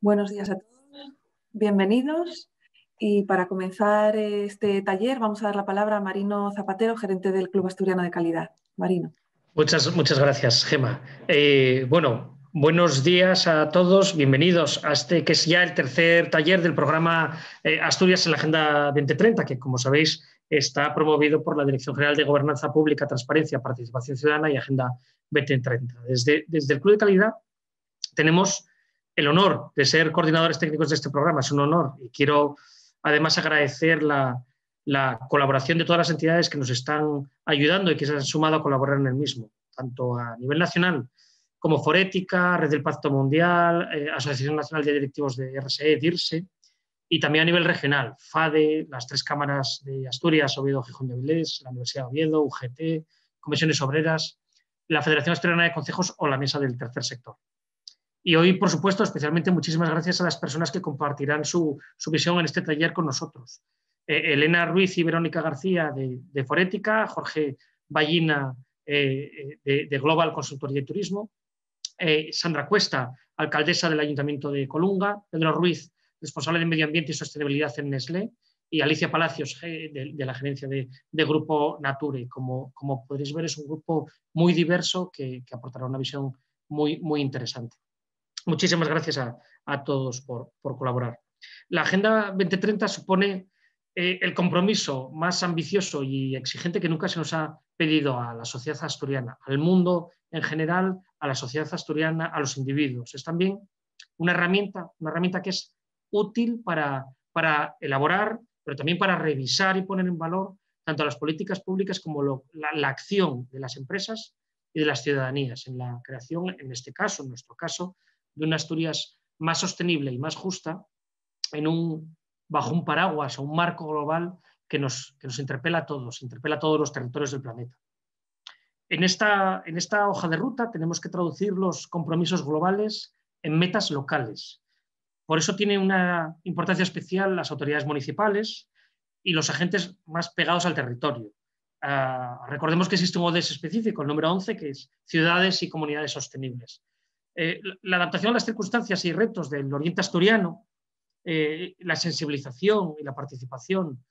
Buenos días a todos, bienvenidos. Y para comenzar este taller vamos a dar la palabra a Marino Zapatero, gerente del Club Asturiano de Calidad. Marino. Muchas gracias, Gema. Buenos días a todos, bienvenidos a este que es ya el tercer taller del programa Asturias en la Agenda 2030, que como sabéis está promovido por la Dirección General de Gobernanza Pública, Transparencia, Participación Ciudadana y Agenda 2030. Desde el Club de Calidad tenemos el honor de ser coordinadores técnicos de este programa, es un honor, y quiero además agradecer la colaboración de todas las entidades que nos están ayudando y que se han sumado a colaborar en el mismo, tanto a nivel nacional como Forética, Red del Pacto Mundial, Asociación Nacional de Directivos de RSE, DIRSE, y también a nivel regional, FADE, las tres cámaras de Asturias, Oviedo, Gijón y Avilés, la Universidad de Oviedo, UGT, Comisiones Obreras, la Federación Asturiana de Concejos o la Mesa del Tercer Sector. Y hoy, por supuesto, especialmente muchísimas gracias a las personas que compartirán su visión en este taller con nosotros. Elena Ruiz y Verónica García de Forética, Jorge Ballina de Global Consultoría y Turismo, Sandra Cuesta, alcaldesa del Ayuntamiento de Colunga, Pedro Ruiz, responsable de Medio Ambiente y Sostenibilidad en Nestlé, y Alicia Palacios, de la gerencia de Grupo Nature. Como podréis ver, es un grupo muy diverso que aportará una visión muy interesante. Muchísimas gracias a todos por colaborar. La Agenda 2030 supone el compromiso más ambicioso y exigente que nunca se nos ha pedido a la sociedad asturiana, al mundo en general, a la sociedad asturiana, a los individuos. Es también una herramienta que es útil para elaborar, pero también para revisar y poner en valor tanto las políticas públicas como la acción de las empresas y de las ciudadanías en la creación, en este caso, en nuestro caso, de una Asturias más sostenible y más justa bajo un paraguas o un marco global que nos interpela a todos los territorios del planeta. En esta hoja de ruta tenemos que traducir los compromisos globales en metas locales. Por eso tiene una importancia especial las autoridades municipales y los agentes más pegados al territorio. Recordemos que existe un ODS específico, el número 11, que es Ciudades y Comunidades Sostenibles. La adaptación a las circunstancias y retos del oriente asturiano, la sensibilización y la participación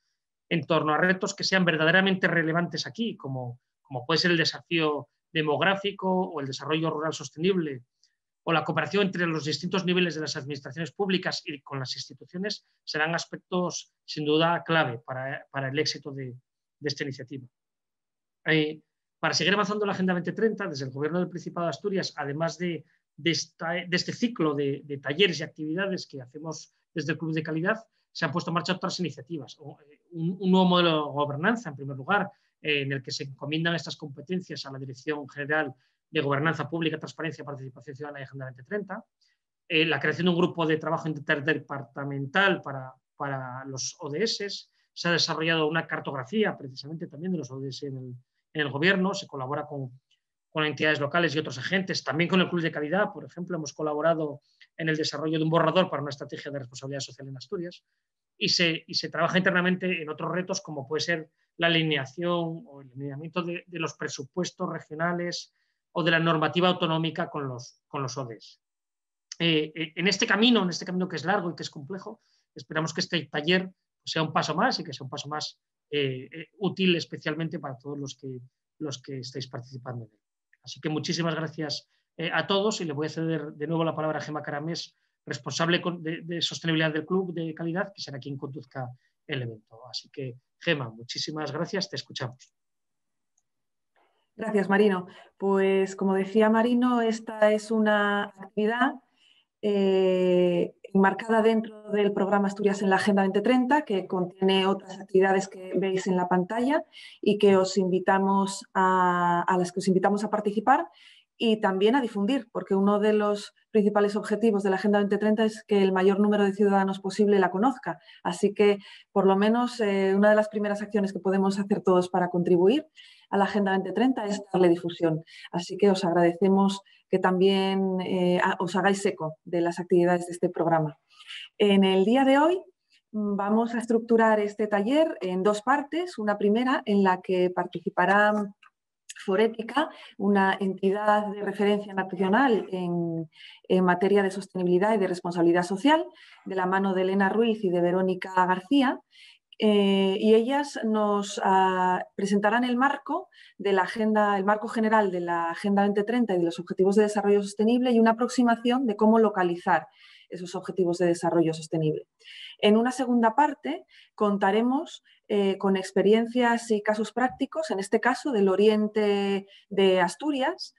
en torno a retos que sean verdaderamente relevantes aquí, como puede ser el desafío demográfico o el desarrollo rural sostenible, o la cooperación entre los distintos niveles de las administraciones públicas y con las instituciones, serán aspectos sin duda clave para el éxito de esta iniciativa. Para seguir avanzando en la Agenda 2030, desde el Gobierno del Principado de Asturias, además de este ciclo de talleres y actividades que hacemos desde el Club de Calidad, se han puesto en marcha otras iniciativas. Un nuevo modelo de gobernanza, en primer lugar, en el que se encomiendan estas competencias a la Dirección General de Gobernanza Pública, Transparencia, Participación Ciudadana y Agenda 2030. La creación de un grupo de trabajo interdepartamental para los ODS. Se ha desarrollado una cartografía, precisamente, también de los ODS en el Gobierno. Se colabora con entidades locales y otros agentes, también con el Club de Calidad. Por ejemplo, hemos colaborado en el desarrollo de un borrador para una estrategia de responsabilidad social en Asturias, y se trabaja internamente en otros retos, como puede ser la alineación o el alineamiento de los presupuestos regionales o de la normativa autonómica con los ODS. En este camino que es largo y que es complejo, esperamos que este taller sea un paso más y que sea un paso más útil, especialmente para todos los que estáis participando en él. Así que muchísimas gracias a todos, y le voy a ceder de nuevo la palabra a Gema Caramés, responsable de sostenibilidad del Club de Calidad, que será quien conduzca el evento. Así que, Gema, muchísimas gracias, te escuchamos. Gracias, Marino. Pues como decía Marino, esta es una actividad enmarcada dentro del programa Asturias en la Agenda 2030, que contiene otras actividades que veis en la pantalla y que a las que os invitamos a participar y también a difundir, porque uno de los principales objetivos de la Agenda 2030 es que el mayor número de ciudadanos posible la conozca. Así que, por lo menos, una de las primeras acciones que podemos hacer todos para contribuir a la Agenda 2030 es darle difusión. Así que os agradecemos que también os hagáis eco de las actividades de este programa. En el día de hoy vamos a estructurar este taller en dos partes. Una primera en la que participarán Forética, una entidad de referencia nacional en materia de sostenibilidad y de responsabilidad social, de la mano de Elena Ruiz y de Verónica García, y ellas nos presentarán el marco de la agenda, el marco general de la Agenda 2030 y de los Objetivos de Desarrollo Sostenible y una aproximación de cómo localizar esos objetivos de desarrollo sostenible. En una segunda parte contaremos con experiencias y casos prácticos, en este caso del oriente de Asturias.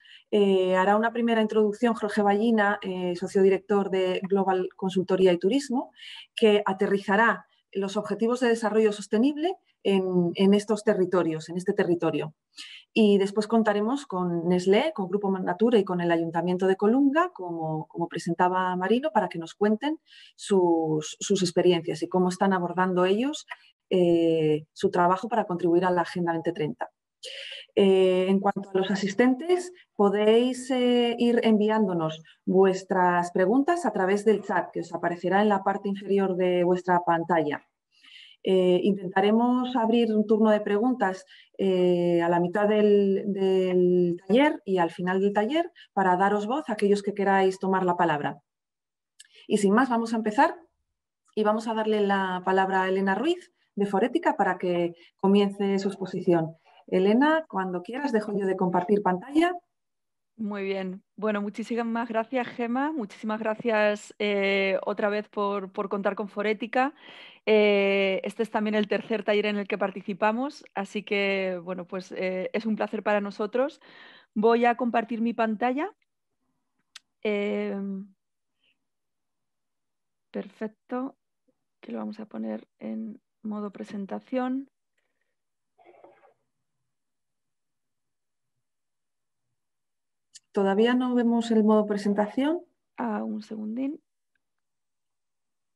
Hará una primera introducción Jorge Ballina, sociodirector de Global Consultoría y Turismo, que aterrizará los objetivos de desarrollo sostenible en estos territorios, en este territorio. Y después contaremos con Nestlé, con Grupo Natura y con el Ayuntamiento de Colunga, como presentaba Marino, para que nos cuenten sus experiencias y cómo están abordando ellos su trabajo para contribuir a la Agenda 2030. En cuanto a los asistentes, podéis ir enviándonos vuestras preguntas a través del chat que os aparecerá en la parte inferior de vuestra pantalla. Intentaremos abrir un turno de preguntas a la mitad del taller y al final del taller para daros voz a aquellos que queráis tomar la palabra. Y sin más, vamos a empezar y vamos a darle la palabra a Elena Ruiz de Forética para que comience su exposición. Elena, cuando quieras, dejo yo de compartir pantalla. Muy bien. Bueno, muchísimas gracias, Gemma. Muchísimas gracias otra vez por contar con Forética. Este es también el tercer taller en el que participamos, así que, bueno, pues es un placer para nosotros. Voy a compartir mi pantalla. Perfecto. Que lo vamos a poner en modo presentación. Todavía no vemos el modo presentación. Un segundín.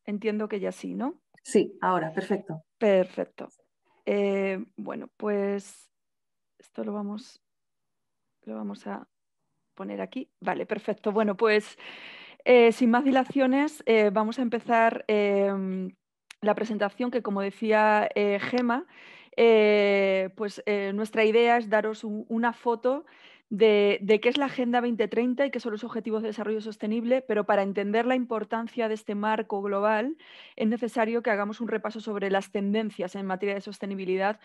Entiendo que ya sí, ¿no? Sí, ahora, perfecto. Perfecto. Bueno, pues esto lo vamos a poner aquí. Vale, perfecto. Bueno, pues sin más dilaciones, vamos a empezar la presentación que, como decía Gemma, pues nuestra idea es daros una foto de qué es la Agenda 2030 y qué son los Objetivos de Desarrollo Sostenible, pero para entender la importancia de este marco global es necesario que hagamos un repaso sobre las tendencias en materia de sostenibilidad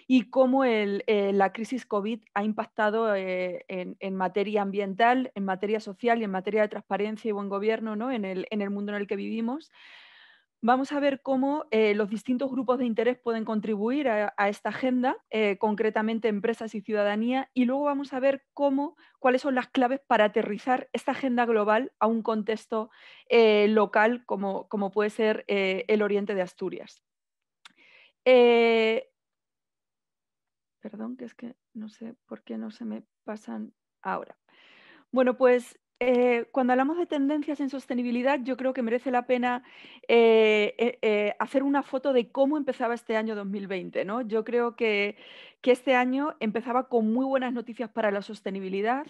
y cómo la crisis COVID ha impactado en materia ambiental, en materia social y en materia de transparencia y buen gobierno, ¿no? en el mundo en el que vivimos. Vamos a ver cómo los distintos grupos de interés pueden contribuir a esta agenda, concretamente empresas y ciudadanía, y luego vamos a ver cuáles son las claves para aterrizar esta agenda global a un contexto local como puede ser el oriente de Asturias. Perdón, que es que no sé por qué no se me pasan ahora. Bueno, pues cuando hablamos de tendencias en sostenibilidad, yo creo que merece la pena hacer una foto de cómo empezaba este año 2020, ¿no? Yo creo que este año empezaba con muy buenas noticias para la sostenibilidad.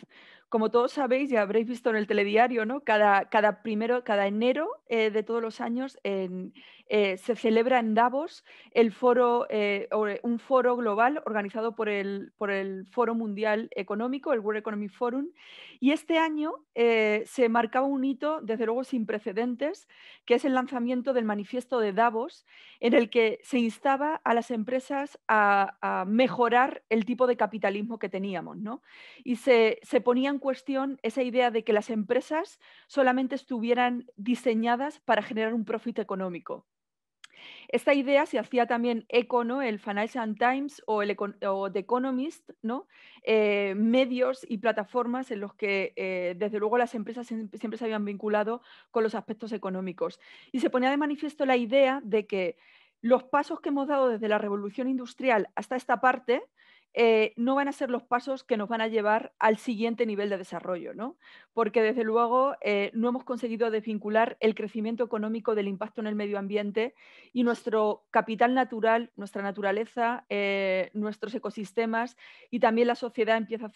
Como todos sabéis y habréis visto en el telediario, ¿no? Cada enero de todos los años se celebra en Davos un foro global organizado por el Foro Mundial Económico, el World Economic Forum, y este año se marcaba un hito, desde luego sin precedentes, que es el lanzamiento del manifiesto de Davos, en el que se instaba a las empresas a mejorar el tipo de capitalismo que teníamos, ¿no? Y se ponía en cuestión esa idea de que las empresas solamente estuvieran diseñadas para generar un profit económico. Esta idea se hacía también eco, ¿no? El Financial Times o The Economist, ¿no? Medios y plataformas en los que desde luego las empresas siempre se habían vinculado con los aspectos económicos. Y se ponía de manifiesto la idea de que los pasos que hemos dado desde la revolución industrial hasta esta parte no van a ser los pasos que nos van a llevar al siguiente nivel de desarrollo, ¿no? Porque desde luego no hemos conseguido desvincular el crecimiento económico del impacto en el medio ambiente y nuestro capital natural, nuestra naturaleza, nuestros ecosistemas y también la sociedad empieza a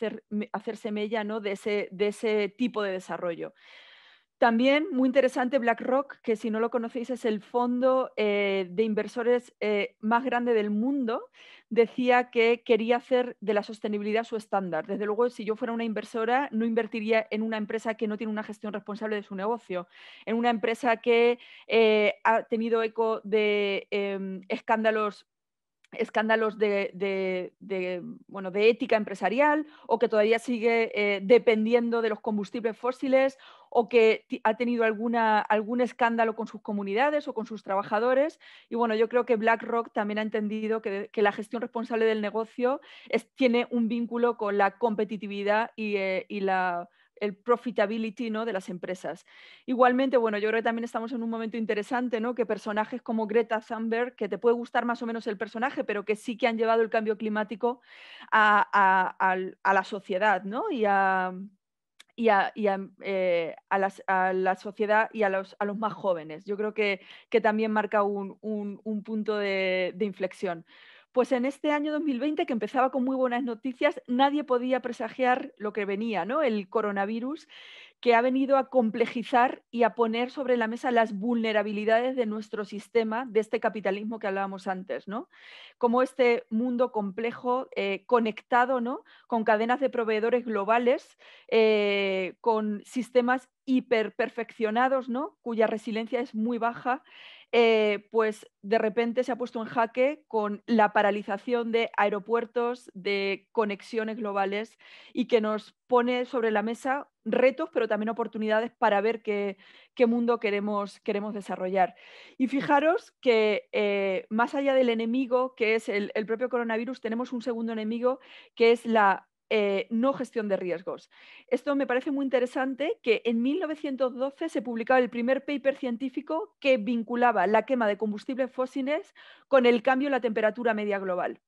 hacerse mella, ¿no? de ese tipo de desarrollo. También muy interesante BlackRock, que si no lo conocéis es el fondo de inversores más grande del mundo, decía que quería hacer de la sostenibilidad su estándar. Desde luego, si yo fuera una inversora, no invertiría en una empresa que no tiene una gestión responsable de su negocio, en una empresa que ha tenido eco de escándalos bueno, de ética empresarial, o que todavía sigue dependiendo de los combustibles fósiles, o que ha tenido algún escándalo con sus comunidades o con sus trabajadores. Y bueno, yo creo que BlackRock también ha entendido que la gestión responsable del negocio tiene un vínculo con la competitividad y el profitability, ¿no?, de las empresas. Igualmente, bueno, yo creo que también estamos en un momento interesante, ¿no?, que personajes como Greta Thunberg, que te puede gustar más o menos el personaje, pero que sí que han llevado el cambio climático a la sociedad, ¿no?, a la sociedad y a los más jóvenes. Yo creo que también marca un punto de inflexión. Pues en este año 2020, que empezaba con muy buenas noticias, nadie podía presagiar lo que venía, ¿no?, el coronavirus, que ha venido a complejizar y a poner sobre la mesa las vulnerabilidades de nuestro sistema, de este capitalismo que hablábamos antes, ¿no? Como este mundo complejo, conectado, ¿no?, con cadenas de proveedores globales, con sistemas hiperperfeccionados, ¿no?, cuya resiliencia es muy baja, pues de repente se ha puesto en jaque con la paralización de aeropuertos, de conexiones globales, y que nos pone sobre la mesa retos, pero también oportunidades para ver qué mundo queremos desarrollar. Y fijaros que más allá del enemigo, que es el propio coronavirus, tenemos un segundo enemigo, que es la no gestión de riesgos. Esto me parece muy interesante, que en 1912 se publicaba el primer paper científico que vinculaba la quema de combustibles fósiles con el cambio en la temperatura media global.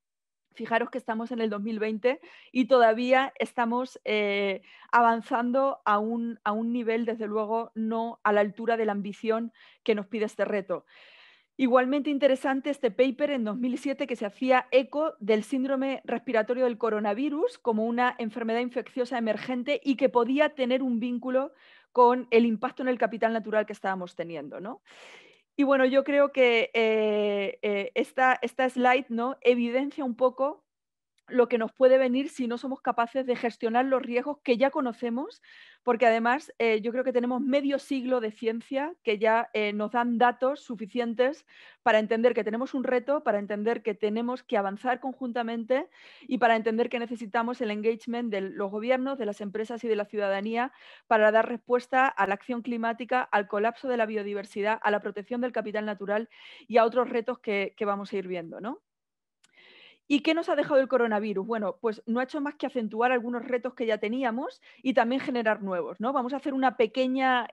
Fijaros que estamos en el 2020 y todavía estamos avanzando a un nivel, desde luego, no a la altura de la ambición que nos pide este reto. Igualmente interesante este paper en 2007, que se hacía eco del síndrome respiratorio del coronavirus como una enfermedad infecciosa emergente y que podía tener un vínculo con el impacto en el capital natural que estábamos teniendo, ¿no? Y bueno, yo creo que esta slide, ¿no?, evidencia un poco lo que nos puede venir si no somos capaces de gestionar los riesgos que ya conocemos, porque además yo creo que tenemos medio siglo de ciencia que ya nos dan datos suficientes para entender que tenemos un reto, para entender que tenemos que avanzar conjuntamente y para entender que necesitamos el engagement de los gobiernos, de las empresas y de la ciudadanía para dar respuesta a la acción climática, al colapso de la biodiversidad, a la protección del capital natural y a otros retos que vamos a ir viendo, ¿no? ¿Y qué nos ha dejado el coronavirus? Bueno, pues no ha hecho más que acentuar algunos retos que ya teníamos y también generar nuevos, ¿no? Vamos a hacer una pequeña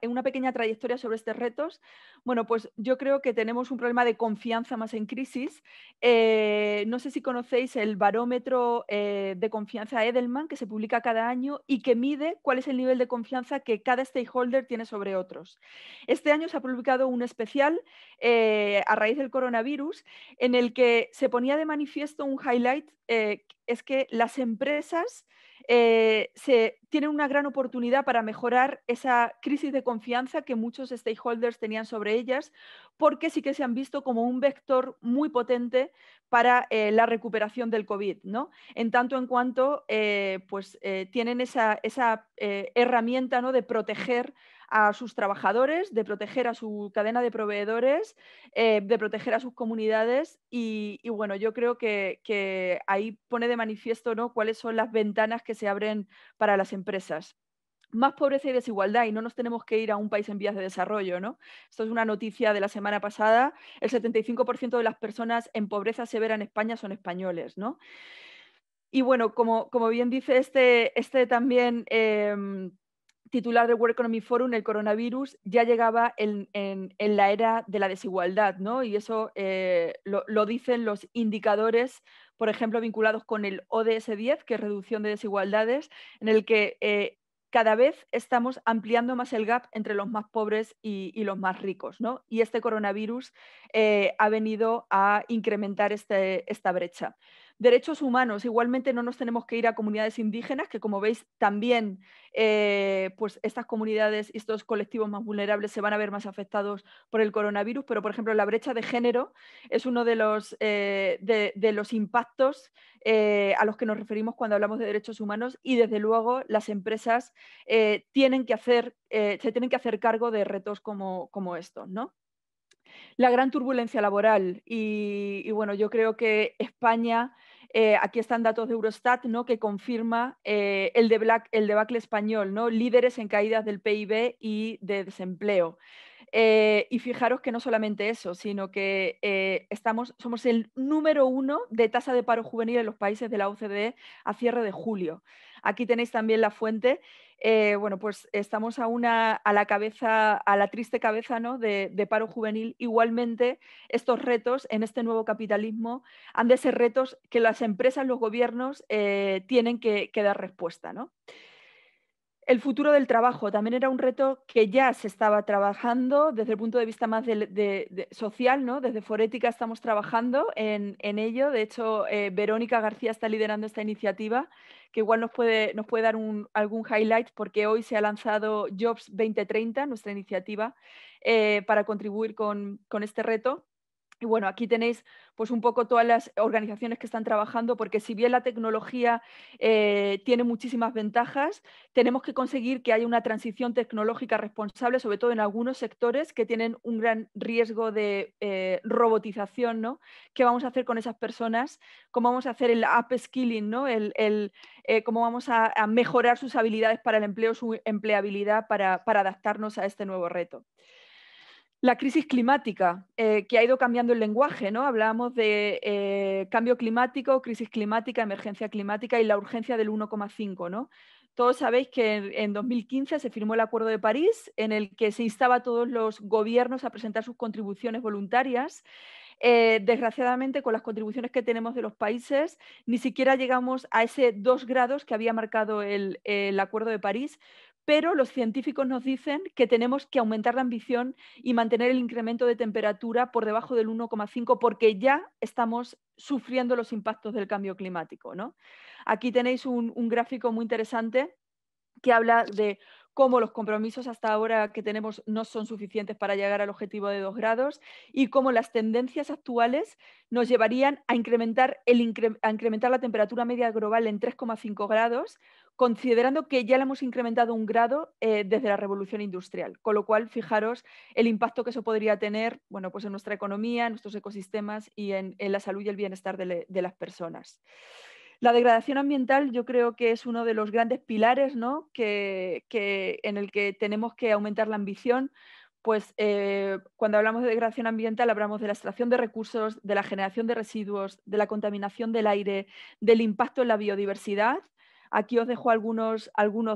trayectoria sobre estos retos. Bueno, pues yo creo que tenemos un problema de confianza más en crisis. No sé si conocéis el barómetro de confianza Edelman, que se publica cada año y que mide cuál es el nivel de confianza que cada stakeholder tiene sobre otros. Este año se ha publicado un especial a raíz del coronavirus, en el que se ponía de manifiesto un highlight, es que las empresas tienen una gran oportunidad para mejorar esa crisis de confianza que muchos stakeholders tenían sobre ellas, porque sí que se han visto como un vector muy potente para la recuperación del COVID, ¿no? En tanto en cuanto tienen esa herramienta, ¿no?, de proteger a sus trabajadores, de proteger a su cadena de proveedores, de proteger a sus comunidades y bueno, yo creo que ahí pone de manifiesto, ¿no?, cuáles son las ventanas que se abren para las empresas. Más pobreza y desigualdad, y no nos tenemos que ir a un país en vías de desarrollo, ¿no? Esto es una noticia de la semana pasada. El 75% de las personas en pobreza severa en España son españoles, ¿no? Y bueno, como bien dice este también titular del World Economic Forum, el coronavirus ya llegaba en la era de la desigualdad, ¿no? Y eso lo dicen los indicadores, por ejemplo, vinculados con el ODS 10, que es reducción de desigualdades, en el que cada vez estamos ampliando más el gap entre los más pobres y los más ricos, ¿no? Y este coronavirus ha venido a incrementar esta brecha. Derechos humanos, igualmente no nos tenemos que ir a comunidades indígenas, que como veis también pues estas comunidades y estos colectivos más vulnerables se van a ver más afectados por el coronavirus, pero por ejemplo la brecha de género es uno de los impactos a los que nos referimos cuando hablamos de derechos humanos, y desde luego las empresas se tienen que hacer cargo de retos como estos, ¿no? La gran turbulencia laboral y bueno, yo creo que España, aquí están datos de Eurostat, ¿no?, que confirma el debacle español, ¿no?, líderes en caídas del PIB y de desempleo. Y fijaros que no solamente eso, sino que somos el número 1 de tasa de paro juvenil en los países de la OCDE a cierre de julio. Aquí tenéis también la fuente. Bueno, pues estamos a la cabeza, a la triste cabeza, ¿no?, de paro juvenil. Igualmente, estos retos en este nuevo capitalismo han de ser retos que las empresas, los gobiernos tienen que dar respuesta, ¿no? El futuro del trabajo también era un reto que ya se estaba trabajando desde el punto de vista más social, ¿no? Desde Forética estamos trabajando en ello. De hecho, Verónica García está liderando esta iniciativa, que igual nos puede dar algún highlight, porque hoy se ha lanzado Jobs 2030, nuestra iniciativa, para contribuir con este reto. Y bueno, aquí tenéis pues un poco todas las organizaciones que están trabajando, porque si bien la tecnología tiene muchísimas ventajas, tenemos que conseguir que haya una transición tecnológica responsable, sobre todo en algunos sectores que tienen un gran riesgo de robotización, ¿no? ¿Qué vamos a hacer con esas personas? ¿Cómo vamos a hacer el upskilling, ¿no? Cómo vamos a mejorar sus habilidades para el empleo, su empleabilidad para adaptarnos a este nuevo reto? La crisis climática, que ha ido cambiando el lenguaje, ¿no? Hablábamos de cambio climático, crisis climática, emergencia climática y la urgencia del 1,5, ¿no? Todos sabéis que en 2015 se firmó el Acuerdo de París, en el que se instaba a todos los gobiernos a presentar sus contribuciones voluntarias. Desgraciadamente, con las contribuciones que tenemos de los países, ni siquiera llegamos a ese 2 grados que había marcado el Acuerdo de París, pero los científicos nos dicen que tenemos que aumentar la ambición y mantener el incremento de temperatura por debajo del 1,5, porque ya estamos sufriendo los impactos del cambio climático, ¿no? Aquí tenéis un gráfico muy interesante que habla de cómo los compromisos hasta ahora que tenemos no son suficientes para llegar al objetivo de 2 grados y cómo las tendencias actuales nos llevarían a incrementar la temperatura media global en 3,5 grados, considerando que ya la hemos incrementado 1 grado desde la revolución industrial. Con lo cual, fijaros el impacto que eso podría tener, bueno, pues en nuestra economía, en nuestros ecosistemas y en la salud y el bienestar de las personas. La degradación ambiental yo creo que es uno de los grandes pilares, ¿no?, en el que tenemos que aumentar la ambición. Pues cuando hablamos de degradación ambiental hablamos de la extracción de recursos, de la generación de residuos, de la contaminación del aire, del impacto en la biodiversidad. Aquí os dejo algunos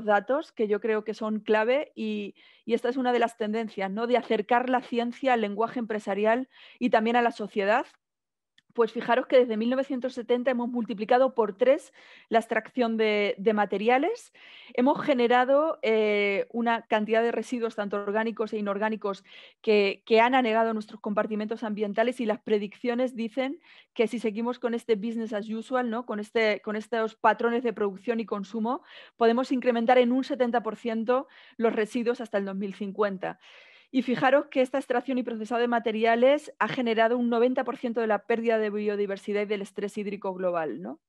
datos que yo creo que son clave y esta es una de las tendencias, ¿no?, de acercar la ciencia al lenguaje empresarial y también a la sociedad. Pues fijaros que desde 1970 hemos multiplicado por 3 la extracción de materiales, hemos generado una cantidad de residuos tanto orgánicos e inorgánicos que han anegado nuestros compartimentos ambientales, y las predicciones dicen que si seguimos con este business as usual, ¿no?, con estos patrones de producción y consumo, podemos incrementar en un 70% los residuos hasta el 2050. Y fijaros que esta extracción y procesado de materiales ha generado un 90% de la pérdida de biodiversidad y del estrés hídrico global, ¿no?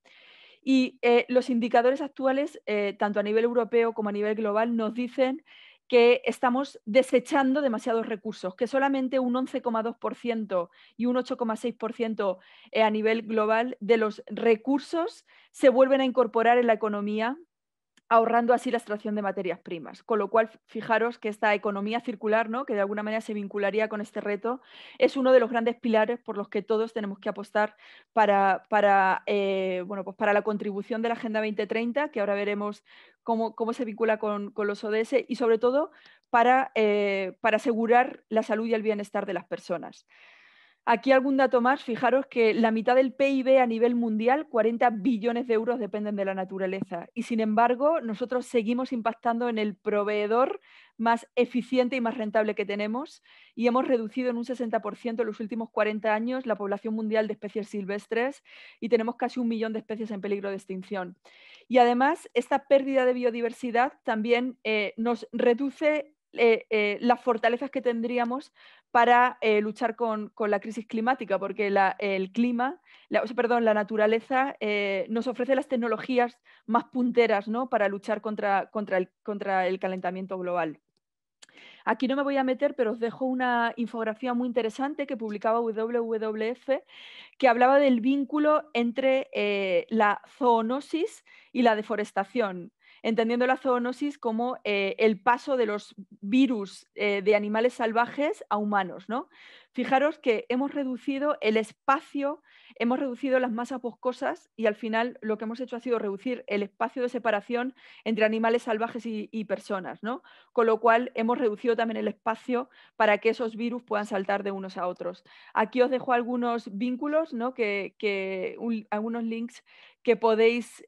Y los indicadores actuales, tanto a nivel europeo como a nivel global, nos dicen que estamos desechando demasiados recursos, que solamente un 11,2% y un 8,6% a nivel global de los recursos se vuelven a incorporar en la economía, ahorrando así la extracción de materias primas. Con lo cual, fijaros que esta economía circular, ¿no?, que de alguna manera se vincularía con este reto, es uno de los grandes pilares por los que todos tenemos que apostar para pues para la contribución de la Agenda 2030, que ahora veremos cómo se vincula con los ODS, y sobre todo para asegurar la salud y el bienestar de las personas. Aquí algún dato más, fijaros que la mitad del PIB a nivel mundial, 40 billones de euros, dependen de la naturaleza. Y sin embargo, nosotros seguimos impactando en el proveedor más eficiente y más rentable que tenemos y hemos reducido en un 60% en los últimos 40 años la población mundial de especies silvestres y tenemos casi 1 millón de especies en peligro de extinción. Y además, esta pérdida de biodiversidad también nos reduce las fortalezas que tendríamos para luchar con la crisis climática, porque la naturaleza nos ofrece las tecnologías más punteras, ¿no?, para luchar contra el calentamiento global. Aquí no me voy a meter, pero os dejo una infografía muy interesante que publicaba WWF, que hablaba del vínculo entre la zoonosis y la deforestación, entendiendo la zoonosis como el paso de los virus de animales salvajes a humanos, ¿no? Fijaros que hemos reducido el espacio, hemos reducido las masas boscosas y al final lo que hemos hecho ha sido reducir el espacio de separación entre animales salvajes y personas, ¿no? Con lo cual hemos reducido también el espacio para que esos virus puedan saltar de unos a otros. Aquí os dejo algunos vínculos, ¿no?, algunos links que podéis,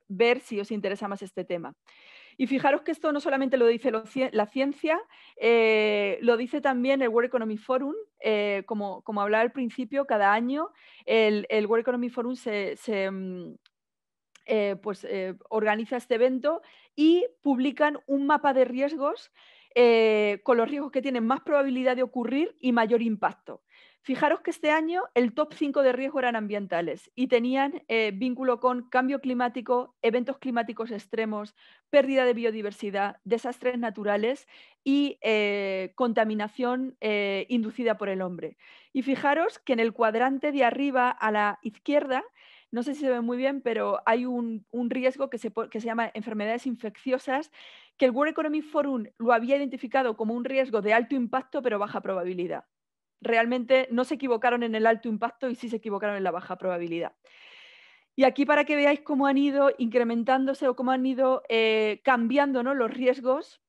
ver si os interesa más este tema. Y fijaros que esto no solamente lo dice la ciencia, lo dice también el World Economic Forum. Como hablaba al principio, cada año el World Economic Forum organiza este evento y publican un mapa de riesgos con los riesgos que tienen más probabilidad de ocurrir y mayor impacto. Fijaros que este año el top 5 de riesgo eran ambientales y tenían vínculo con cambio climático, eventos climáticos extremos, pérdida de biodiversidad, desastres naturales y contaminación inducida por el hombre. Y fijaros que en el cuadrante de arriba a la izquierda, no sé si se ve muy bien, pero hay un riesgo que se llama enfermedades infecciosas, que el World Economic Forum lo había identificado como un riesgo de alto impacto pero baja probabilidad. Realmente no se equivocaron en el alto impacto y sí se equivocaron en la baja probabilidad. Y aquí para que veáis cómo han ido incrementándose o cómo han ido cambiando, ¿no?, los riesgos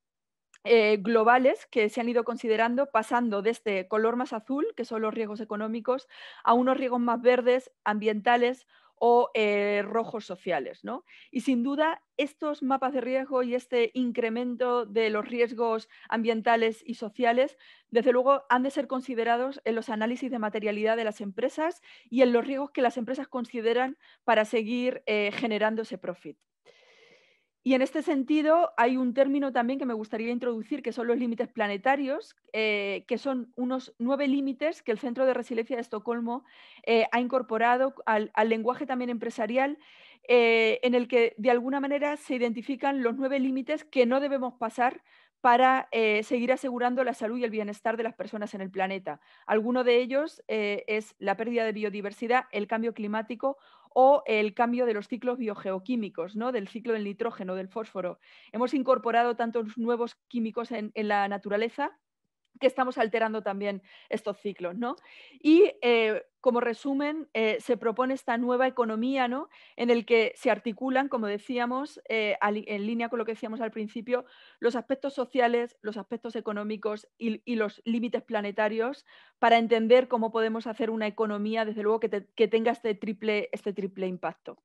globales que se han ido considerando, pasando de este color más azul, que son los riesgos económicos, a unos riesgos más verdes, ambientales o rojos sociales, ¿no? Y sin duda, estos mapas de riesgo y este incremento de los riesgos ambientales y sociales, desde luego, han de ser considerados en los análisis de materialidad de las empresas y en los riesgos que las empresas consideran para seguir generando ese profit. Y en este sentido hay un término también que me gustaría introducir, que son los límites planetarios, que son unos 9 límites que el Centro de Resiliencia de Estocolmo ha incorporado al lenguaje también empresarial, en el que de alguna manera se identifican los 9 límites que no debemos pasar para seguir asegurando la salud y el bienestar de las personas en el planeta. Alguno de ellos es la pérdida de biodiversidad, el cambio climático o el cambio de los ciclos biogeoquímicos, ¿no?, del ciclo del nitrógeno, del fósforo. Hemos incorporado tantos nuevos químicos en la naturaleza que estamos alterando también estos ciclos, ¿no? Y como resumen, se propone esta nueva economía, ¿no?, en el que se articulan, como decíamos, en línea con lo que decíamos al principio, los aspectos sociales, los aspectos económicos y los límites planetarios para entender cómo podemos hacer una economía, desde luego, que tenga este triple impacto.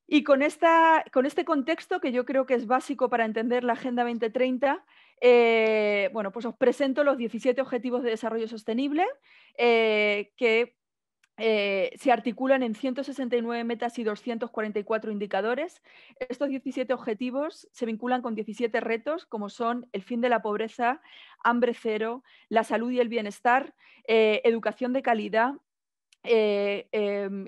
Y con este contexto, que yo creo que es básico para entender la Agenda 2030, bueno, pues os presento los 17 Objetivos de Desarrollo Sostenible, que se articulan en 169 metas y 244 indicadores. Estos 17 objetivos se vinculan con 17 retos, como son el fin de la pobreza, hambre cero, la salud y el bienestar, educación de calidad,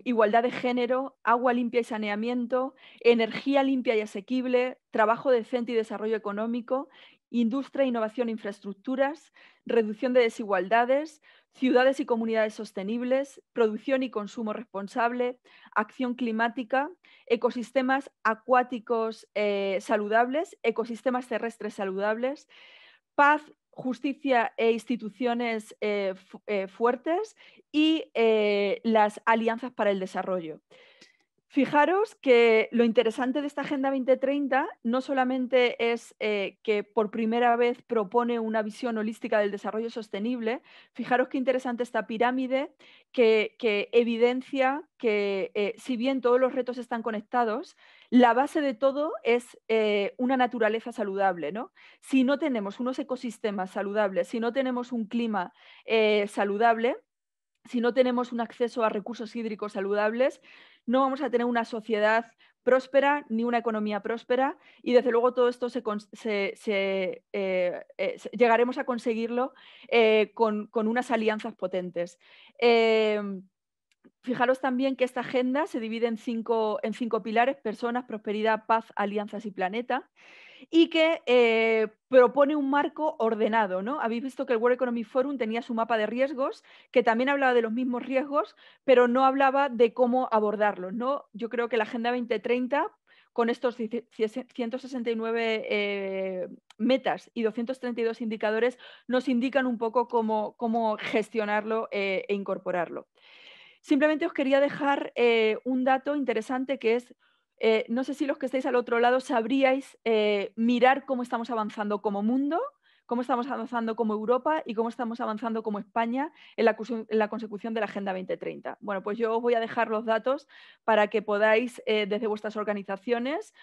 igualdad de género, agua limpia y saneamiento, energía limpia y asequible, trabajo decente y desarrollo económico, industria, innovación e infraestructuras, reducción de desigualdades, ciudades y comunidades sostenibles, producción y consumo responsable, acción climática, ecosistemas acuáticos saludables, ecosistemas terrestres saludables, paz, justicia e instituciones fuertes y las alianzas para el desarrollo. Fijaros que lo interesante de esta Agenda 2030 no solamente es que por primera vez propone una visión holística del desarrollo sostenible. Fijaros qué interesante esta pirámide que evidencia que si bien todos los retos están conectados, la base de todo es una naturaleza saludable, ¿no? Si no tenemos unos ecosistemas saludables, si no tenemos un clima saludable, si no tenemos un acceso a recursos hídricos saludables, no vamos a tener una sociedad próspera ni una economía próspera, y desde luego todo esto llegaremos a conseguirlo con unas alianzas potentes. Fijaros también que esta agenda se divide en cinco pilares: personas, prosperidad, paz, alianzas y planeta, y que propone un marco ordenado, ¿no? Habéis visto que el World Economic Forum tenía su mapa de riesgos, que también hablaba de los mismos riesgos, pero no hablaba de cómo abordarlos, ¿no? Yo creo que la Agenda 2030, con estos 169 metas y 232 indicadores, nos indican un poco cómo gestionarlo e incorporarlo. Simplemente os quería dejar un dato interesante, que es, no sé si los que estáis al otro lado sabríais mirar cómo estamos avanzando como mundo, cómo estamos avanzando como Europa y cómo estamos avanzando como España en la consecución de la Agenda 2030. Bueno, pues yo os voy a dejar los datos para que podáis, desde vuestras organizaciones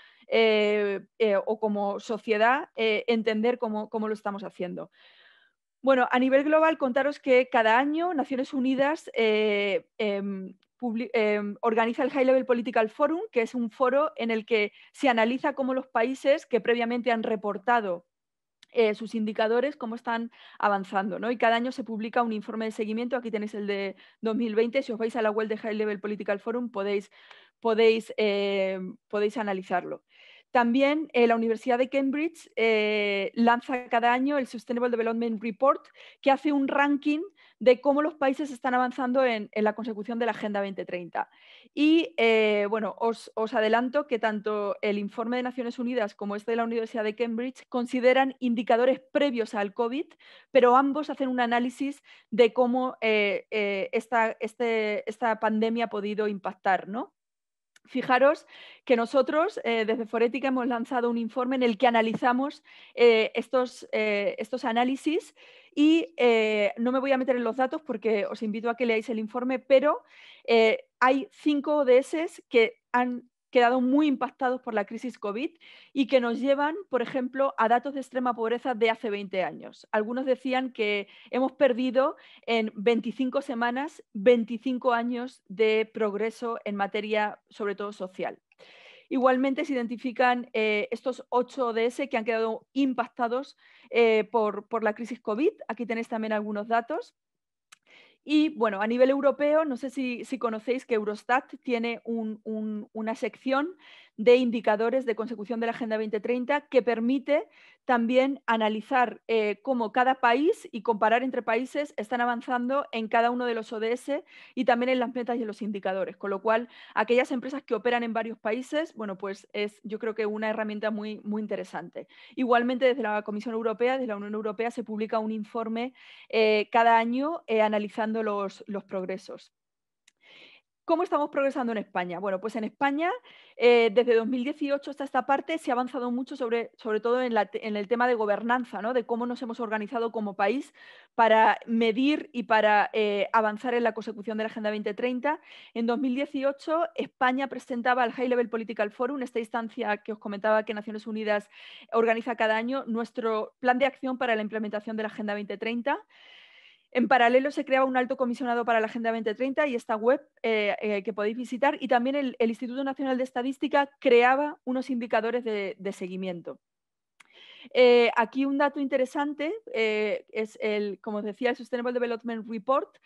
o como sociedad, entender cómo lo estamos haciendo. Bueno, a nivel global, contaros que cada año Naciones Unidas organiza el High Level Political Forum, que es un foro en el que se analiza cómo los países que previamente han reportado sus indicadores, cómo están avanzando, ¿no? Y cada año se publica un informe de seguimiento. Aquí tenéis el de 2020. Si os vais a la web de High Level Political Forum podéis analizarlo. También la Universidad de Cambridge lanza cada año el Sustainable Development Report, que hace un ranking de cómo los países están avanzando en la consecución de la Agenda 2030. Y bueno, os adelanto que tanto el informe de Naciones Unidas como este de la Universidad de Cambridge consideran indicadores previos al COVID, pero ambos hacen un análisis de cómo esta pandemia ha podido impactar, ¿no? Fijaros que nosotros desde Forética hemos lanzado un informe en el que analizamos estos análisis, y no me voy a meter en los datos porque os invito a que leáis el informe, pero hay 5 ODS que han quedado muy impactados por la crisis COVID y que nos llevan, por ejemplo, a datos de extrema pobreza de hace 20 años. Algunos decían que hemos perdido en 25 semanas 25 años de progreso en materia, sobre todo social. Igualmente se identifican estos 8 ODS que han quedado impactados por la crisis COVID. Aquí tenéis también algunos datos. Y bueno, a nivel europeo, no sé si conocéis que Eurostat tiene una sección de indicadores de consecución de la Agenda 2030 que permite también analizar cómo cada país y comparar entre países están avanzando en cada uno de los ODS y también en las metas y en los indicadores. Con lo cual, aquellas empresas que operan en varios países, bueno, pues es, yo creo que una herramienta muy, muy interesante. Igualmente, desde la Comisión Europea, desde la Unión Europea, se publica un informe cada año analizando los progresos. ¿Cómo estamos progresando en España? Bueno, pues en España, desde 2018 hasta esta parte, se ha avanzado mucho sobre todo en el tema de gobernanza, ¿no? De cómo nos hemos organizado como país para medir y para avanzar en la consecución de la Agenda 2030. En 2018, España presentaba al High Level Political Forum, esta instancia que os comentaba que Naciones Unidas organiza cada año, nuestro plan de acción para la implementación de la Agenda 2030. En paralelo se creaba un alto comisionado para la Agenda 2030 y esta web que podéis visitar, y también el Instituto Nacional de Estadística creaba unos indicadores de seguimiento. Aquí un dato interesante es como os decía, el Sustainable Development Report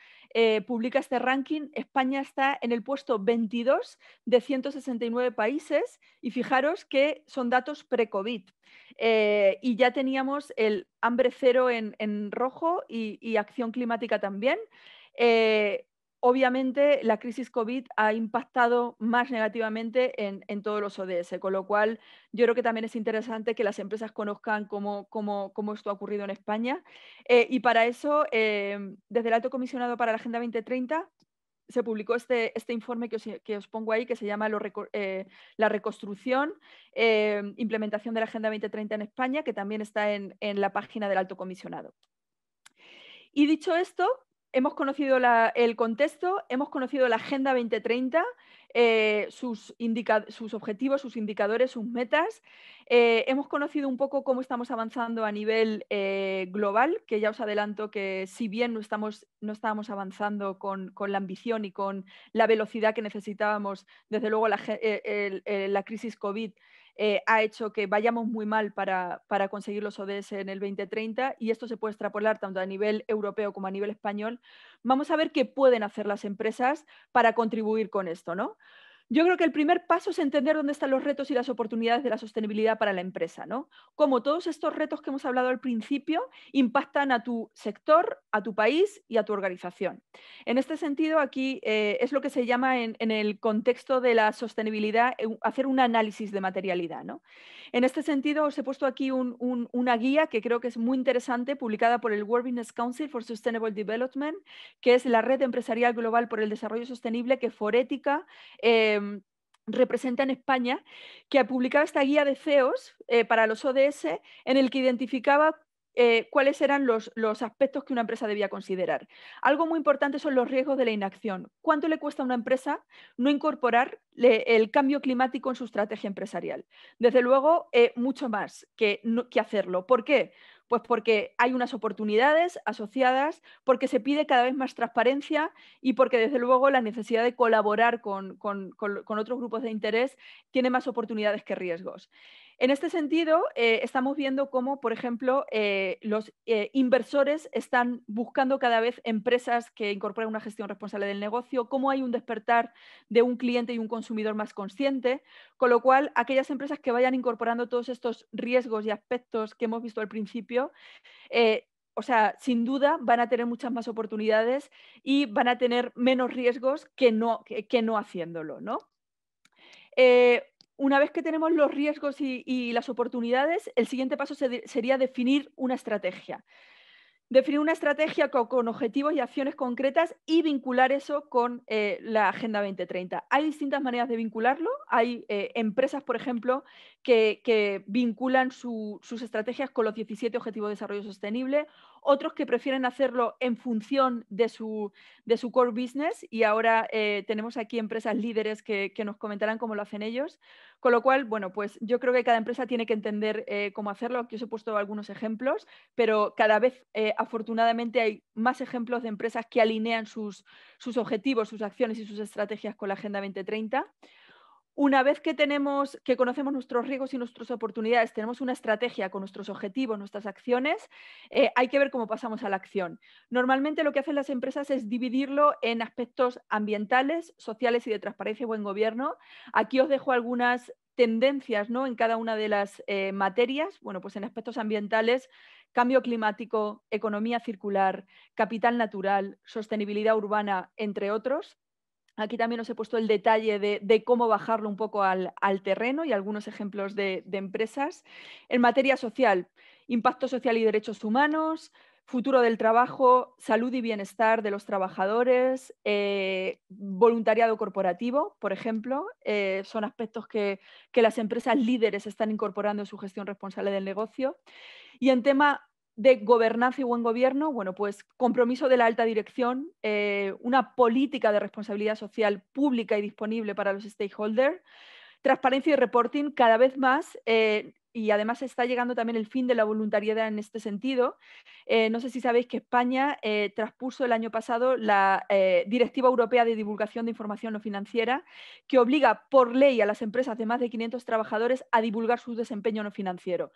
publica este ranking. España está en el puesto 22 de 169 países y fijaros que son datos pre-COVID. Y ya teníamos el hambre cero en rojo y acción climática también. Obviamente, la crisis COVID ha impactado más negativamente en todos los ODS, con lo cual yo creo que también es interesante que las empresas conozcan cómo esto ha ocurrido en España. Y para eso, desde el Alto Comisionado para la Agenda 2030, se publicó este informe que os pongo ahí, que se llama La reconstrucción, implementación de la Agenda 2030 en España, que también está en la página del Alto Comisionado. Y dicho esto, hemos conocido el contexto, hemos conocido la Agenda 2030, sus objetivos, sus indicadores, sus metas. Hemos conocido un poco cómo estamos avanzando a nivel global, que ya os adelanto que si bien no estábamos avanzando con la ambición y con la velocidad que necesitábamos, desde luego la crisis COVID ha hecho que vayamos muy mal para conseguir los ODS en el 2030, y esto se puede extrapolar tanto a nivel europeo como a nivel español. Vamos a ver qué pueden hacer las empresas para contribuir con esto, ¿no? Yo creo que el primer paso es entender dónde están los retos y las oportunidades de la sostenibilidad para la empresa, ¿no? Cómo todos estos retos que hemos hablado al principio impactan a tu sector, a tu país y a tu organización. En este sentido, aquí es lo que se llama en el contexto de la sostenibilidad hacer un análisis de materialidad, ¿no? En este sentido, os he puesto aquí una guía que creo que es muy interesante, publicada por el World Business Council for Sustainable Development, que es la red empresarial global por el desarrollo sostenible que Forética representa en España, que ha publicado esta guía de CEOs para los ODS, en el que identificaba cuáles eran los aspectos que una empresa debía considerar. Algo muy importante son los riesgos de la inacción. ¿Cuánto le cuesta a una empresa no incorporar el cambio climático en su estrategia empresarial? Desde luego, mucho más que hacerlo. ¿Por qué? Pues porque hay unas oportunidades asociadas, porque se pide cada vez más transparencia y porque, desde luego, la necesidad de colaborar con otros grupos de interés tiene más oportunidades que riesgos. En este sentido, estamos viendo cómo, por ejemplo, los inversores están buscando cada vez empresas que incorporen una gestión responsable del negocio, cómo hay un despertar de un cliente y un consumidor más consciente, con lo cual aquellas empresas que vayan incorporando todos estos riesgos y aspectos que hemos visto al principio, o sea, sin duda van a tener muchas más oportunidades y van a tener menos riesgos que no haciéndolo, ¿no? Una vez que tenemos los riesgos y las oportunidades, el siguiente paso sería definir una estrategia. Definir una estrategia con objetivos y acciones concretas y vincular eso con la Agenda 2030. Hay distintas maneras de vincularlo. Hay empresas, por ejemplo, que vinculan sus estrategias con los 17 Objetivos de Desarrollo Sostenible, otros que prefieren hacerlo en función de su core business, y ahora tenemos aquí empresas líderes que nos comentarán cómo lo hacen ellos. Con lo cual, bueno, pues yo creo que cada empresa tiene que entender cómo hacerlo. Aquí os he puesto algunos ejemplos, pero cada vez afortunadamente hay más ejemplos de empresas que alinean sus objetivos, sus acciones y sus estrategias con la Agenda 2030. Una vez que conocemos nuestros riesgos y nuestras oportunidades, tenemos una estrategia con nuestros objetivos, nuestras acciones, hay que ver cómo pasamos a la acción. Normalmente lo que hacen las empresas es dividirlo en aspectos ambientales, sociales y de transparencia y buen gobierno. Aquí os dejo algunas tendencias, ¿no?, en cada una de las materias. Bueno, pues en aspectos ambientales, cambio climático, economía circular, capital natural, sostenibilidad urbana, entre otros. Aquí también os he puesto el detalle de cómo bajarlo un poco al terreno y algunos ejemplos de empresas. En materia social, impacto social y derechos humanos, futuro del trabajo, salud y bienestar de los trabajadores, voluntariado corporativo, por ejemplo, son aspectos que las empresas líderes están incorporando en su gestión responsable del negocio. Y en tema de gobernanza y buen gobierno, bueno, pues compromiso de la alta dirección, una política de responsabilidad social pública y disponible para los stakeholders, transparencia y reporting cada vez más, y además está llegando también el fin de la voluntariedad en este sentido. No sé si sabéis que España traspuso el año pasado la Directiva Europea de Divulgación de Información No Financiera, que obliga por ley a las empresas de más de 500 trabajadores a divulgar su desempeño no financiero.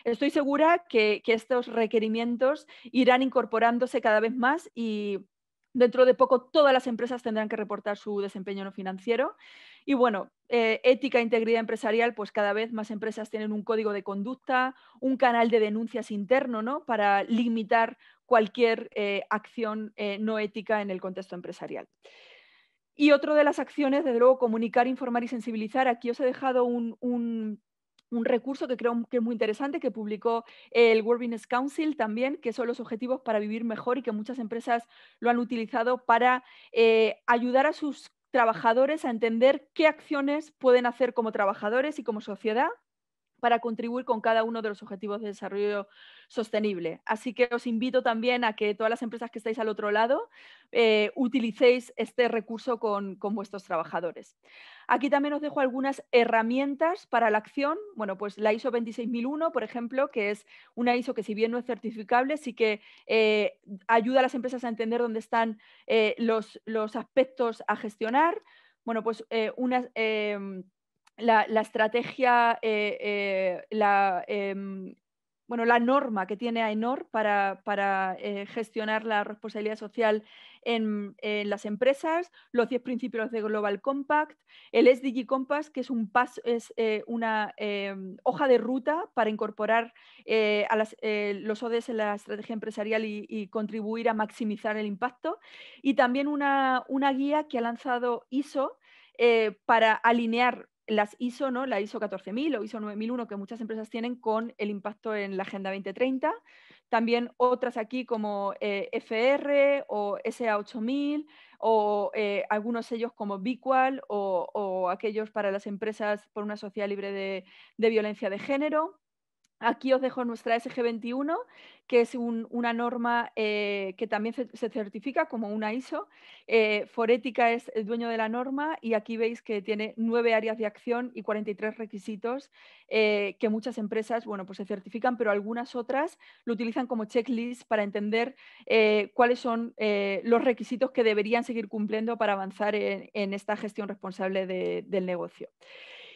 Estoy segura que estos requerimientos irán incorporándose cada vez más y dentro de poco todas las empresas tendrán que reportar su desempeño no financiero. Y bueno, ética e integridad empresarial, pues cada vez más empresas tienen un código de conducta, un canal de denuncias interno, ¿no?, para limitar cualquier acción no ética en el contexto empresarial. Y otra de las acciones, desde luego, comunicar, informar y sensibilizar. Aquí os he dejado un un recurso que creo que es muy interesante, que publicó el World Business Council también, que son los objetivos para vivir mejor y que muchas empresas lo han utilizado para ayudar a sus trabajadores a entender qué acciones pueden hacer como trabajadores y como sociedad para contribuir con cada uno de los objetivos de desarrollo sostenible. Así que os invito también a que todas las empresas que estáis al otro lado utilicéis este recurso con vuestros trabajadores. Aquí también os dejo algunas herramientas para la acción. Bueno, pues la ISO 26001, por ejemplo, que es una ISO que, si bien no es certificable, sí que ayuda a las empresas a entender dónde están los aspectos a gestionar. Bueno, pues la estrategia, bueno, la norma que tiene AENOR para gestionar la responsabilidad social en las empresas, los 10 principios de Global Compact, el SDG Compass, que es una hoja de ruta para incorporar los ODS en la estrategia empresarial y contribuir a maximizar el impacto, y también una guía que ha lanzado ISO para alinear las ISO, ¿no? La ISO 14000 o ISO 9001 que muchas empresas tienen con el impacto en la Agenda 2030. También otras aquí como FR o SA 8000 o algunos sellos como Biqual o aquellos para las empresas por una sociedad libre de violencia de género. Aquí os dejo nuestra SG21, que es una norma que también se certifica como una ISO. Forética es el dueño de la norma y aquí veis que tiene 9 áreas de acción y 43 requisitos que muchas empresas, bueno, pues se certifican, pero algunas otras lo utilizan como checklist para entender cuáles son los requisitos que deberían seguir cumpliendo para avanzar en esta gestión responsable del negocio.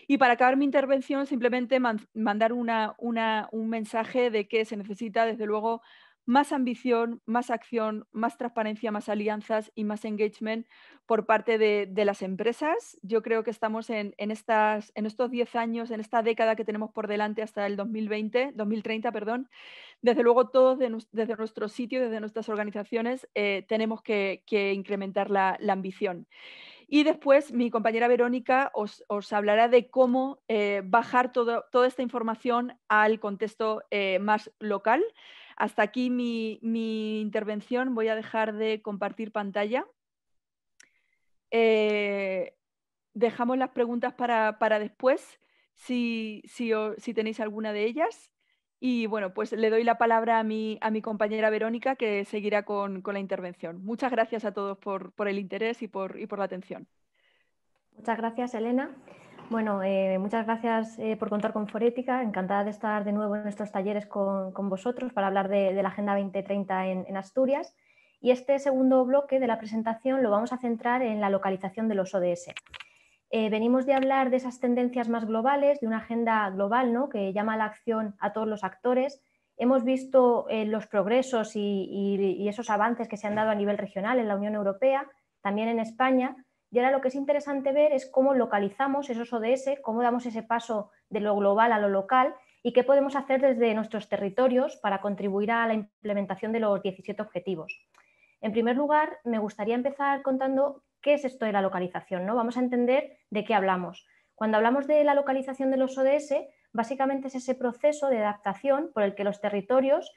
Y para acabar mi intervención, simplemente mandar un mensaje de que se necesita, desde luego, más ambición, más acción, más transparencia, más alianzas y más engagement por parte de las empresas. Yo creo que estamos en estos 10 años, en esta década que tenemos por delante hasta el 2030, perdón. Desde luego, todos desde nuestro sitio, desde nuestras organizaciones, tenemos que incrementar la ambición. Y después mi compañera Verónica os hablará de cómo bajar toda esta información al contexto más local. Hasta aquí mi intervención. Voy a dejar de compartir pantalla. Dejamos las preguntas para después, si tenéis alguna de ellas. Y bueno, pues le doy la palabra a mi compañera Verónica, que seguirá con la intervención. Muchas gracias a todos por el interés y por la atención. Muchas gracias, Elena. Bueno, muchas gracias por contar con Forética. Encantada de estar de nuevo en estos talleres con vosotros para hablar de la Agenda 2030 en Asturias. Y este segundo bloque de la presentación lo vamos a centrar en la localización de los ODS. Venimos de hablar de esas tendencias más globales, de una agenda global, ¿no?, que llama a la acción a todos los actores. Hemos visto los progresos y esos avances que se han dado a nivel regional en la Unión Europea, también en España. Y ahora lo que es interesante ver es cómo localizamos esos ODS, cómo damos ese paso de lo global a lo local y qué podemos hacer desde nuestros territorios para contribuir a la implementación de los 17 objetivos. En primer lugar, me gustaría empezar contando qué es esto de la localización, ¿no? Vamos a entender de qué hablamos. Cuando hablamos de la localización de los ODS, básicamente es ese proceso de adaptación por el que los territorios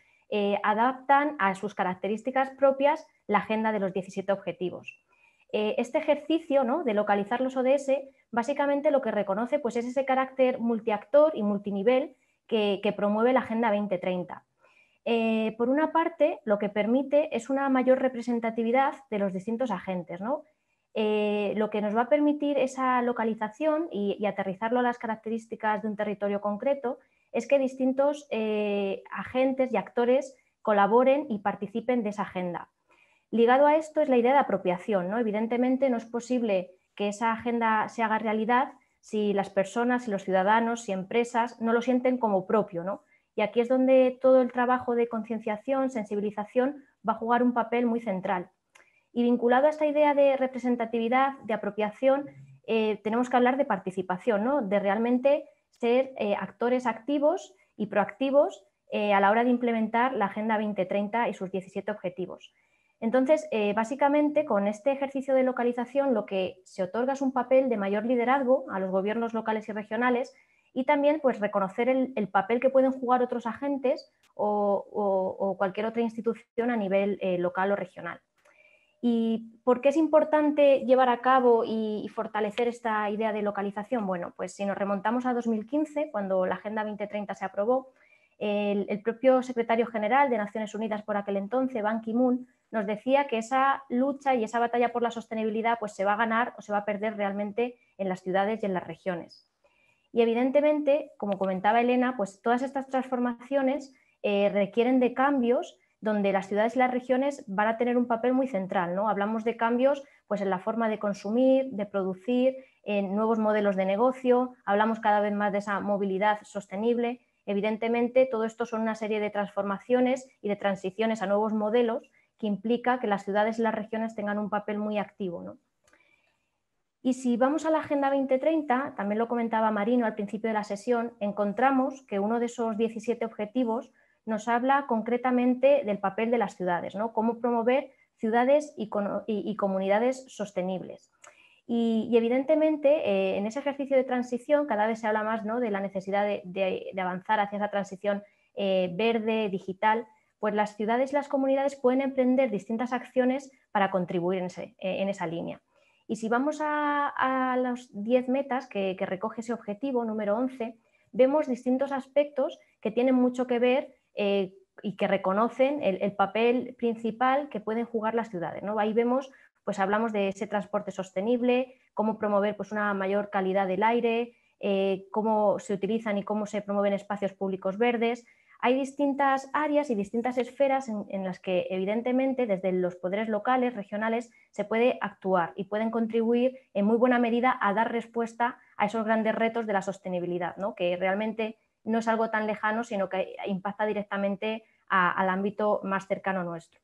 adaptan a sus características propias la agenda de los 17 objetivos. Este ejercicio, ¿no?, de localizar los ODS, básicamente lo que reconoce pues, es ese carácter multiactor y multinivel que promueve la Agenda 2030. Por una parte, lo que permite es una mayor representatividad de los distintos agentes, ¿no? Lo que nos va a permitir esa localización y aterrizarlo a las características de un territorio concreto es que distintos agentes y actores colaboren y participen de esa agenda. Ligado a esto es la idea de apropiación, ¿no? Evidentemente no es posible que esa agenda se haga realidad si las personas, si los ciudadanos, si empresas no lo sienten como propio, ¿no? Y aquí es donde todo el trabajo de concienciación, sensibilización va a jugar un papel muy central. Y vinculado a esta idea de representatividad, de apropiación, tenemos que hablar de participación, ¿no?, de realmente ser actores activos y proactivos a la hora de implementar la Agenda 2030 y sus 17 objetivos. Entonces, básicamente, con este ejercicio de localización, lo que se otorga es un papel de mayor liderazgo a los gobiernos locales y regionales y también pues, reconocer el papel que pueden jugar otros agentes o cualquier otra institución a nivel local o regional. ¿Y por qué es importante llevar a cabo y fortalecer esta idea de localización? Bueno, pues si nos remontamos a 2015, cuando la Agenda 2030 se aprobó, el propio secretario general de Naciones Unidas por aquel entonces, Ban Ki-moon, nos decía que esa lucha y esa batalla por la sostenibilidad pues, se va a ganar o se va a perder realmente en las ciudades y en las regiones. Y evidentemente, como comentaba Elena, pues todas estas transformaciones requieren de cambios donde las ciudades y las regiones van a tener un papel muy central, ¿no? Hablamos de cambios pues, en la forma de consumir, de producir, en nuevos modelos de negocio, hablamos cada vez más de esa movilidad sostenible. Evidentemente, todo esto son una serie de transformaciones y de transiciones a nuevos modelos que implica que las ciudades y las regiones tengan un papel muy activo, ¿no? Y si vamos a la Agenda 2030, también lo comentaba Marino al principio de la sesión, encontramos que uno de esos 17 objetivos nos habla concretamente del papel de las ciudades, ¿no? Cómo promover ciudades y comunidades sostenibles. Y evidentemente en ese ejercicio de transición cada vez se habla más, ¿no? de la necesidad de avanzar hacia esa transición verde, digital, pues las ciudades y las comunidades pueden emprender distintas acciones para contribuir en esa línea. Y si vamos a las 10 metas que recoge ese objetivo número 11, vemos distintos aspectos que tienen mucho que ver y que reconocen el papel principal que pueden jugar las ciudades, ¿no? Ahí vemos, pues hablamos de ese transporte sostenible, cómo promover pues, una mayor calidad del aire, cómo se utilizan y cómo se promueven espacios públicos verdes. Hay distintas áreas y distintas esferas en las que evidentemente desde los poderes locales, regionales, se puede actuar y pueden contribuir en muy buena medida a dar respuesta a esos grandes retos de la sostenibilidad, ¿no? Que realmente no es algo tan lejano, sino que impacta directamente al ámbito más cercano nuestro.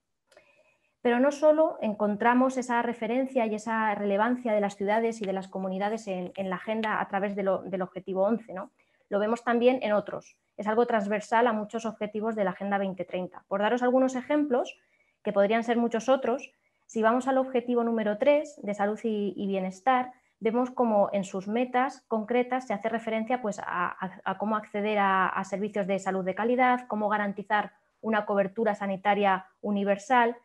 Pero no solo encontramos esa referencia y esa relevancia de las ciudades y de las comunidades en la agenda a través del objetivo 11, ¿no? Lo vemos también en otros. Es algo transversal a muchos objetivos de la Agenda 2030. Por daros algunos ejemplos, que podrían ser muchos otros, si vamos al objetivo número 3, de salud y bienestar, vemos como en sus metas concretas se hace referencia pues, a cómo acceder a servicios de salud de calidad, cómo garantizar una cobertura sanitaria universal.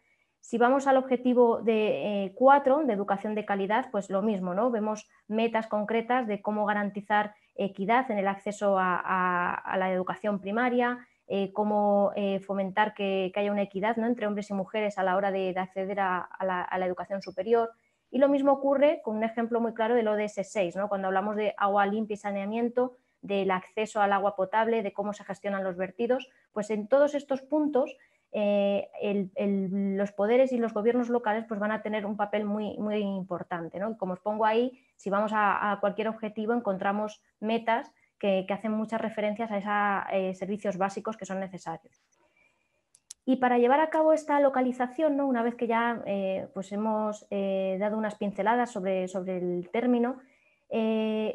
Si vamos al objetivo de 4, de educación de calidad, pues lo mismo, ¿no? Vemos metas concretas de cómo garantizar equidad en el acceso a la educación primaria, cómo fomentar que haya una equidad, ¿no? entre hombres y mujeres a la hora de acceder a la educación superior. Y lo mismo ocurre con un ejemplo muy claro del ODS 6, ¿no? Cuando hablamos de agua limpia y saneamiento, del acceso al agua potable, de cómo se gestionan los vertidos, pues en todos estos puntos los poderes y los gobiernos locales pues van a tener un papel muy, muy importante, ¿no? Como os pongo ahí, si vamos a cualquier objetivo encontramos metas que hacen muchas referencias a esos servicios básicos que son necesarios. Y para llevar a cabo esta localización, ¿no? Una vez que ya pues hemos dado unas pinceladas sobre el término,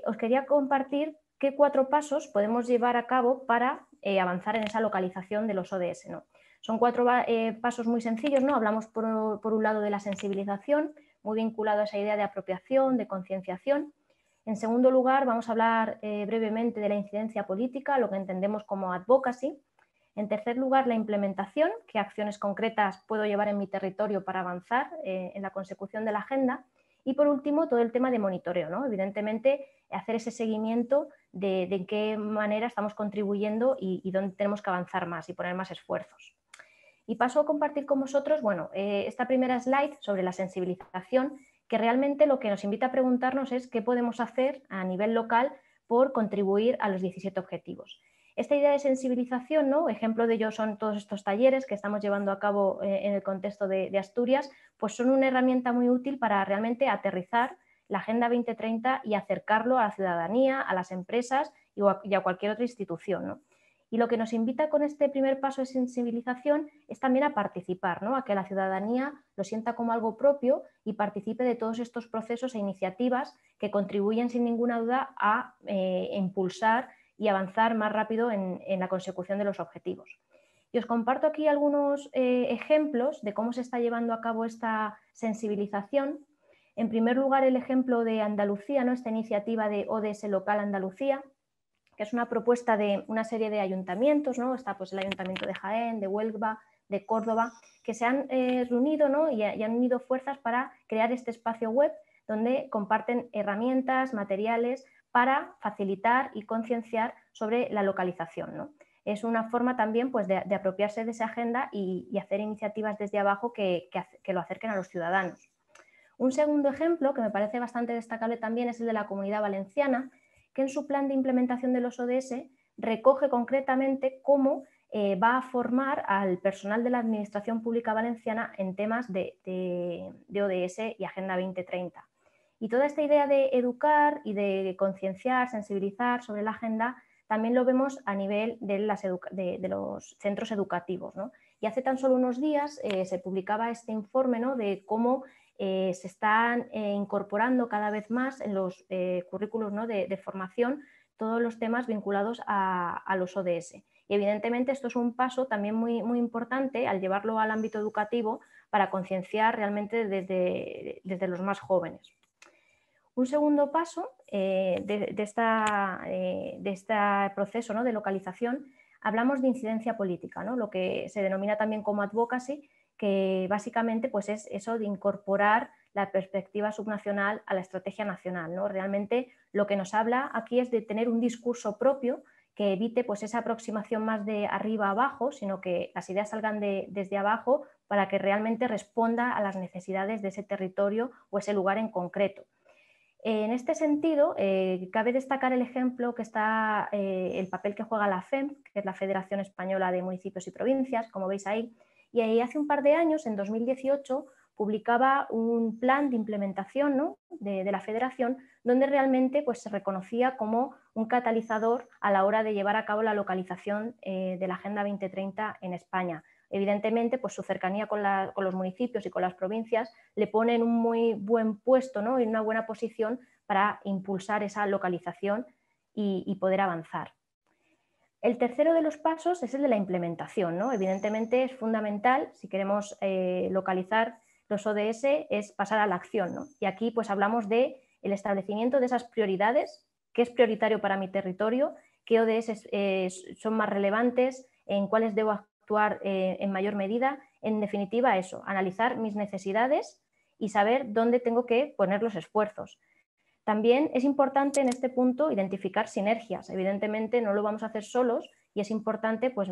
os quería compartir qué 4 pasos podemos llevar a cabo para avanzar en esa localización de los ODS, ¿no? Son 4 pasos muy sencillos, ¿no? Hablamos por un lado de la sensibilización, muy vinculado a esa idea de apropiación, de concienciación. En segundo lugar, vamos a hablar brevemente de la incidencia política, lo que entendemos como advocacy. En tercer lugar, la implementación, qué acciones concretas puedo llevar en mi territorio para avanzar en la consecución de la agenda. Y por último, todo el tema de monitoreo, ¿no? Evidentemente, hacer ese seguimiento de en qué manera estamos contribuyendo y dónde tenemos que avanzar más y poner más esfuerzos. Y paso a compartir con vosotros, bueno, esta primera slide sobre la sensibilización, que realmente lo que nos invita a preguntarnos es qué podemos hacer a nivel local por contribuir a los 17 objetivos. Esta idea de sensibilización, ¿no? Ejemplo de ello son todos estos talleres que estamos llevando a cabo en el contexto de Asturias, pues son una herramienta muy útil para realmente aterrizar la Agenda 2030 y acercarlo a la ciudadanía, a las empresas y a cualquier otra institución, ¿no? Y lo que nos invita con este primer paso de sensibilización es también a participar, ¿no? A que la ciudadanía lo sienta como algo propio y participe de todos estos procesos e iniciativas que contribuyen sin ninguna duda a impulsar y avanzar más rápido en la consecución de los objetivos. Y os comparto aquí algunos ejemplos de cómo se está llevando a cabo esta sensibilización. En primer lugar, el ejemplo de Andalucía, ¿no? Esta iniciativa de ODS Local Andalucía, que es una propuesta de una serie de ayuntamientos, ¿no? Está pues el Ayuntamiento de Jaén, de Huelva, de Córdoba, que se han reunido, ¿no? y han unido fuerzas para crear este espacio web donde comparten herramientas, materiales para facilitar y concienciar sobre la localización, ¿no? Es una forma también pues, de apropiarse de esa agenda y hacer iniciativas desde abajo que lo acerquen a los ciudadanos. Un segundo ejemplo que me parece bastante destacable también es el de la Comunidad Valenciana, que en su plan de implementación de los ODS recoge concretamente cómo va a formar al personal de la Administración Pública Valenciana en temas de ODS y Agenda 2030. Y toda esta idea de educar y de concienciar, sensibilizar sobre la agenda, también lo vemos a nivel de los centros educativos, ¿no? Y hace tan solo unos días se publicaba este informe, ¿no? de cómo se están incorporando cada vez más en los currículos, ¿no? de formación todos los temas vinculados a los ODS. Y evidentemente esto es un paso también muy, muy importante al llevarlo al ámbito educativo para concienciar realmente desde los más jóvenes. Un segundo paso de este proceso, ¿no? de localización, hablamos de incidencia política, ¿no? Lo que se denomina también como advocacy, que básicamente pues, es eso de incorporar la perspectiva subnacional a la estrategia nacional, ¿no? Realmente lo que nos habla aquí es de tener un discurso propio que evite pues, esa aproximación más de arriba a abajo, sino que las ideas salgan desde abajo para que realmente responda a las necesidades de ese territorio o ese lugar en concreto. En este sentido, cabe destacar el ejemplo que está el papel que juega la FEM, que es la Federación Española de Municipios y Provincias, como veis ahí, y ahí hace un par de años, en 2018, publicaba un plan de implementación, ¿no? de la Federación, donde realmente pues, se reconocía como un catalizador a la hora de llevar a cabo la localización de la Agenda 2030 en España. Evidentemente, pues su cercanía con los municipios y con las provincias le pone en un muy buen puesto, ¿no? en una buena posición para impulsar esa localización y poder avanzar. El tercero de los pasos es el de la implementación, ¿no? Evidentemente es fundamental, si queremos localizar los ODS, es pasar a la acción, ¿no? Y aquí pues hablamos del establecimiento de esas prioridades, qué es prioritario para mi territorio, qué ODS son más relevantes, en cuáles debo actuar en mayor medida. En definitiva eso, analizar mis necesidades y saber dónde tengo que poner los esfuerzos. También es importante en este punto identificar sinergias. Evidentemente no lo vamos a hacer solos y es importante pues,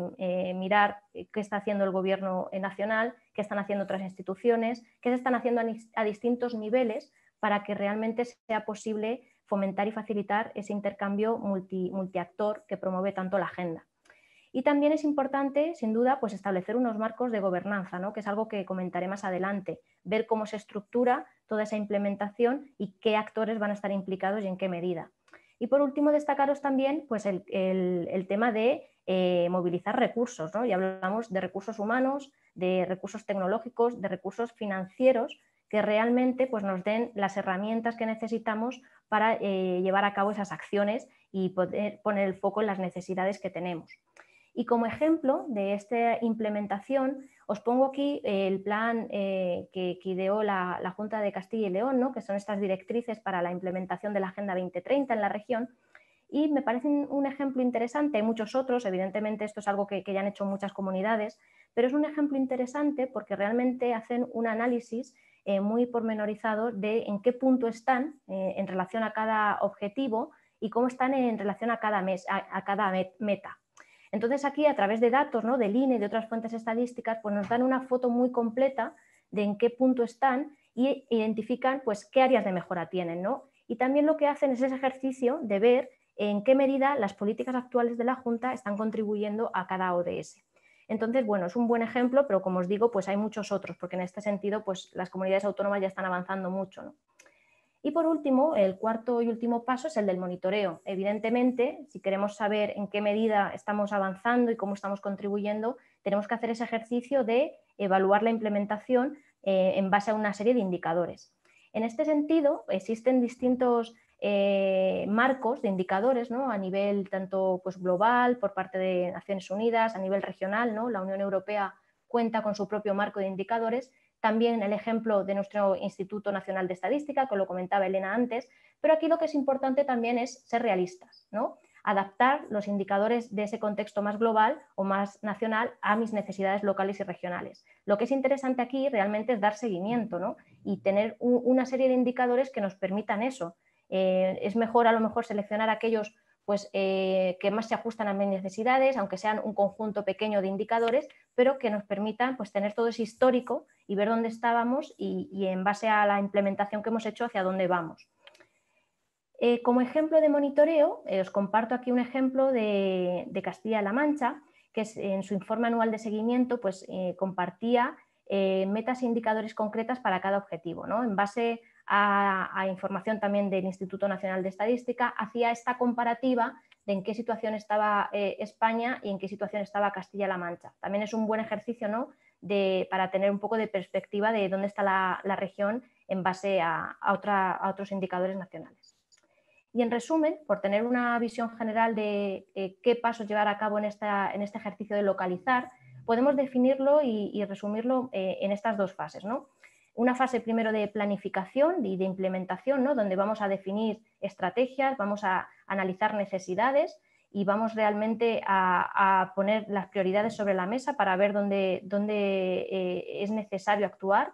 mirar qué está haciendo el gobierno nacional, qué están haciendo otras instituciones, qué se están haciendo a distintos niveles para que realmente sea posible fomentar y facilitar ese intercambio multiactor que promueve tanto la agenda. Y también es importante, sin duda, pues establecer unos marcos de gobernanza, ¿no? que es algo que comentaré más adelante, ver cómo se estructura toda esa implementación y qué actores van a estar implicados y en qué medida. Y por último, destacaros también pues, el tema de movilizar recursos, ¿no? Y hablamos de recursos humanos, de recursos tecnológicos, de recursos financieros que realmente pues, nos den las herramientas que necesitamos para llevar a cabo esas acciones y poder poner el foco en las necesidades que tenemos. Y como ejemplo de esta implementación, os pongo aquí el plan que ideó la Junta de Castilla y León, ¿no? que son estas directrices para la implementación de la Agenda 2030 en la región. Y me parece un ejemplo interesante, hay muchos otros, evidentemente esto es algo que ya han hecho muchas comunidades, pero es un ejemplo interesante porque realmente hacen un análisis muy pormenorizado de en qué punto están en relación a cada objetivo y cómo están en relación a cada meta. Entonces aquí a través de datos, ¿no? del INE y de otras fuentes estadísticas, pues nos dan una foto muy completa de en qué punto están y identifican pues, qué áreas de mejora tienen, ¿no? Y también lo que hacen es ese ejercicio de ver en qué medida las políticas actuales de la Junta están contribuyendo a cada ODS. Entonces, bueno, es un buen ejemplo, pero como os digo, pues hay muchos otros, porque en este sentido pues, las comunidades autónomas ya están avanzando mucho, ¿no? Y por último, el cuarto y último paso es el del monitoreo. Evidentemente, si queremos saber en qué medida estamos avanzando y cómo estamos contribuyendo, tenemos que hacer ese ejercicio de evaluar la implementación en base a una serie de indicadores. En este sentido, existen distintos marcos de indicadores, ¿no? a nivel tanto pues, global, por parte de Naciones Unidas, a nivel regional, ¿no? La Unión Europea cuenta con su propio marco de indicadores. También el ejemplo de nuestro Instituto Nacional de Estadística, que lo comentaba Elena antes, pero aquí lo que es importante también es ser realistas, ¿no? adaptar los indicadores de ese contexto más global o más nacional a mis necesidades locales y regionales. Lo que es interesante aquí realmente es dar seguimiento, ¿no? Y tener una serie de indicadores que nos permitan eso. Es mejor a lo mejor seleccionar aquellos pues, que más se ajustan a mis necesidades, aunque sean un conjunto pequeño de indicadores, pero que nos permitan pues, tener todo ese histórico y ver dónde estábamos y en base a la implementación que hemos hecho hacia dónde vamos. Como ejemplo de monitoreo, os comparto aquí un ejemplo de Castilla-La Mancha, que en su informe anual de seguimiento pues, compartía metas e indicadores concretas para cada objetivo, ¿no? En base a información también del Instituto Nacional de Estadística, hacía esta comparativa de en qué situación estaba España y en qué situación estaba Castilla-La Mancha. También es un buen ejercicio, ¿no? Para tener un poco de perspectiva de dónde está la región en base a otros indicadores nacionales. Y en resumen, por tener una visión general de qué pasos llevar a cabo en este ejercicio de localizar, podemos definirlo y resumirlo en estas dos fases, ¿no? Una fase primero de planificación y de implementación, ¿no? Donde vamos a definir estrategias, vamos a analizar necesidades y vamos realmente a poner las prioridades sobre la mesa para ver dónde es necesario actuar.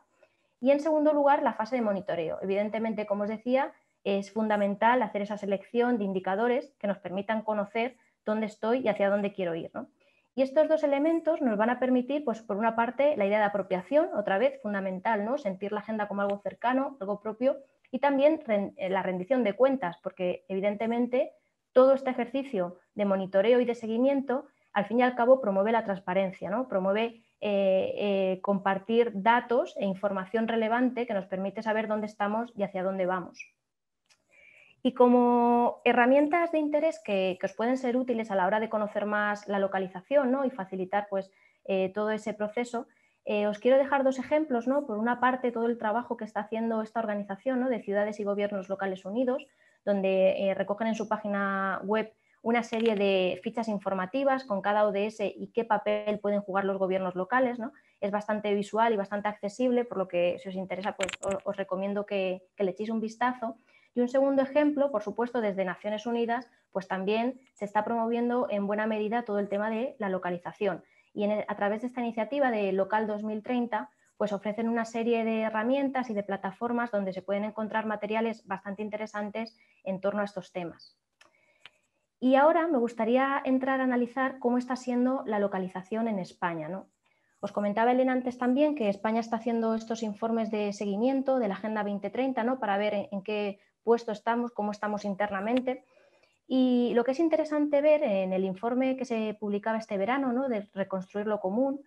Y en segundo lugar, la fase de monitoreo. Evidentemente, como os decía, es fundamental hacer esa selección de indicadores que nos permitan conocer dónde estoy y hacia dónde quiero ir, ¿no? Y estos dos elementos nos van a permitir, pues, por una parte, la idea de apropiación, otra vez fundamental, ¿no? Sentir la agenda como algo cercano, algo propio, y también la rendición de cuentas, porque evidentemente todo este ejercicio de monitoreo y de seguimiento, al fin y al cabo, promueve la transparencia, ¿no? Promueve compartir datos e información relevante que nos permite saber dónde estamos y hacia dónde vamos. Y como herramientas de interés que os pueden ser útiles a la hora de conocer más la localización, ¿no? Y facilitar pues, todo ese proceso, os quiero dejar dos ejemplos, ¿no? Por una parte, todo el trabajo que está haciendo esta organización, ¿no? De Ciudades y Gobiernos Locales Unidos, donde recogen en su página web una serie de fichas informativas con cada ODS y qué papel pueden jugar los gobiernos locales, ¿no? Es bastante visual y bastante accesible, por lo que si os interesa pues, os recomiendo que le echéis un vistazo. Y un segundo ejemplo, por supuesto, desde Naciones Unidas, pues también se está promoviendo en buena medida todo el tema de la localización. Y a través de esta iniciativa de Local 2030, pues ofrecen una serie de herramientas y de plataformas donde se pueden encontrar materiales bastante interesantes en torno a estos temas. Y ahora me gustaría entrar a analizar cómo está siendo la localización en España, ¿no? Os comentaba Elena antes también que España está haciendo estos informes de seguimiento de la Agenda 2030, ¿no? Para ver en qué puesto estamos, cómo estamos internamente. Y lo que es interesante ver en el informe que se publicaba este verano, ¿no? De Reconstruir lo Común,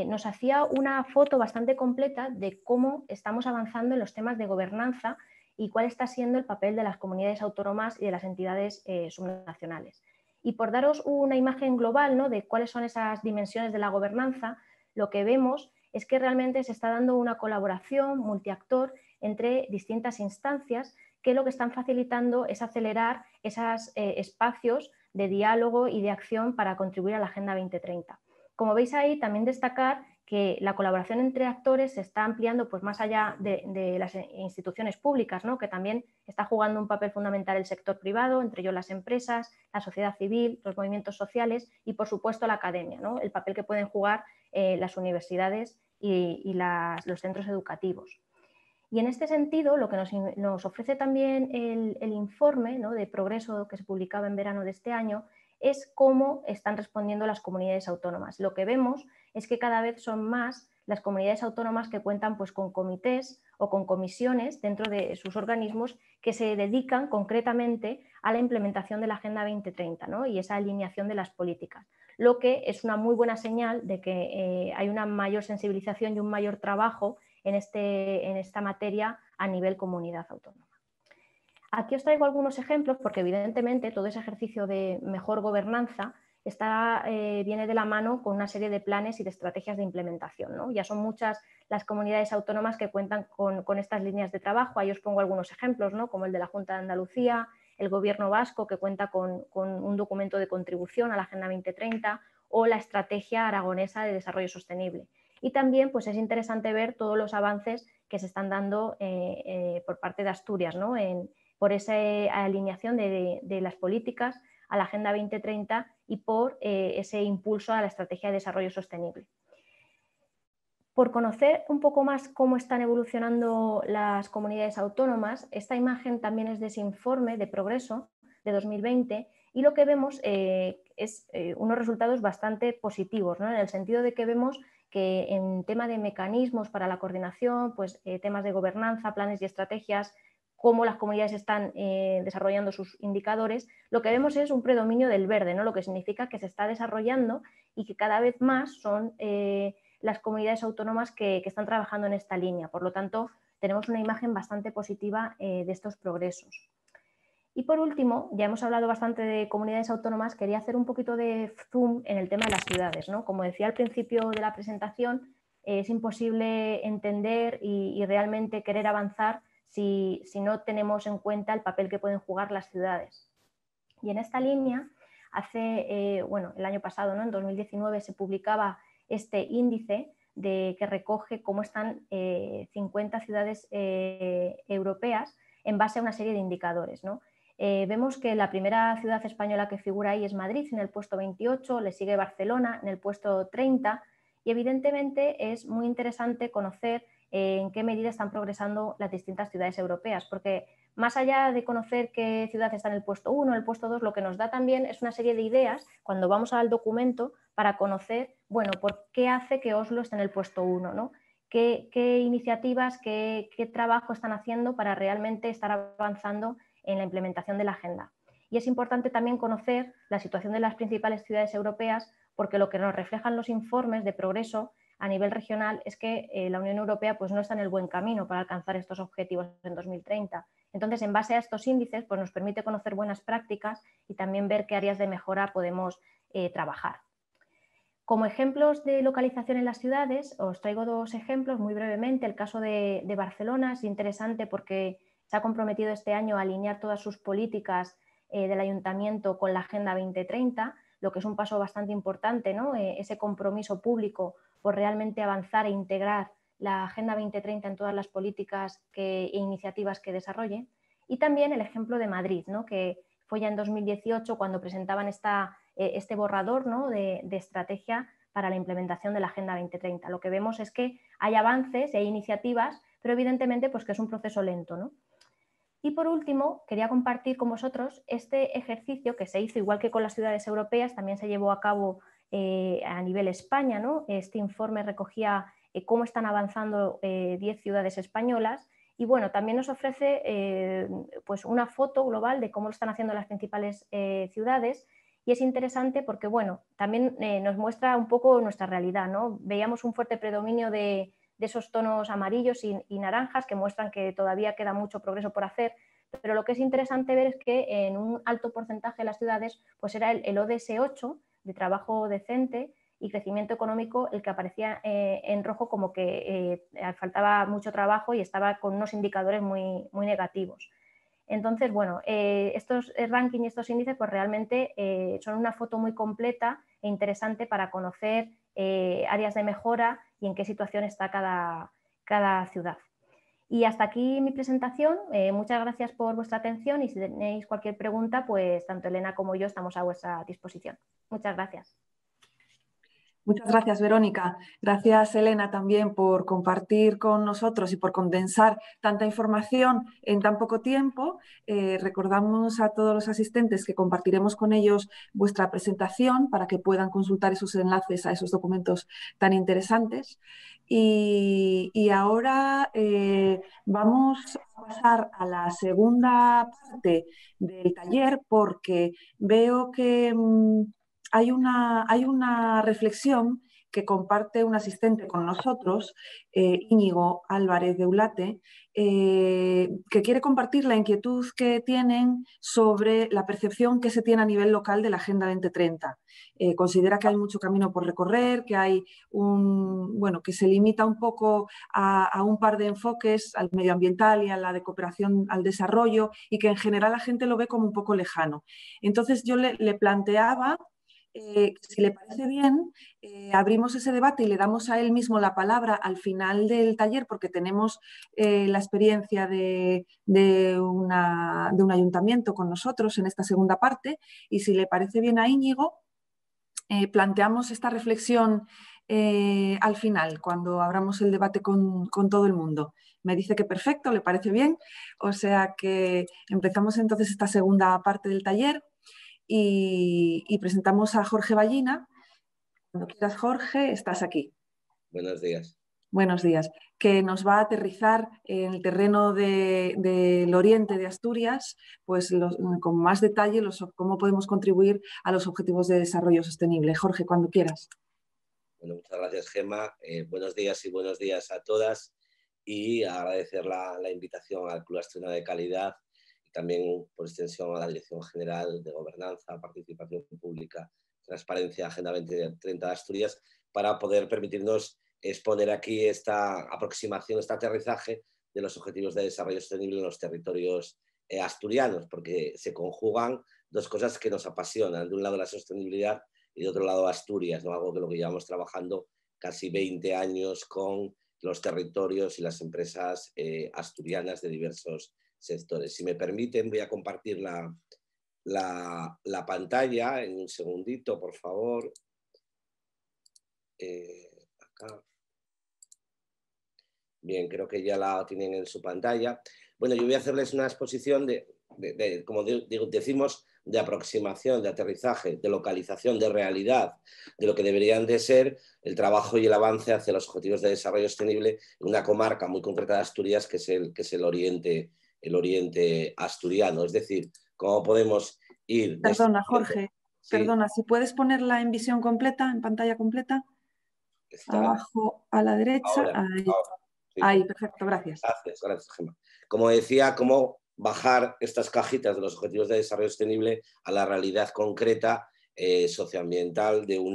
nos hacía una foto bastante completa de cómo estamos avanzando en los temas de gobernanza y cuál está siendo el papel de las comunidades autónomas y de las entidades subnacionales. Y por daros una imagen global, ¿no? De cuáles son esas dimensiones de la gobernanza, lo que vemos es que realmente se está dando una colaboración multiactor entre distintas instancias que lo que están facilitando es acelerar esos espacios de diálogo y de acción para contribuir a la Agenda 2030. Como veis ahí, también destacar que la colaboración entre actores se está ampliando pues, más allá de las instituciones públicas, ¿no? Que también está jugando un papel fundamental el sector privado, entre ellos las empresas, la sociedad civil, los movimientos sociales y, por supuesto, la academia, ¿no? El papel que pueden jugar las universidades y los centros educativos. Y en este sentido, lo que nos ofrece también el informe, ¿no? De progreso que se publicaba en verano de este año es cómo están respondiendo las comunidades autónomas. Lo que vemos es que cada vez son más las comunidades autónomas que cuentan pues, con comités o con comisiones dentro de sus organismos que se dedican concretamente a la implementación de la Agenda 2030, ¿no? Y esa alineación de las políticas, lo que es una muy buena señal de que hay una mayor sensibilización y un mayor trabajo en esta materia a nivel comunidad autónoma. Aquí os traigo algunos ejemplos porque evidentemente todo ese ejercicio de mejor gobernanza viene de la mano con una serie de planes y de estrategias de implementación, ¿no? Ya son muchas las comunidades autónomas que cuentan con estas líneas de trabajo. Ahí os pongo algunos ejemplos, ¿no? Como el de la Junta de Andalucía, el Gobierno vasco que cuenta con un documento de contribución a la Agenda 2030 o la Estrategia Aragonesa de Desarrollo Sostenible. Y también pues, es interesante ver todos los avances que se están dando por parte de Asturias, ¿no? Por esa alineación de las políticas a la Agenda 2030 y por ese impulso a la Estrategia de Desarrollo Sostenible. Por conocer un poco más cómo están evolucionando las comunidades autónomas, esta imagen también es de ese informe de progreso de 2020 y lo que vemos es unos resultados bastante positivos, ¿no? En el sentido de que vemos que en tema de mecanismos para la coordinación, pues temas de gobernanza, planes y estrategias, cómo las comunidades están desarrollando sus indicadores, lo que vemos es un predominio del verde, ¿no? Lo que significa que se está desarrollando y que cada vez más son las comunidades autónomas que están trabajando en esta línea. Por lo tanto, tenemos una imagen bastante positiva de estos progresos. Y por último, ya hemos hablado bastante de comunidades autónomas, quería hacer un poquito de zoom en el tema de las ciudades, ¿no? Como decía al principio de la presentación, es imposible entender y realmente querer avanzar si no tenemos en cuenta el papel que pueden jugar las ciudades. Y en esta línea, el año pasado, ¿no? En 2019, se publicaba este índice que recoge cómo están 50 ciudades europeas en base a una serie de indicadores, ¿no? Vemos que la primera ciudad española que figura ahí es Madrid, en el puesto 28, le sigue Barcelona en el puesto 30 y evidentemente es muy interesante conocer en qué medida están progresando las distintas ciudades europeas, porque más allá de conocer qué ciudad está en el puesto 1, en el puesto 2, lo que nos da también es una serie de ideas cuando vamos al documento para conocer, bueno, por qué hace que Oslo esté en el puesto 1, ¿no? ¿Qué iniciativas, qué trabajo están haciendo para realmente estar avanzando en la implementación de la agenda? Y es importante también conocer la situación de las principales ciudades europeas, porque lo que nos reflejan los informes de progreso a nivel regional es que la Unión Europea pues, no está en el buen camino para alcanzar estos objetivos en 2030. Entonces, en base a estos índices, pues, nos permite conocer buenas prácticas y también ver qué áreas de mejora podemos trabajar. Como ejemplos de localización en las ciudades, os traigo dos ejemplos muy brevemente. El caso de Barcelona es interesante porque se ha comprometido este año a alinear todas sus políticas del ayuntamiento con la Agenda 2030, lo que es un paso bastante importante, ¿no? Ese compromiso público por realmente avanzar e integrar la Agenda 2030 en todas las políticas e iniciativas que desarrolle. Y también el ejemplo de Madrid, ¿no? Que fue ya en 2018 cuando presentaban este borrador, ¿no? de estrategia para la implementación de la Agenda 2030. Lo que vemos es que hay avances y hay iniciativas, pero evidentemente pues, que es un proceso lento, ¿no? Y por último, quería compartir con vosotros este ejercicio que se hizo, igual que con las ciudades europeas, también se llevó a cabo a nivel España, ¿no? Este informe recogía cómo están avanzando 10 ciudades españolas y bueno, también nos ofrece pues una foto global de cómo lo están haciendo las principales ciudades y es interesante porque bueno, también nos muestra un poco nuestra realidad, ¿no? Veíamos un fuerte predominio de esos tonos amarillos y naranjas que muestran que todavía queda mucho progreso por hacer, pero lo que es interesante ver es que en un alto porcentaje de las ciudades pues era el ODS 8 de trabajo decente y crecimiento económico el que aparecía en rojo como que faltaba mucho trabajo y estaba con unos indicadores muy, muy negativos. Entonces, bueno, estos rankings y estos índices pues realmente son una foto muy completa e interesante para conocer áreas de mejora y en qué situación está cada ciudad. Y hasta aquí mi presentación. Muchas gracias por vuestra atención y si tenéis cualquier pregunta, pues tanto Elena como yo estamos a vuestra disposición. Muchas gracias. Muchas gracias, Verónica. Gracias, Elena, también por compartir con nosotros y por condensar tanta información en tan poco tiempo. Recordamos a todos los asistentes que compartiremos con ellos vuestra presentación para que puedan consultar esos enlaces a esos documentos tan interesantes. Y ahora vamos a pasar a la segunda parte del taller porque veo que hay una reflexión que comparte un asistente con nosotros, Íñigo Álvarez de Ulate, que quiere compartir la inquietud que tienen sobre la percepción que se tiene a nivel local de la Agenda 2030. Considera que hay mucho camino por recorrer, que hay que se limita un poco a un par de enfoques, al medioambiental y a la de cooperación al desarrollo, y que en general la gente lo ve como un poco lejano. Entonces yo le planteaba si le parece bien, abrimos ese debate y le damos a él mismo la palabra al final del taller, porque tenemos la experiencia de un ayuntamiento con nosotros en esta segunda parte, y si le parece bien a Íñigo, planteamos esta reflexión al final, cuando abramos el debate con todo el mundo. Me dice que perfecto, le parece bien, o sea que empezamos entonces esta segunda parte del taller. Y presentamos a Jorge Ballina. Cuando quieras, Jorge, estás aquí. Buenos días. Buenos días. Que nos va a aterrizar en el terreno del oriente de Asturias, pues con más detalle cómo podemos contribuir a los objetivos de desarrollo sostenible. Jorge, cuando quieras. Bueno, muchas gracias, Gemma. Buenos días y buenos días a todas. Y agradecer la invitación al Club Asturiano de Calidad, también por extensión a la Dirección General de Gobernanza, Participación Pública, Transparencia, Agenda 2030 de Asturias, para poder permitirnos exponer aquí esta aproximación, este aterrizaje de los objetivos de desarrollo sostenible en los territorios asturianos, porque se conjugan dos cosas que nos apasionan. De un lado la sostenibilidad y de otro lado Asturias, ¿no? Algo que lo que llevamos trabajando casi 20 años con los territorios y las empresas asturianas de diversos sectores. Si me permiten, voy a compartir la pantalla en un segundito, por favor. Acá. Bien, creo que ya la tienen en su pantalla. Bueno, yo voy a hacerles una exposición como decimos, de aproximación, de aterrizaje, de localización, de realidad, de lo que deberían de ser el trabajo y el avance hacia los objetivos de desarrollo sostenible en una comarca muy concreta de Asturias, que es el oriente asturiano. Es decir, cómo podemos ir... Perdona, Jorge, ¿Sí? Perdona, si puedes ponerla en visión completa, en pantalla completa. Está abajo a la derecha. ahora, Ahí. ahora. Sí. Ahí, perfecto, gracias. Gracias, Gemma. Como decía, cómo bajar estas cajitas de los objetivos de desarrollo sostenible a la realidad concreta socioambiental de un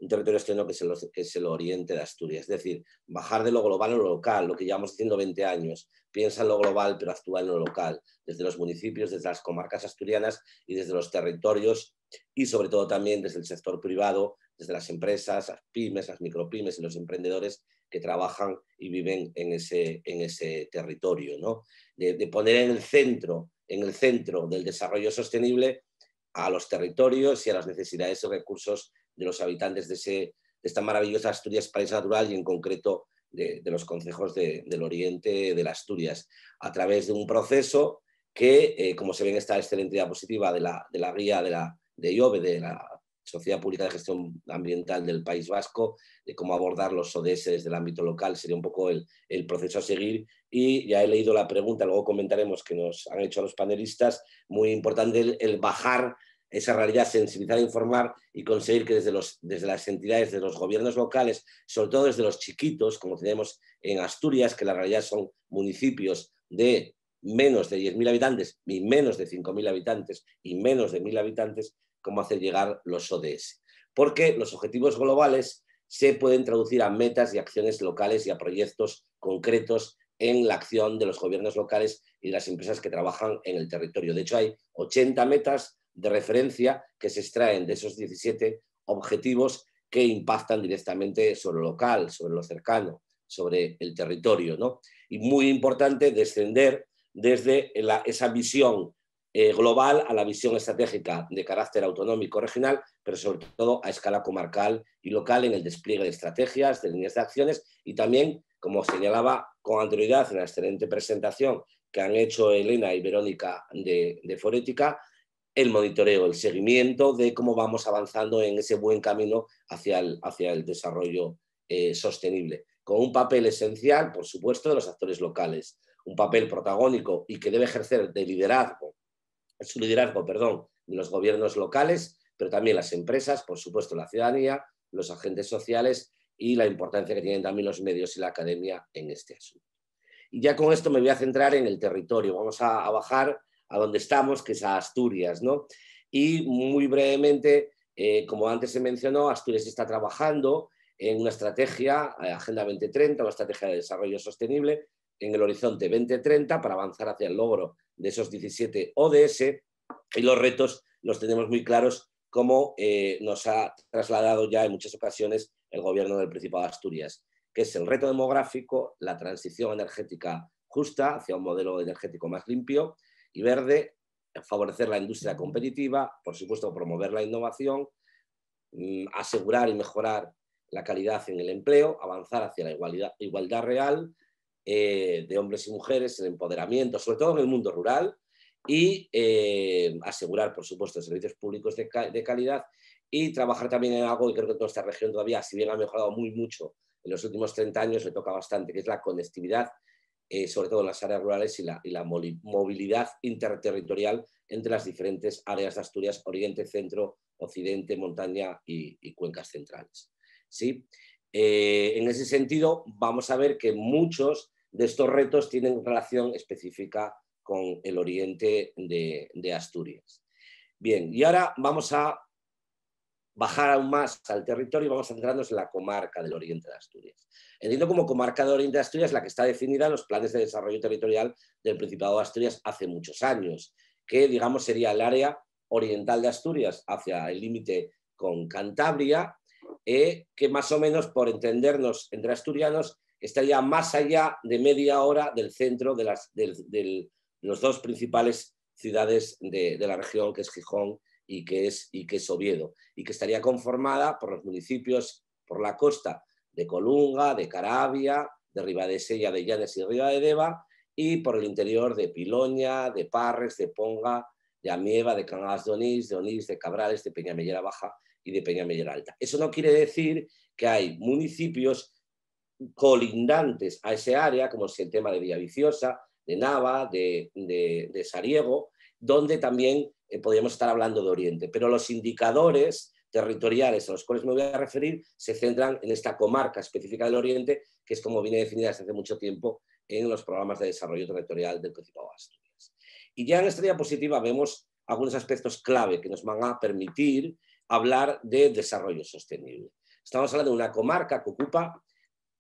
territorio asturiano que es el oriente de Asturias. Es decir, bajar de lo global a lo local, lo que llevamos diciendo 20 años. Piensa en lo global, pero actúa en lo local, desde los municipios, desde las comarcas asturianas y desde los territorios, y sobre todo también desde el sector privado, desde las empresas, las pymes, las micropymes y los emprendedores que trabajan y viven en ese territorio, ¿no? De poner en el centro del desarrollo sostenible a los territorios y a las necesidades y recursos de los habitantes de esta maravillosa Asturias, país natural, y en concreto de los concejos del oriente de las Asturias, a través de un proceso que, como se ve en esta excelente diapositiva de la guía de IOBE, de la Sociedad Pública de Gestión Ambiental del País Vasco, de cómo abordar los ODS desde el ámbito local, sería un poco el proceso a seguir. Y ya he leído la pregunta, luego comentaremos, que nos han hecho los panelistas. Muy importante el bajar esa realidad, sensibilizar, informar y conseguir que desde las entidades, de los gobiernos locales, sobre todo desde los chiquitos, como tenemos en Asturias, que la realidad son municipios de menos de 10.000 habitantes y menos de 5.000 habitantes y menos de 1.000 habitantes, cómo hacer llegar los ODS. Porque los objetivos globales se pueden traducir a metas y acciones locales y a proyectos concretos en la acción de los gobiernos locales y las empresas que trabajan en el territorio. De hecho, hay 80 metas de referencia que se extraen de esos 17 objetivos que impactan directamente sobre lo local, sobre lo cercano, sobre el territorio, ¿no? Y muy importante descender desde esa visión global a la visión estratégica de carácter autonómico regional, pero sobre todo a escala comarcal y local en el despliegue de estrategias, de líneas de acciones y también, como señalaba con anterioridad en la excelente presentación que han hecho Elena y Verónica de Forética, el monitoreo, el seguimiento de cómo vamos avanzando en ese buen camino hacia el desarrollo sostenible, con un papel esencial, por supuesto, de los actores locales, un papel protagónico y que debe ejercer su liderazgo, de los gobiernos locales, pero también las empresas, por supuesto la ciudadanía, los agentes sociales y la importancia que tienen también los medios y la academia en este asunto. Y ya con esto me voy a centrar en el territorio. Vamos a bajar a donde estamos, que es a Asturias, ¿no? Y muy brevemente, como antes se mencionó, Asturias está trabajando en una estrategia, Agenda 2030, una estrategia de desarrollo sostenible en el horizonte 2030 para avanzar hacia el logro de esos 17 ODS, y los retos los tenemos muy claros como nos ha trasladado ya en muchas ocasiones el Gobierno del Principado de Asturias, que es el reto demográfico, la transición energética justa hacia un modelo energético más limpio y verde, favorecer la industria competitiva, por supuesto promover la innovación, asegurar y mejorar la calidad en el empleo, avanzar hacia la igualdad real de hombres y mujeres, el empoderamiento, sobre todo en el mundo rural, y asegurar, por supuesto, servicios públicos de calidad y trabajar también en algo que creo que en nuestra región todavía, si bien ha mejorado mucho en los últimos 30 años, le toca bastante, que es la conectividad, sobre todo en las áreas rurales y la movilidad interterritorial entre las diferentes áreas de Asturias, oriente, centro, occidente, montaña y cuencas centrales. ¿Sí? En ese sentido, vamos a ver que muchos de estos retos tienen relación específica con el oriente de Asturias. Bien, y ahora vamos a bajar aún más al territorio y vamos a centrarnos en la comarca del oriente de Asturias. Entiendo como comarca del oriente de Asturias la que está definida en los planes de desarrollo territorial del Principado de Asturias hace muchos años, que digamos sería el área oriental de Asturias hacia el límite con Cantabria, que más o menos, por entendernos entre asturianos, estaría más allá de media hora del centro de los dos principales ciudades de la región, que es Gijón y que es Oviedo, y que estaría conformada por los municipios por la costa de Colunga, de Caravia, de Ribadesella, de Llanes y Ribadedeva, y por el interior de Piloña, de Parres, de Ponga, de Amieva, de Cangas de Onís, de Cabrales, de Peñamellera Baja y de Peñamellera Alta. Eso no quiere decir que hay municipios colindantes a ese área, como es el tema de Villaviciosa, de Nava, de Sariego, donde también podríamos estar hablando de Oriente. Pero los indicadores territoriales a los cuales me voy a referir se centran en esta comarca específica del Oriente, que es como viene definida desde hace mucho tiempo en los programas de desarrollo territorial del Principado de Asturias. Y ya en esta diapositiva vemos algunos aspectos clave que nos van a permitir hablar de desarrollo sostenible. Estamos hablando de una comarca que ocupa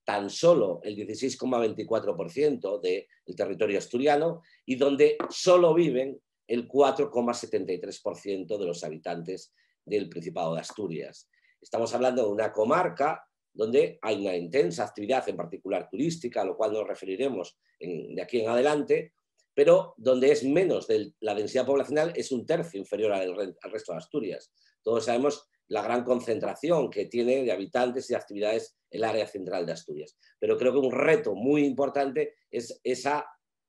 tan solo el 16,24% del territorio asturiano y donde solo viven el 4,73% de los habitantes del Principado de Asturias. Estamos hablando de una comarca donde hay una intensa actividad, en particular turística, a lo cual nos referiremos de aquí en adelante, pero donde es menos la densidad poblacional, es un tercio inferior al resto de Asturias. Todos sabemos la gran concentración que tiene de habitantes y de actividades el área central de Asturias. Pero creo que un reto muy importante es esa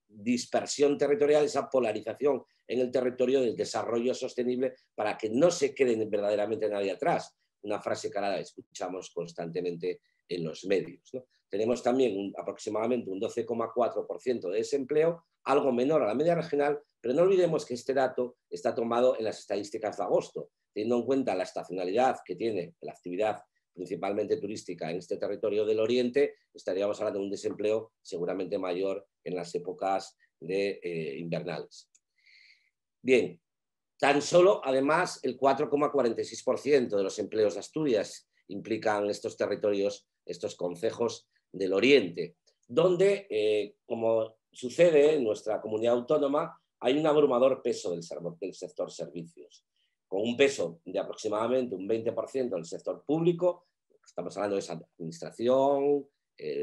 dispersión territorial, esa polarización en el territorio del desarrollo sostenible para que no se queden verdaderamente nadie atrás. Una frase que ahora escuchamos constantemente en los medios, ¿no? Tenemos también aproximadamente un 12,4% de desempleo, algo menor a la media regional, pero no olvidemos que este dato está tomado en las estadísticas de agosto, teniendo en cuenta la estacionalidad que tiene la actividad principalmente turística en este territorio del Oriente, estaríamos hablando de un desempleo seguramente mayor en las épocas invernales. Bien, tan solo, además, el 4,46% de los empleos de Asturias implican estos territorios, estos concejos del Oriente, donde, como sucede en nuestra comunidad autónoma, hay un abrumador peso del sector servicios, con un peso de aproximadamente un 20% del sector público, estamos hablando de administración,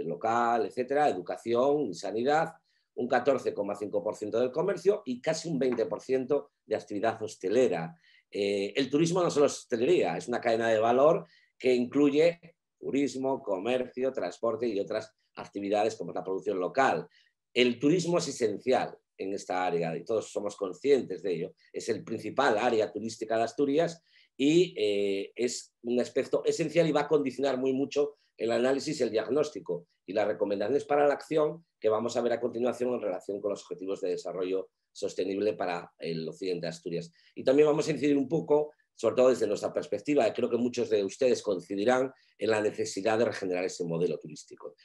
local, etcétera, educación y sanidad, un 14,5% del comercio y casi un 20% de actividad hostelera. El turismo no solo es hostelería, es una cadena de valor que incluye turismo, comercio, transporte y otras actividades como la producción local. El turismo es esencial en esta área y todos somos conscientes de ello. Es el principal área turística de Asturias y es un aspecto esencial y va a condicionar muy mucho el análisis, el diagnóstico y las recomendaciones para la acción que vamos a ver a continuación en relación con los objetivos de desarrollo sostenible para el occidente de Asturias. Y también vamos a incidir un poco, sobre todo desde nuestra perspectiva, creo que muchos de ustedes coincidirán en la necesidad de regenerar ese modelo turístico,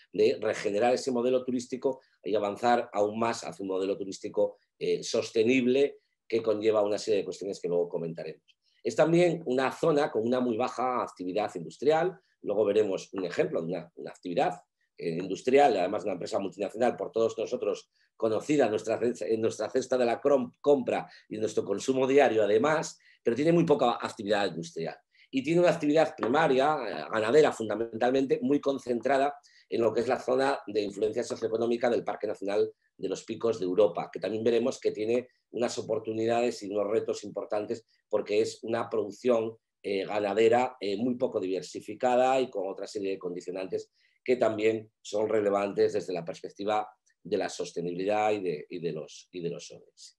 y avanzar aún más hacia un modelo turístico sostenible que conlleva una serie de cuestiones que luego comentaremos. Es también una zona con una muy baja actividad industrial. Luego veremos un ejemplo de una actividad industrial, además una empresa multinacional por todos nosotros conocida en nuestra cesta de la compra y en nuestro consumo diario además, pero tiene muy poca actividad industrial. Y tiene una actividad primaria, ganadera fundamentalmente, muy concentrada en lo que es la zona de influencia socioeconómica del Parque Nacional de los Picos de Europa, que también veremos que tiene unas oportunidades y unos retos importantes porque es una producción ganadera muy poco diversificada y con otra serie de condicionantes que también son relevantes desde la perspectiva de la sostenibilidad y de los ODS.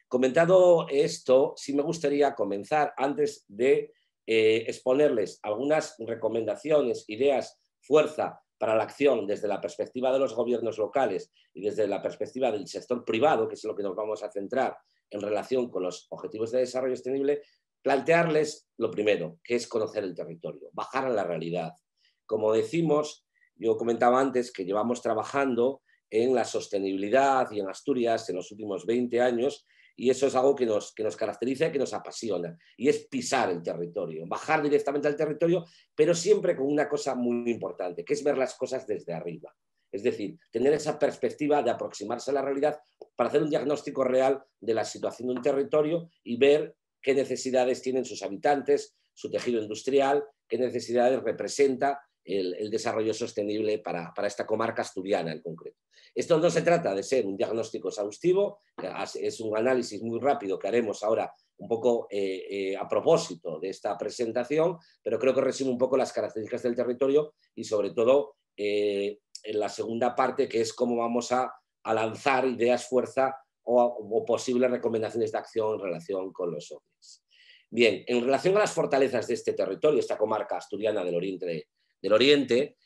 Comentado esto, sí me gustaría comenzar antes de exponerles algunas recomendaciones, ideas, fuerza para la acción desde la perspectiva de los gobiernos locales y desde la perspectiva del sector privado, que es lo que nos vamos a centrar en relación con los objetivos de desarrollo sostenible, plantearles lo primero, que es conocer el territorio, bajar a la realidad. Como decimos, yo comentaba antes que llevamos trabajando en la sostenibilidad y en Asturias en los últimos 20 años y eso es algo que nos caracteriza y que nos apasiona y es pisar el territorio, bajar directamente al territorio, pero siempre con una cosa muy importante, que es ver las cosas desde arriba. Es decir, tener esa perspectiva de aproximarse a la realidad para hacer un diagnóstico real de la situación de un territorio y ver qué necesidades tienen sus habitantes, su tejido industrial, qué necesidades representa el desarrollo sostenible para esta comarca asturiana en concreto. Esto no se trata de ser un diagnóstico exhaustivo, es un análisis muy rápido que haremos ahora un poco a propósito de esta presentación, pero creo que resume un poco las características del territorio y sobre todo en la segunda parte, que es cómo vamos a lanzar ideas fuerza o posibles recomendaciones de acción en relación con los ODS. Bien, en relación a las fortalezas de este territorio, esta comarca asturiana del Oriente,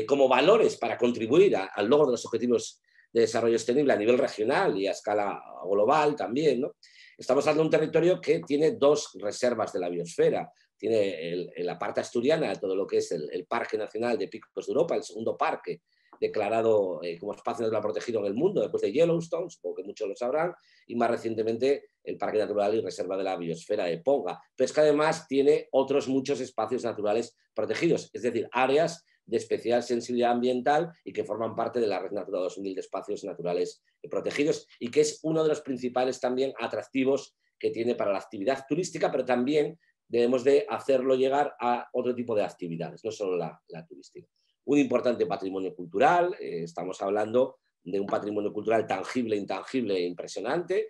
como valores para contribuir al logro de los objetivos de desarrollo sostenible a nivel regional y a escala global también, ¿no? Estamos hablando de un territorio que tiene dos reservas de la biosfera. Tiene la parte asturiana, todo lo que es el Parque Nacional de Picos de Europa, el segundo parque declarado como espacio natural protegido en el mundo, después de Yellowstone, supongo que muchos lo sabrán, y más recientemente el Parque Natural y Reserva de la Biosfera de Ponga. Pero es que además tiene otros muchos espacios naturales protegidos, es decir, áreas de especial sensibilidad ambiental y que forman parte de la Red Natura 2000 de espacios naturales protegidos y que es uno de los principales también atractivos que tiene para la actividad turística, pero también debemos de hacerlo llegar a otro tipo de actividades, no solo la turística. Un importante patrimonio cultural, estamos hablando de un patrimonio cultural tangible, intangible e impresionante,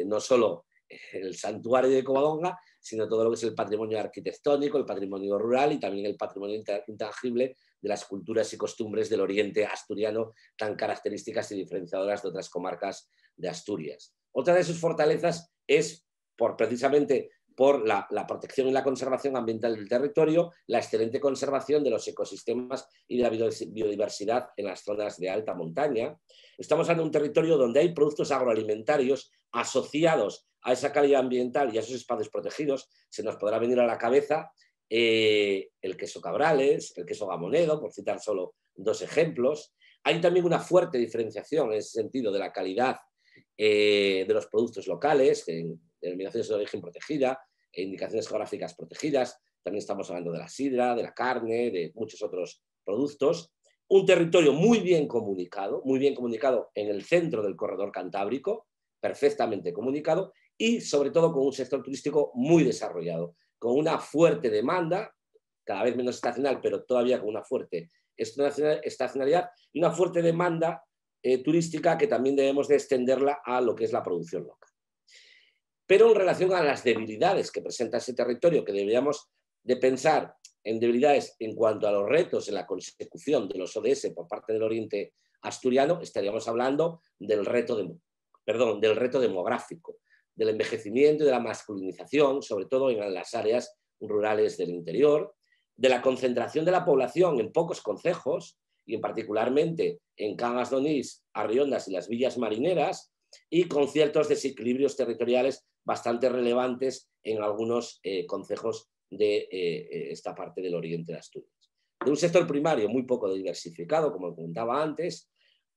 no solo el santuario de Covadonga, sino todo lo que es el patrimonio arquitectónico, el patrimonio rural y también el patrimonio intangible de las culturas y costumbres del oriente asturiano, tan características y diferenciadoras de otras comarcas de Asturias. Otra de sus fortalezas es precisamente por la protección y la conservación ambiental del territorio, la excelente conservación de los ecosistemas y de la biodiversidad en las zonas de alta montaña. Estamos hablando de un territorio donde hay productos agroalimentarios asociados a esa calidad ambiental y a esos espacios protegidos. Se nos podrá venir a la cabeza el queso Cabrales, el queso Gamonedo, por citar solo dos ejemplos. Hay también una fuerte diferenciación en ese sentido de la calidad de los productos locales, denominaciones de origen protegida, indicaciones geográficas protegidas. También estamos hablando de la sidra, de la carne, de muchos otros productos. Un territorio muy bien comunicado en el centro del corredor cantábrico, perfectamente comunicado y sobre todo con un sector turístico muy desarrollado, con una fuerte demanda, cada vez menos estacional, pero todavía con una fuerte estacionalidad y una fuerte demanda turística que también debemos de extenderla a lo que es la producción local. Pero en relación a las debilidades que presenta ese territorio, que deberíamos de pensar en debilidades en cuanto a los retos en la consecución de los ODS por parte del Oriente asturiano, estaríamos hablando del reto demográfico, del envejecimiento y de la masculinización, sobre todo en las áreas rurales del interior, de la concentración de la población en pocos concejos, y en particularmente en Cangas de Onís, Arriondas y las villas marineras, y con ciertos desequilibrios territoriales bastante relevantes en algunos concejos de esta parte del oriente de Asturias. De un sector primario muy poco diversificado, como comentaba antes,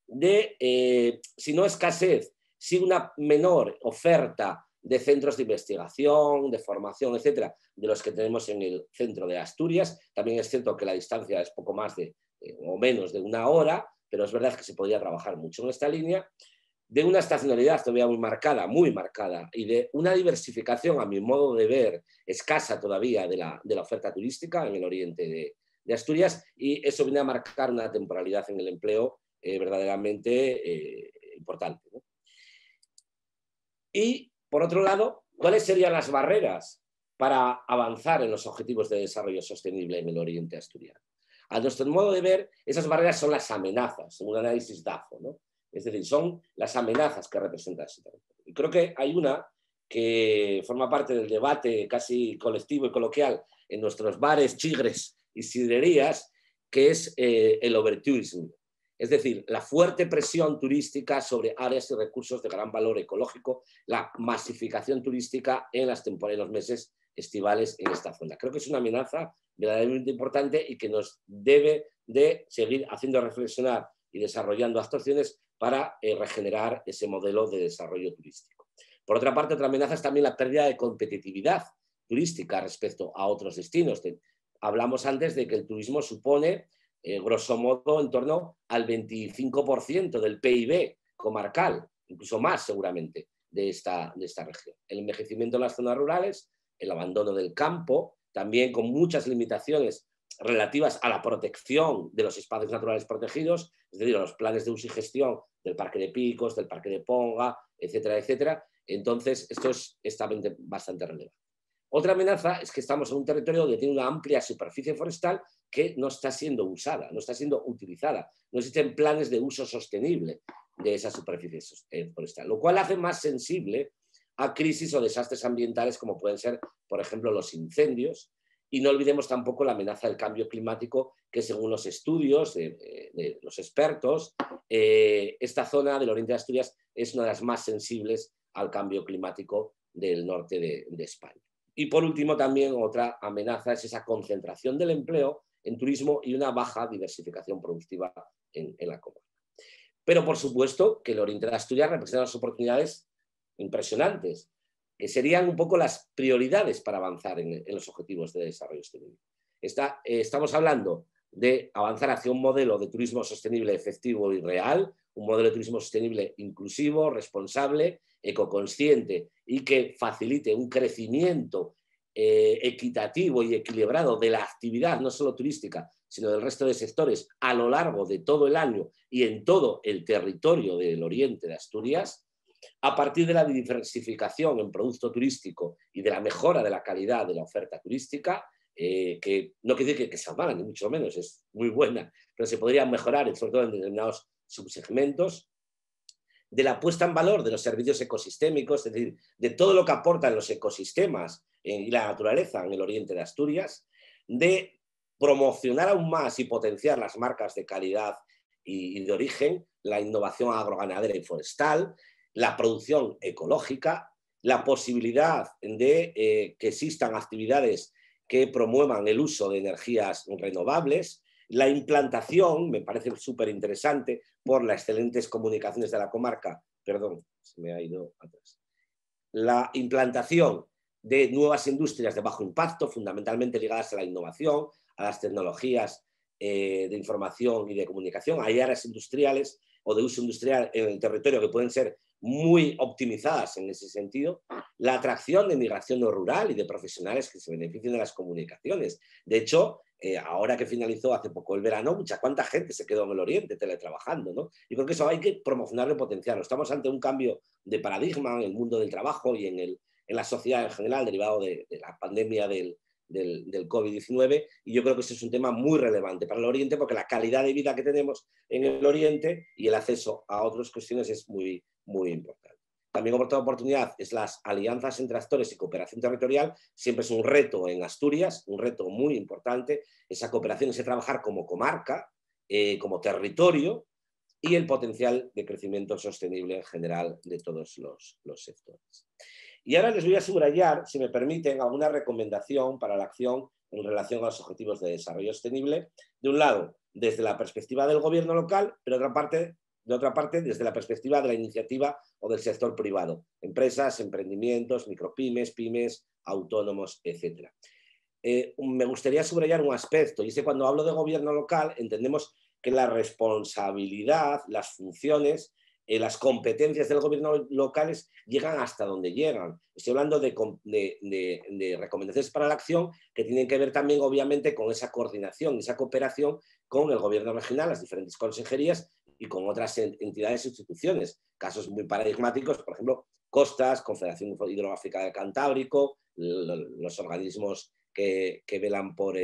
de, si no escasez, sí una menor oferta de centros de investigación, de formación, etcétera, de los que tenemos en el centro de Asturias. También es cierto que la distancia es poco más de o menos de 1 hora, pero es verdad que se podría trabajar mucho en esta línea, de una estacionalidad todavía muy marcada, y de una diversificación, a mi modo de ver, escasa todavía de la oferta turística en el oriente de Asturias, y eso viene a marcar una temporalidad en el empleo verdaderamente importante, ¿no? Y, por otro lado, ¿cuáles serían las barreras para avanzar en los objetivos de desarrollo sostenible en el oriente asturiano? A nuestro modo de ver, esas barreras son las amenazas, según un análisis DAFO, ¿no? Es decir, son las amenazas que representa ese territorio. Y creo que hay una que forma parte del debate casi colectivo y coloquial en nuestros bares, chigres y sidrerías, que es el overtourism. Es decir, la fuerte presión turística sobre áreas y recursos de gran valor ecológico, la masificación turística en los meses estivales en esta zona. Creo que es una amenaza verdaderamente importante y que nos debe de seguir haciendo reflexionar y desarrollando actuaciones para regenerar ese modelo de desarrollo turístico. Por otra parte, otra amenaza es también la pérdida de competitividad turística respecto a otros destinos. Hablamos antes de que el turismo supone, grosso modo, en torno al 25% del PIB comarcal, incluso más seguramente, de esta región. El envejecimiento de las zonas rurales, el abandono del campo, también con muchas limitaciones relativas a la protección de los espacios naturales protegidos, es decir, a los planes de uso y gestión del Parque de Picos, del Parque de Ponga, etcétera, etcétera. Entonces, esto es también bastante relevante. Otra amenaza es que estamos en un territorio donde tiene una amplia superficie forestal que no está siendo usada, no está siendo utilizada. No existen planes de uso sostenible de esa superficie forestal, lo cual hace más sensible a crisis o desastres ambientales como pueden ser, por ejemplo, los incendios. Y no olvidemos tampoco la amenaza del cambio climático, que según los estudios de los expertos, esta zona del oriente de Asturias es una de las más sensibles al cambio climático del norte de España. Y por último, también otra amenaza es esa concentración del empleo en turismo y una baja diversificación productiva en la comarca. Pero por supuesto que el oriente de Asturias representa unas oportunidades impresionantes, que serían un poco las prioridades para avanzar en los objetivos de desarrollo sostenible. Estamos hablando de avanzar hacia un modelo de turismo sostenible, efectivo y real, un modelo de turismo sostenible inclusivo, responsable, ecoconsciente y que facilite un crecimiento equitativo y equilibrado de la actividad, no solo turística, sino del resto de sectores a lo largo de todo el año y en todo el territorio del oriente de Asturias, a partir de la diversificación en producto turístico y de la mejora de la calidad de la oferta turística, que no quiere decir que sea mala, ni mucho menos, es muy buena, pero se podría mejorar, sobre todo en determinados subsegmentos, de la puesta en valor de los servicios ecosistémicos, es decir, de todo lo que aportan los ecosistemas y la naturaleza en el oriente de Asturias, de promocionar aún más y potenciar las marcas de calidad y de origen, la innovación agroganadera y forestal, la producción ecológica, la posibilidad de que existan actividades que promuevan el uso de energías renovables, la implantación, me parece súper interesante, por las excelentes comunicaciones de la comarca, perdón, se me ha ido atrás, la implantación de nuevas industrias de bajo impacto, fundamentalmente ligadas a la innovación, a las tecnologías de información y de comunicación. Hay áreas industriales o de uso industrial en el territorio que pueden ser muy optimizadas en ese sentido, la atracción de migración no rural y de profesionales que se beneficien de las comunicaciones. De hecho, ahora que finalizó hace poco el verano, cuánta gente se quedó en el oriente teletrabajando, ¿no? Y creo que eso hay que promocionarlo y potenciarlo. Estamos ante un cambio de paradigma en el mundo del trabajo y en la sociedad en general, derivado de la pandemia del COVID-19, y yo creo que ese es un tema muy relevante para el Oriente, porque la calidad de vida que tenemos en el Oriente y el acceso a otras cuestiones es muy, muy importante. También otra oportunidad es las alianzas entre actores y cooperación territorial. Siempre es un reto en Asturias, un reto muy importante, esa cooperación, ese trabajar como comarca, como territorio, y el potencial de crecimiento sostenible en general de todos los sectores. Y ahora les voy a subrayar, si me permiten, alguna recomendación para la acción en relación a los objetivos de desarrollo sostenible. De un lado, desde la perspectiva del gobierno local, pero de otra parte, desde la perspectiva de la iniciativa o del sector privado. Empresas, emprendimientos, micropymes, pymes, autónomos, etc. me gustaría subrayar un aspecto, y es que cuando hablo de gobierno local entendemos que la responsabilidad, las funciones, las competencias del gobierno locales llegan hasta donde llegan. Estoy hablando de recomendaciones para la acción que tienen que ver también, obviamente, con esa coordinación, esa cooperación con el gobierno regional, las diferentes consejerías y con otras entidades e instituciones. Casos muy paradigmáticos, por ejemplo, Costas, Confederación Hidrográfica del Cantábrico, los organismos que velan por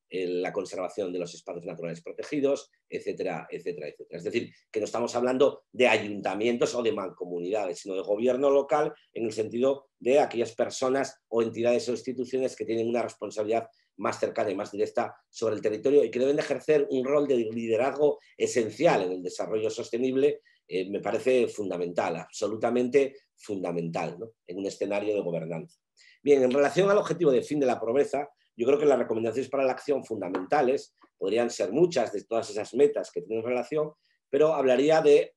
la conservación de los espacios naturales protegidos, etcétera, etcétera, etcétera. Es decir, que no estamos hablando de ayuntamientos o de mancomunidades, sino de gobierno local en el sentido de aquellas personas o entidades o instituciones que tienen una responsabilidad más cercana y más directa sobre el territorio y que deben de ejercer un rol de liderazgo esencial en el desarrollo sostenible. Me parece fundamental, absolutamente fundamental, ¿no?, en un escenario de gobernanza. Bien, en relación al objetivo de fin de la pobreza, yo creo que las recomendaciones para la acción fundamentales podrían ser muchas de todas esas metas que tienen relación, pero hablaría de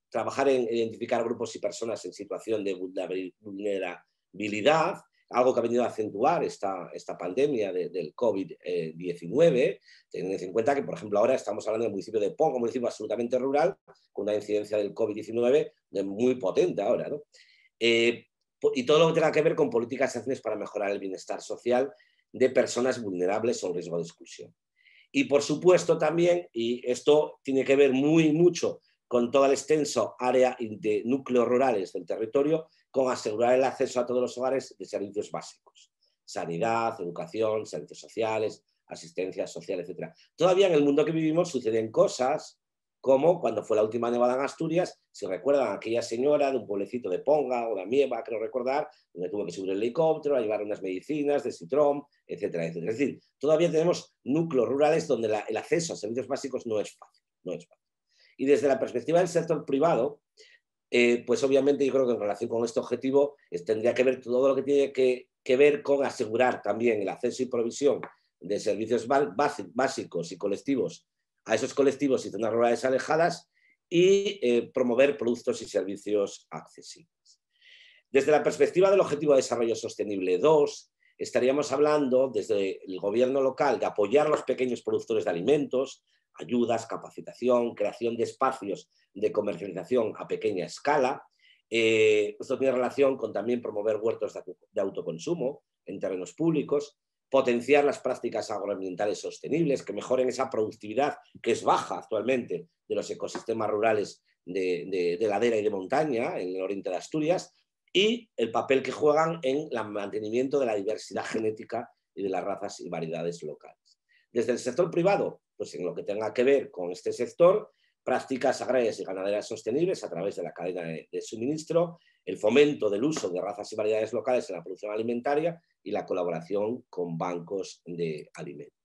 trabajar en identificar grupos y personas en situación de vulnerabilidad, algo que ha venido a acentuar esta pandemia del COVID-19, teniendo en cuenta que, por ejemplo, ahora estamos hablando del municipio de Ponga, un municipio absolutamente rural, con una incidencia del COVID-19 muy potente ahora, ¿no? Y todo lo que tenga que ver con políticas y acciones para mejorar el bienestar social de personas vulnerables o en riesgo de exclusión. Y por supuesto también, y esto tiene que ver mucho con todo el extenso área de núcleos rurales del territorio, con asegurar el acceso a todos los hogares de servicios básicos, sanidad, educación, servicios sociales, asistencia social, etc. Todavía en el mundo que vivimos suceden cosas como cuando fue la última nevada en Asturias, si recuerdan a aquella señora de un pueblecito de Ponga o de Amieva, creo recordar, donde tuvo que subir el helicóptero a llevar unas medicinas de Citrón, etcétera, etcétera. Es decir, todavía tenemos núcleos rurales donde el acceso a servicios básicos no es fácil, no es fácil. Y desde la perspectiva del sector privado, pues obviamente yo creo que en relación con este objetivo tendría que ver todo lo que tiene que ver con asegurar también el acceso y provisión de servicios básicos y colectivos a esos colectivos y zonas rurales alejadas y promover productos y servicios accesibles. Desde la perspectiva del Objetivo de Desarrollo Sostenible 2, estaríamos hablando desde el gobierno local de apoyar a los pequeños productores de alimentos, ayudas, capacitación, creación de espacios de comercialización a pequeña escala. Esto tiene relación con también promover huertos de autoconsumo en terrenos públicos, potenciar las prácticas agroambientales sostenibles que mejoren esa productividad que es baja actualmente de los ecosistemas rurales de ladera y de montaña en el oriente de Asturias, y el papel que juegan en el mantenimiento de la diversidad genética y de las razas y variedades locales. Desde el sector privado, pues en lo que tenga que ver con este sector, prácticas agrarias y ganaderas sostenibles a través de la cadena de suministro, el fomento del uso de razas y variedades locales en la producción alimentaria y la colaboración con bancos de alimentos.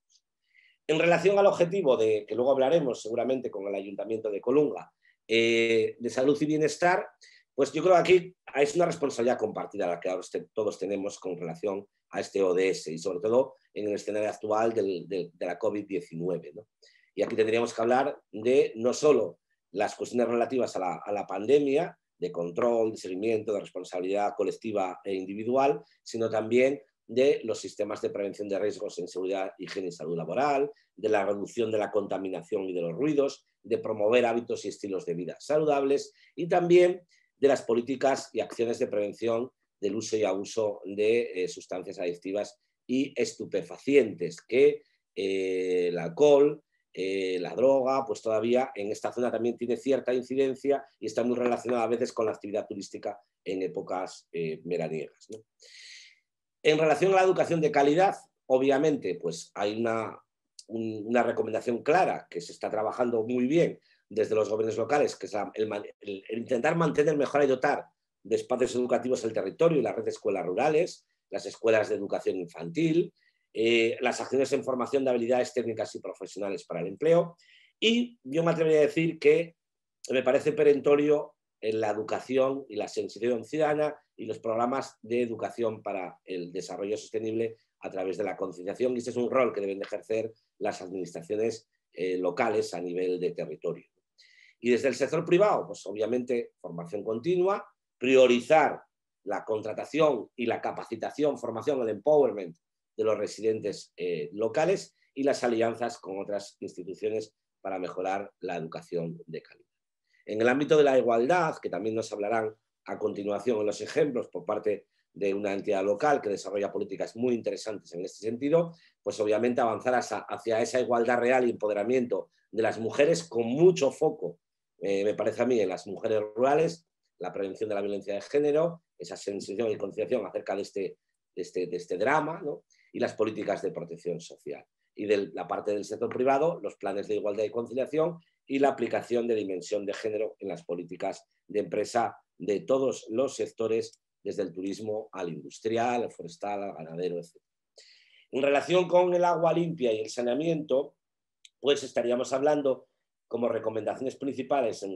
En relación al objetivo que luego hablaremos seguramente con el Ayuntamiento de Colunga, de salud y bienestar, pues yo creo que aquí es una responsabilidad compartida la que ahora todos tenemos con relación a este ODS y sobre todo en el escenario actual de la COVID-19, ¿no? Y aquí tendríamos que hablar de no solo las cuestiones relativas a la pandemia, de control, de seguimiento, de responsabilidad colectiva e individual, sino también de los sistemas de prevención de riesgos en seguridad, higiene y salud laboral, de la reducción de la contaminación y de los ruidos, de promover hábitos y estilos de vida saludables y también de las políticas y acciones de prevención del uso y abuso de sustancias adictivas y estupefacientes, que el alcohol, la droga, pues todavía en esta zona también tiene cierta incidencia y está muy relacionada a veces con la actividad turística en épocas veraniegas, ¿no? En relación a la educación de calidad, obviamente, pues hay una recomendación clara que se está trabajando muy bien desde los gobiernos locales, que es el intentar mantener, mejorar y dotar de espacios educativos el territorio y la red de escuelas rurales, las escuelas de educación infantil, las acciones en formación de habilidades técnicas y profesionales para el empleo. Y yo me atrevería a decir que me parece perentorio en la educación y la sensibilización ciudadana y los programas de educación para el desarrollo sostenible a través de la concienciación, y este es un rol que deben de ejercer las administraciones locales a nivel de territorio. Y desde el sector privado, pues obviamente formación continua, priorizar la contratación y la capacitación, formación, el empowerment de los residentes locales y las alianzas con otras instituciones para mejorar la educación de calidad. En el ámbito de la igualdad, que también nos hablarán a continuación en los ejemplos por parte de una entidad local que desarrolla políticas muy interesantes en este sentido, pues obviamente avanzar hacia esa igualdad real y empoderamiento de las mujeres con mucho foco, me parece a mí, en las mujeres rurales, la prevención de la violencia de género, esa sensibilización y concienciación acerca de este drama, ¿no? Y las políticas de protección social. Y de la parte del sector privado, los planes de igualdad y conciliación y la aplicación de dimensión de género en las políticas de empresa de todos los sectores, desde el turismo al industrial, al forestal, al ganadero, etc. En relación con el agua limpia y el saneamiento, pues estaríamos hablando como recomendaciones principales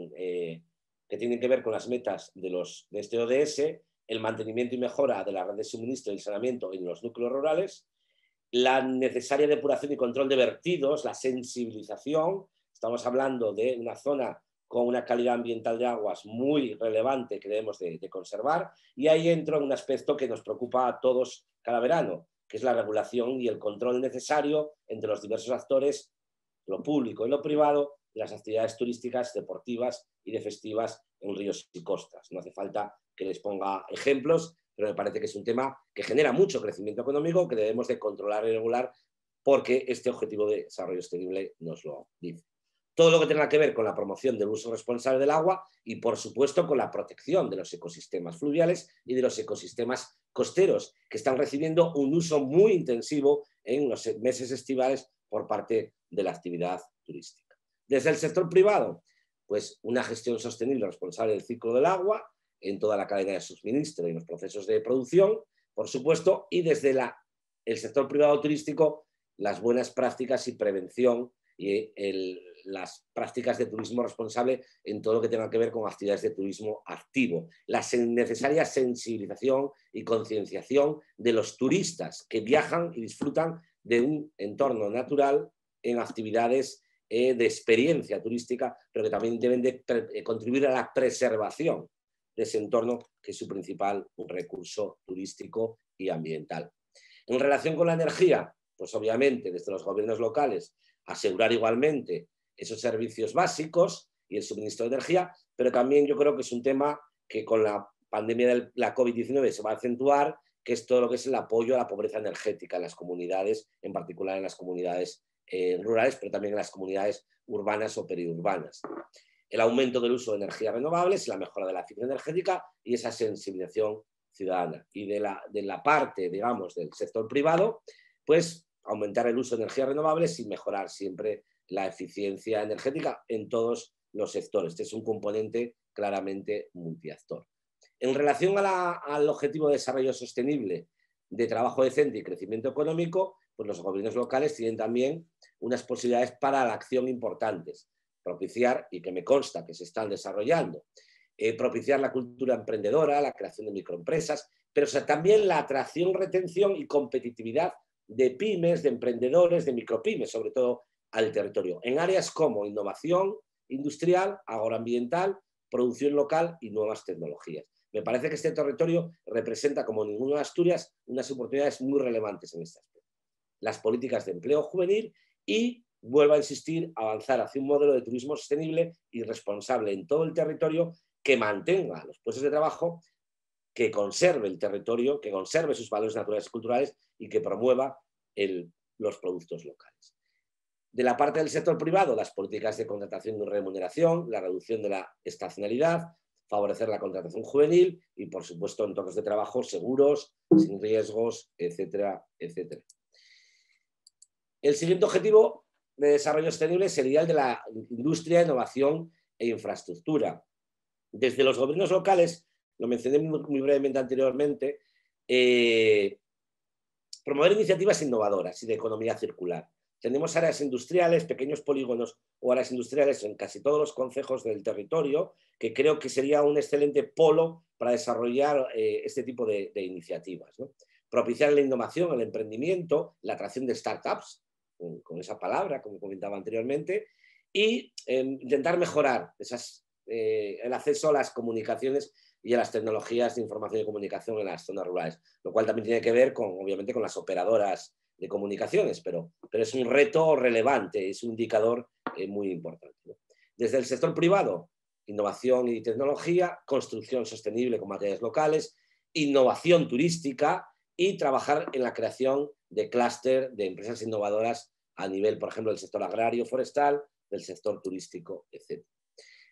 que tienen que ver con las metas de este ODS, el mantenimiento y mejora de la red de suministro y saneamiento en los núcleos rurales, la necesaria depuración y control de vertidos, la sensibilización. Estamos hablando de una zona con una calidad ambiental de aguas muy relevante que debemos de conservar, y ahí entra un aspecto que nos preocupa a todos cada verano, que es la regulación y el control necesario entre los diversos actores, lo público y lo privado, de las actividades turísticas, deportivas y de festivas en ríos y costas. No hace falta que les ponga ejemplos, pero me parece que es un tema que genera mucho crecimiento económico que debemos de controlar y regular, porque este objetivo de desarrollo sostenible nos lo dice. Todo lo que tenga que ver con la promoción del uso responsable del agua y, por supuesto, con la protección de los ecosistemas fluviales y de los ecosistemas costeros, que están recibiendo un uso muy intensivo en los meses estivales por parte de la actividad turística. Desde el sector privado, pues una gestión sostenible y responsable del ciclo del agua en toda la cadena de suministro y en los procesos de producción, por supuesto, y desde el sector privado turístico, las buenas prácticas y prevención y las prácticas de turismo responsable en todo lo que tenga que ver con actividades de turismo activo, la necesaria sensibilización y concienciación de los turistas que viajan y disfrutan de un entorno natural en actividades de experiencia turística, pero que también deben de contribuir a la preservación de ese entorno, que es su principal recurso turístico y ambiental. En relación con la energía, pues obviamente desde los gobiernos locales asegurar igualmente esos servicios básicos y el suministro de energía, pero también yo creo que es un tema que con la pandemia de la COVID-19 se va a acentuar, que es todo lo que es el apoyo a la pobreza energética en las comunidades, en particular en las comunidades rurales, pero también en las comunidades urbanas o periurbanas. El aumento del uso de energías renovables, la mejora de la eficiencia energética y esa sensibilización ciudadana. Y de la parte, digamos, del sector privado, pues aumentar el uso de energías renovables y mejorar siempre la eficiencia energética en todos los sectores. Este es un componente claramente multiactor. En relación al objetivo de desarrollo sostenible de trabajo decente y crecimiento económico, pues los gobiernos locales tienen también unas posibilidades para la acción importantes. Propiciar, y que me consta que se están desarrollando, propiciar la cultura emprendedora, la creación de microempresas, pero también la atracción, retención y competitividad de pymes, de emprendedores, de micropymes, sobre todo al territorio, en áreas como innovación industrial, agroambiental, producción local y nuevas tecnologías. Me parece que este territorio representa, como ninguno de Asturias, unas oportunidades muy relevantes en este aspecto. Las políticas de empleo juvenil y, vuelvo a insistir, avanzar hacia un modelo de turismo sostenible y responsable en todo el territorio que mantenga los puestos de trabajo, que conserve el territorio, que conserve sus valores naturales y culturales y que promueva los productos locales. De la parte del sector privado, las políticas de contratación y remuneración, la reducción de la estacionalidad, favorecer la contratación juvenil y, por supuesto, entornos de trabajo seguros, sin riesgos, etcétera, etcétera. El siguiente objetivo de desarrollo sostenible sería el de la industria, innovación e infraestructura. Desde los gobiernos locales, lo mencioné muy brevemente anteriormente, promover iniciativas innovadoras y de economía circular. Tenemos áreas industriales, pequeños polígonos o áreas industriales en casi todos los concejos del territorio, que creo que sería un excelente polo para desarrollar este tipo de iniciativas, ¿no? Propiciar la innovación, el emprendimiento, la atracción de startups, con esa palabra, como comentaba anteriormente, y intentar mejorar el acceso a las comunicaciones y a las tecnologías de información y comunicación en las zonas rurales, lo cual también tiene que ver con, obviamente, con las operadoras de comunicaciones, pero es un reto relevante, es un indicador muy importante, ¿no? Desde el sector privado, innovación y tecnología, construcción sostenible con materiales locales, innovación turística y trabajar en la creación de clúster de empresas innovadoras a nivel, por ejemplo, del sector agrario, forestal, del sector turístico, etc.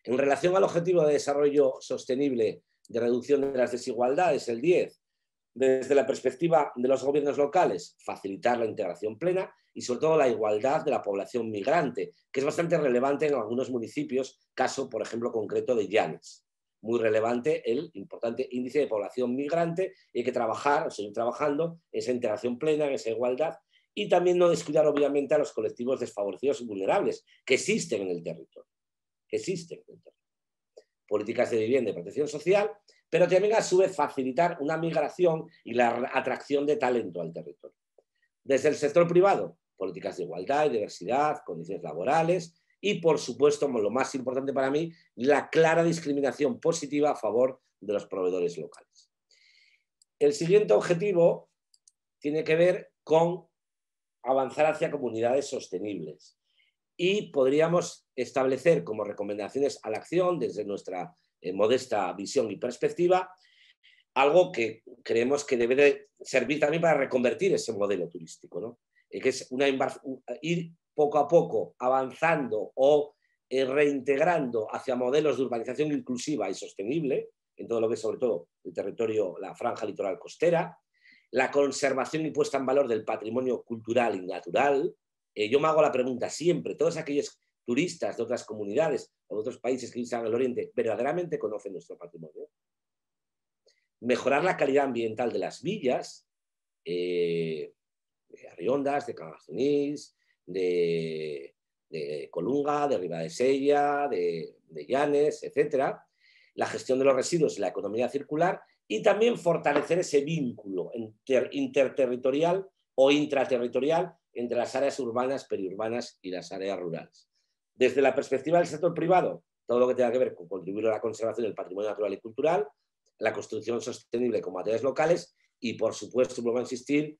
En relación al objetivo de desarrollo sostenible de reducción de las desigualdades, el 10, desde la perspectiva de los gobiernos locales, facilitar la integración plena y sobre todo la igualdad de la población migrante, que es bastante relevante en algunos municipios, caso, por ejemplo, concreto de Llanes. Muy relevante el importante índice de población migrante y hay que trabajar, o seguir trabajando en esa integración plena, en esa igualdad y también no descuidar obviamente a los colectivos desfavorecidos y vulnerables que existen en el territorio. Políticas de vivienda y protección social, pero también a su vez facilitar una migración y la atracción de talento al territorio. Desde el sector privado, políticas de igualdad y diversidad, condiciones laborales y, por supuesto, lo más importante para mí, la clara discriminación positiva a favor de los proveedores locales. El siguiente objetivo tiene que ver con avanzar hacia comunidades sostenibles y podríamos establecer como recomendaciones a la acción desde nuestra modesta visión y perspectiva algo que creemos que debe de servir también para reconvertir ese modelo turístico, ¿no? Que es ir poco a poco avanzando o reintegrando hacia modelos de urbanización inclusiva y sostenible en todo lo que es sobre todo el territorio, la franja litoral costera, la conservación y puesta en valor del patrimonio cultural y natural. Yo me hago la pregunta siempre, todos aquellos turistas de otras comunidades o de otros países que visitan el Oriente verdaderamente conocen nuestro patrimonio. Mejorar la calidad ambiental de las villas, de Arriondas, de Cangasonís, de Colunga, de Ribadesella, de Llanes, etc. La gestión de los residuos y la economía circular y también fortalecer ese vínculo interterritorial o intraterritorial entre las áreas urbanas, periurbanas y las áreas rurales. Desde la perspectiva del sector privado, todo lo que tenga que ver con contribuir a la conservación del patrimonio natural y cultural, la construcción sostenible con materiales locales y, por supuesto, vuelvo a insistir,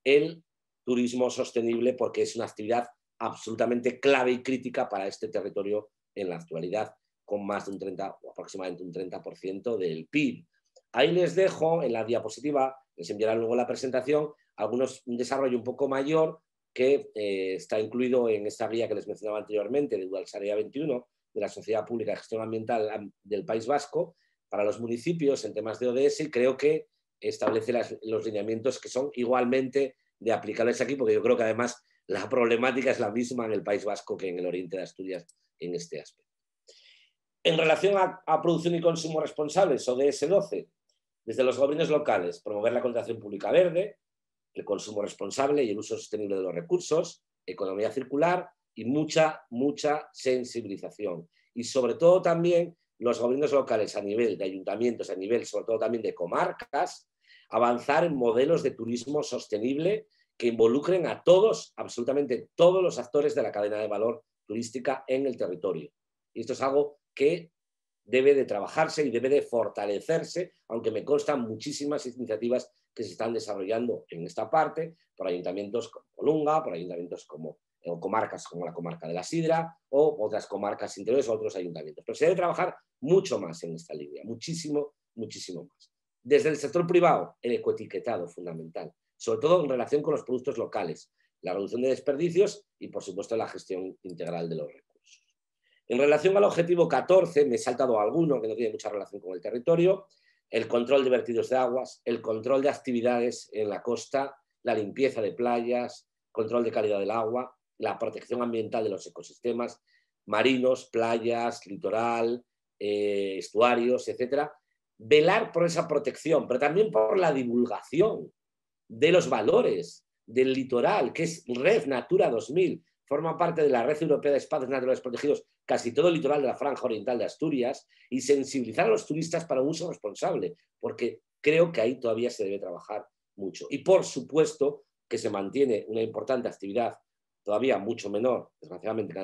el turismo sostenible porque es una actividad absolutamente clave y crítica para este territorio en la actualidad, con más de un 30 o aproximadamente un 30% del PIB. Ahí les dejo en la diapositiva, les enviarán luego la presentación, un desarrollo un poco mayor que está incluido en esta guía que les mencionaba anteriormente de Udalsarea 21 de la Sociedad Pública de Gestión Ambiental del País Vasco para los municipios en temas de ODS y creo que establece los lineamientos que son igualmente de aplicables aquí porque yo creo que además la problemática es la misma en el País Vasco que en el oriente de Asturias en este aspecto. En relación a producción y consumo responsables, ODS 12, desde los gobiernos locales, promover la contratación pública verde, el consumo responsable y el uso sostenible de los recursos, economía circular y mucha sensibilización. Y sobre todo también los gobiernos locales a nivel de ayuntamientos, a nivel sobre todo también de comarcas, avanzar en modelos de turismo sostenible que involucren a todos, absolutamente todos los actores de la cadena de valor turística en el territorio. Y esto es algo que debe de trabajarse y debe de fortalecerse, aunque me constan muchísimas iniciativas que se están desarrollando en esta parte por ayuntamientos como Colunga, por ayuntamientos como o comarcas como la comarca de la Sidra o otras comarcas interiores o otros ayuntamientos. Pero se debe trabajar mucho más en esta línea, muchísimo más. Desde el sector privado, el ecoetiquetado fundamental, sobre todo en relación con los productos locales, la reducción de desperdicios y, por supuesto, la gestión integral de los recursos. En relación al objetivo 14, me he saltado alguno que no tiene mucha relación con el territorio, el control de vertidos de aguas, el control de actividades en la costa, la limpieza de playas, control de calidad del agua, la protección ambiental de los ecosistemas marinos, playas, litoral, estuarios, etc. Velar por esa protección, pero también por la divulgación de los valores del litoral, que es Red Natura 2000, forma parte de la Red Europea de Espacios Naturales Protegidos, casi todo el litoral de la Franja Oriental de Asturias, y sensibilizar a los turistas para un uso responsable, porque creo que ahí todavía se debe trabajar mucho. Y por supuesto que se mantiene una importante actividad, todavía mucho menor, desgraciadamente,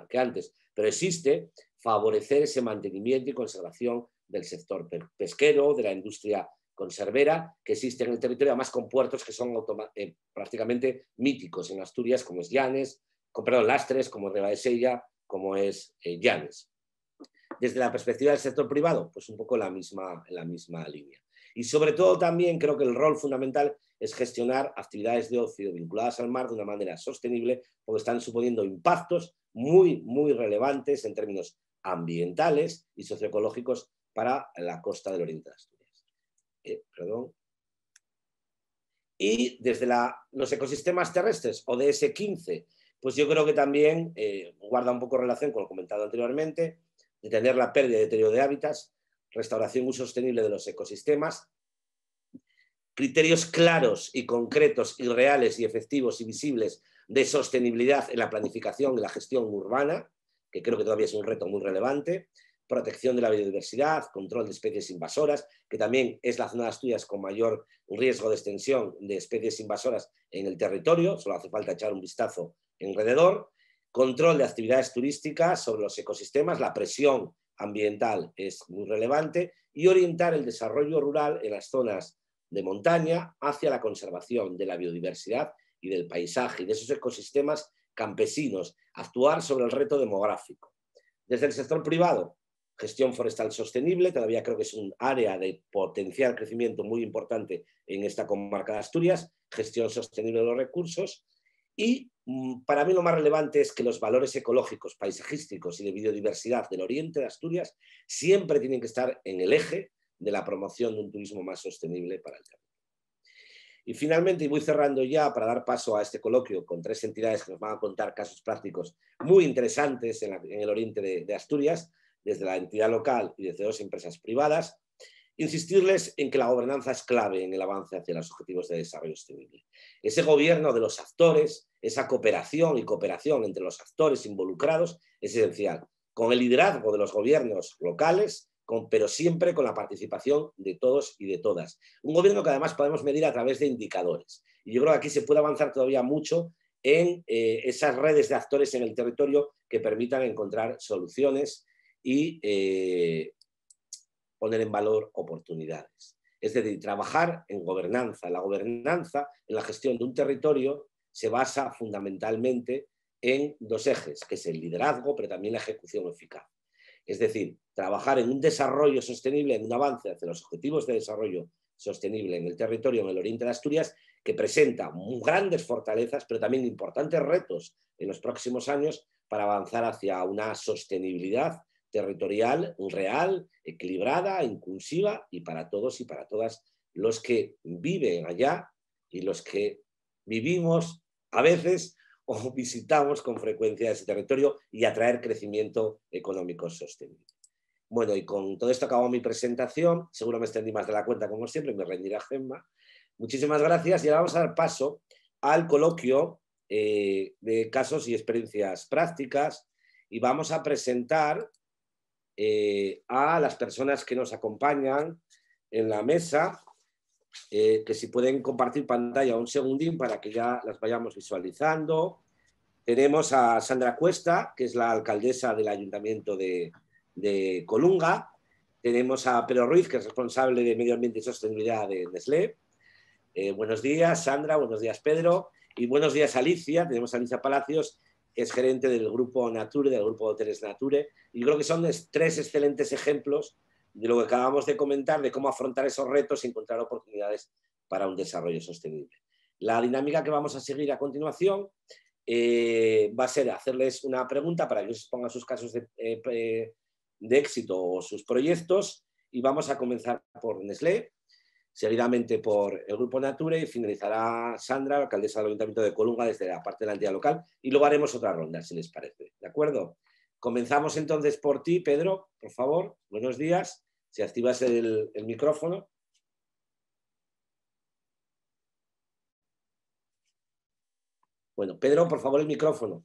que antes, pero existe, favorecer ese mantenimiento y conservación del sector pesquero, de la industria conservera que existe en el territorio, además con puertos que son prácticamente míticos en Asturias, como es Lastres, como es Ribadesella, como es Llanes. Desde la perspectiva del sector privado, pues un poco en la misma línea. Y sobre todo también creo que el rol fundamental es gestionar actividades de ocio vinculadas al mar de una manera sostenible, porque están suponiendo impactos muy, muy relevantes en términos ambientales y socioecológicos para la costa del oriente de Asturias. Y desde los ecosistemas terrestres, ODS 15, pues yo creo que también guarda un poco relación con lo comentado anteriormente, detener la pérdida y deterioro de hábitats, restauración y uso sostenible de los ecosistemas, criterios claros y concretos y reales y efectivos y visibles de sostenibilidad en la planificación y la gestión urbana, que creo que todavía es un reto muy relevante, protección de la biodiversidad, control de especies invasoras, que también es la zona de Asturias con mayor riesgo de extensión de especies invasoras en el territorio, solo hace falta echar un vistazo alrededor, control de actividades turísticas sobre los ecosistemas, la presión ambiental es muy relevante, y orientar el desarrollo rural en las zonas de montaña hacia la conservación de la biodiversidad y del paisaje y de esos ecosistemas campesinos, actuar sobre el reto demográfico. Desde el sector privado, gestión forestal sostenible, todavía creo que es un área de potencial crecimiento muy importante en esta comarca de Asturias, gestión sostenible de los recursos, y para mí lo más relevante es que los valores ecológicos, paisajísticos y de biodiversidad del oriente de Asturias siempre tienen que estar en el eje de la promoción de un turismo más sostenible para el territorio. Y finalmente, y voy cerrando ya para dar paso a este coloquio con 3 entidades que nos van a contar casos prácticos muy interesantes en el oriente de Asturias, desde la entidad local y desde 2 empresas privadas, insistirles en que la gobernanza es clave en el avance hacia los objetivos de desarrollo sostenible. Ese gobierno de los actores, esa cooperación y cooperación entre los actores involucrados es esencial, con el liderazgo de los gobiernos locales, pero siempre con la participación de todos y de todas. Un gobierno que además podemos medir a través de indicadores. Y yo creo que aquí se puede avanzar todavía mucho en esas redes de actores en el territorio que permitan encontrar soluciones y poner en valor oportunidades. Es decir, trabajar en gobernanza. La gobernanza en la gestión de un territorio se basa fundamentalmente en 2 ejes, que es el liderazgo, pero también la ejecución eficaz. Es decir, trabajar en un desarrollo sostenible, en un avance hacia los objetivos de desarrollo sostenible en el territorio, en el oriente de Asturias, que presenta grandes fortalezas, pero también importantes retos en los próximos años para avanzar hacia una sostenibilidad territorial real, equilibrada, inclusiva y para todos y para todas los que viven allá y los que vivimos a veces o visitamos con frecuencia ese territorio y atraer crecimiento económico sostenible. Bueno, y con todo esto acabo mi presentación. Seguro me extendí más de la cuenta, como siempre, me rendirá Gemma. Muchísimas gracias y ahora vamos a dar paso al coloquio de casos y experiencias prácticas y vamos a presentar a las personas que nos acompañan en la mesa, que si pueden compartir pantalla un segundín para que ya las vayamos visualizando. Tenemos a Sandra Cuesta, que es la alcaldesa del Ayuntamiento de Colunga. Tenemos a Pedro Ruiz, que es responsable de Medio Ambiente y Sostenibilidad de Nestlé. Buenos días, Sandra. Buenos días, Pedro. Y buenos días, Alicia. Tenemos a Alicia Palacios, que es gerente del grupo Nature, del grupo de hoteles Nature. Y creo que son 3 excelentes ejemplos de lo que acabamos de comentar, de cómo afrontar esos retos y encontrar oportunidades para un desarrollo sostenible. La dinámica que vamos a seguir a continuación va a ser hacerles una pregunta para que ellos pongan sus casos de éxito o sus proyectos, y vamos a comenzar por Nestlé, seguidamente por el grupo Nature y finalizará Sandra, alcaldesa del Ayuntamiento de Colunga, desde la parte de la entidad local, y luego haremos otra ronda, si les parece. ¿De acuerdo? Comenzamos entonces por ti, Pedro, por favor. Buenos días. Si activas el micrófono. Bueno, Pedro, por favor, el micrófono.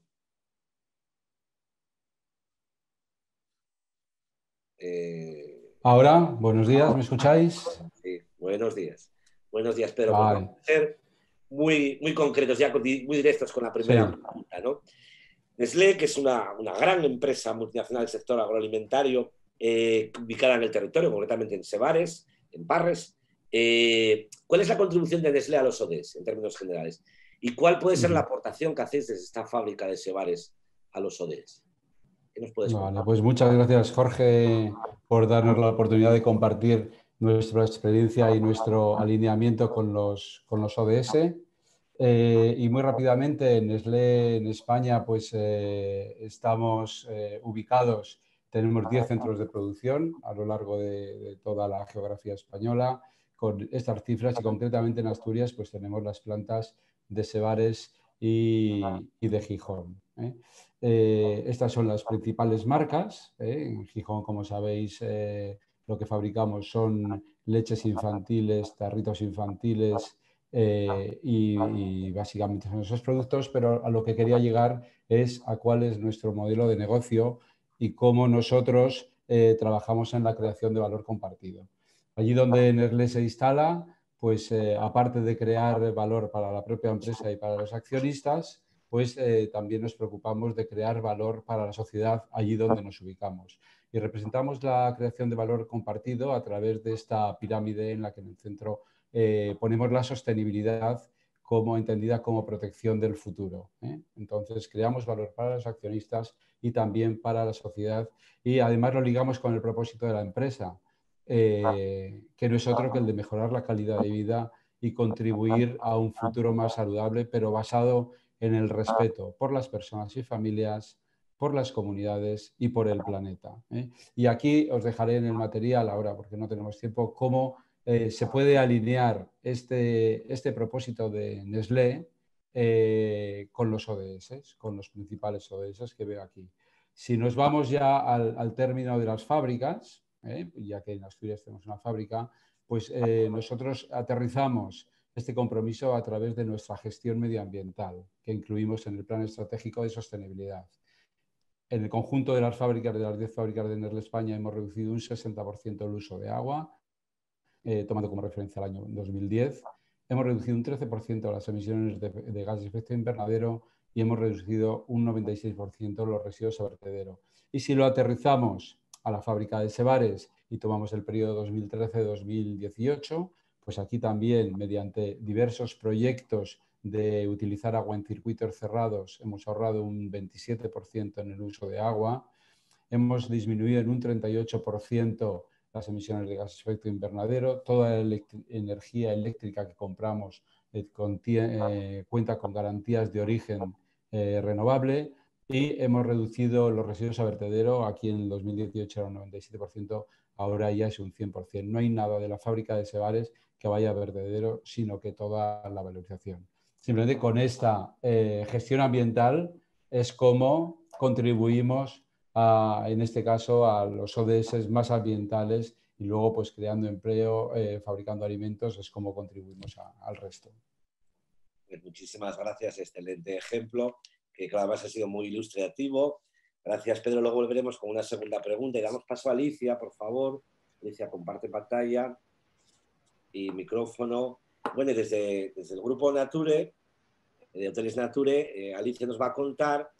Ahora, buenos días, ¿me escucháis? Sí, buenos días. Buenos días, Pedro. Vale. Pues vamos a ser muy concretos, ya muy directos con la primera pregunta, ¿no? Nestlé, que es una gran empresa multinacional del sector agroalimentario, ubicada en el territorio, concretamente en Sevares, en Parres. ¿Cuál es la contribución de Nestlé a los ODS en términos generales? ¿Y cuál puede ser la aportación que hacéis desde esta fábrica de Sevares a los ODS? ¿Qué nos puedes contar? Vale, pues muchas gracias, Jorge, por darnos la oportunidad de compartir nuestra experiencia y nuestro alineamiento con los ODS. Y muy rápidamente, en Nestlé, en España, pues estamos ubicados, tenemos 10 centros de producción a lo largo de toda la geografía española. Con estas cifras y concretamente en Asturias, pues tenemos las plantas de Sevares y de Gijón. Estas son las principales marcas. En Gijón, como sabéis, lo que fabricamos son leches infantiles, tarritos infantiles y básicamente son esos productos, pero a lo que quería llegar es a cuál es nuestro modelo de negocio y cómo nosotros trabajamos en la creación de valor compartido. Allí donde Nestlé se instala, pues aparte de crear valor para la propia empresa y para los accionistas, pues también nos preocupamos de crear valor para la sociedad allí donde nos ubicamos. Y representamos la creación de valor compartido a través de esta pirámide en la que en el centro ponemos la sostenibilidad como entendida como protección del futuro. Entonces, creamos valor para los accionistas y también para la sociedad y además lo ligamos con el propósito de la empresa, que no es otro que el de mejorar la calidad de vida y contribuir a un futuro más saludable, pero basado en el respeto por las personas y familias, por las comunidades y por el planeta. Y aquí os dejaré en el material ahora, porque no tenemos tiempo, cómo se puede alinear este propósito de Nestlé con los ODS, con los principales ODS que veo aquí. Si nos vamos ya al término de las fábricas, ya que en Asturias tenemos una fábrica, pues nosotros aterrizamos este compromiso a través de nuestra gestión medioambiental, que incluimos en el Plan Estratégico de Sostenibilidad. En el conjunto de las fábricas, de las 10 fábricas de Nestlé España, hemos reducido un 60% el uso de agua, tomando como referencia el año 2010. Hemos reducido un 13% las emisiones de gases de efecto invernadero y hemos reducido un 96% los residuos a vertedero. Y si lo aterrizamos a la fábrica de Sevares y tomamos el periodo 2013-2018, pues aquí también, mediante diversos proyectos de utilizar agua en circuitos cerrados, hemos ahorrado un 27% en el uso de agua. Hemos disminuido en un 38% las emisiones de gases de efecto invernadero. Toda la energía eléctrica que compramos cuenta con garantías de origen renovable y hemos reducido los residuos a vertedero. Aquí en el 2018 era un 97%, ahora ya es un 100%. No hay nada de la fábrica de Sevares que vaya a vertedero, sino que toda la valorización. Simplemente con esta gestión ambiental es como contribuimos en este caso a los ODS más ambientales y luego pues creando empleo, fabricando alimentos, es como contribuimos al resto. Pues muchísimas gracias, excelente ejemplo, que además ha sido muy ilustrativo. Gracias, Pedro. Luego volveremos con una segunda pregunta y damos paso a Alicia, por favor. Alicia, comparte pantalla y micrófono. Bueno, desde el grupo Nature, de Hoteles Nature, Alicia nos va a contar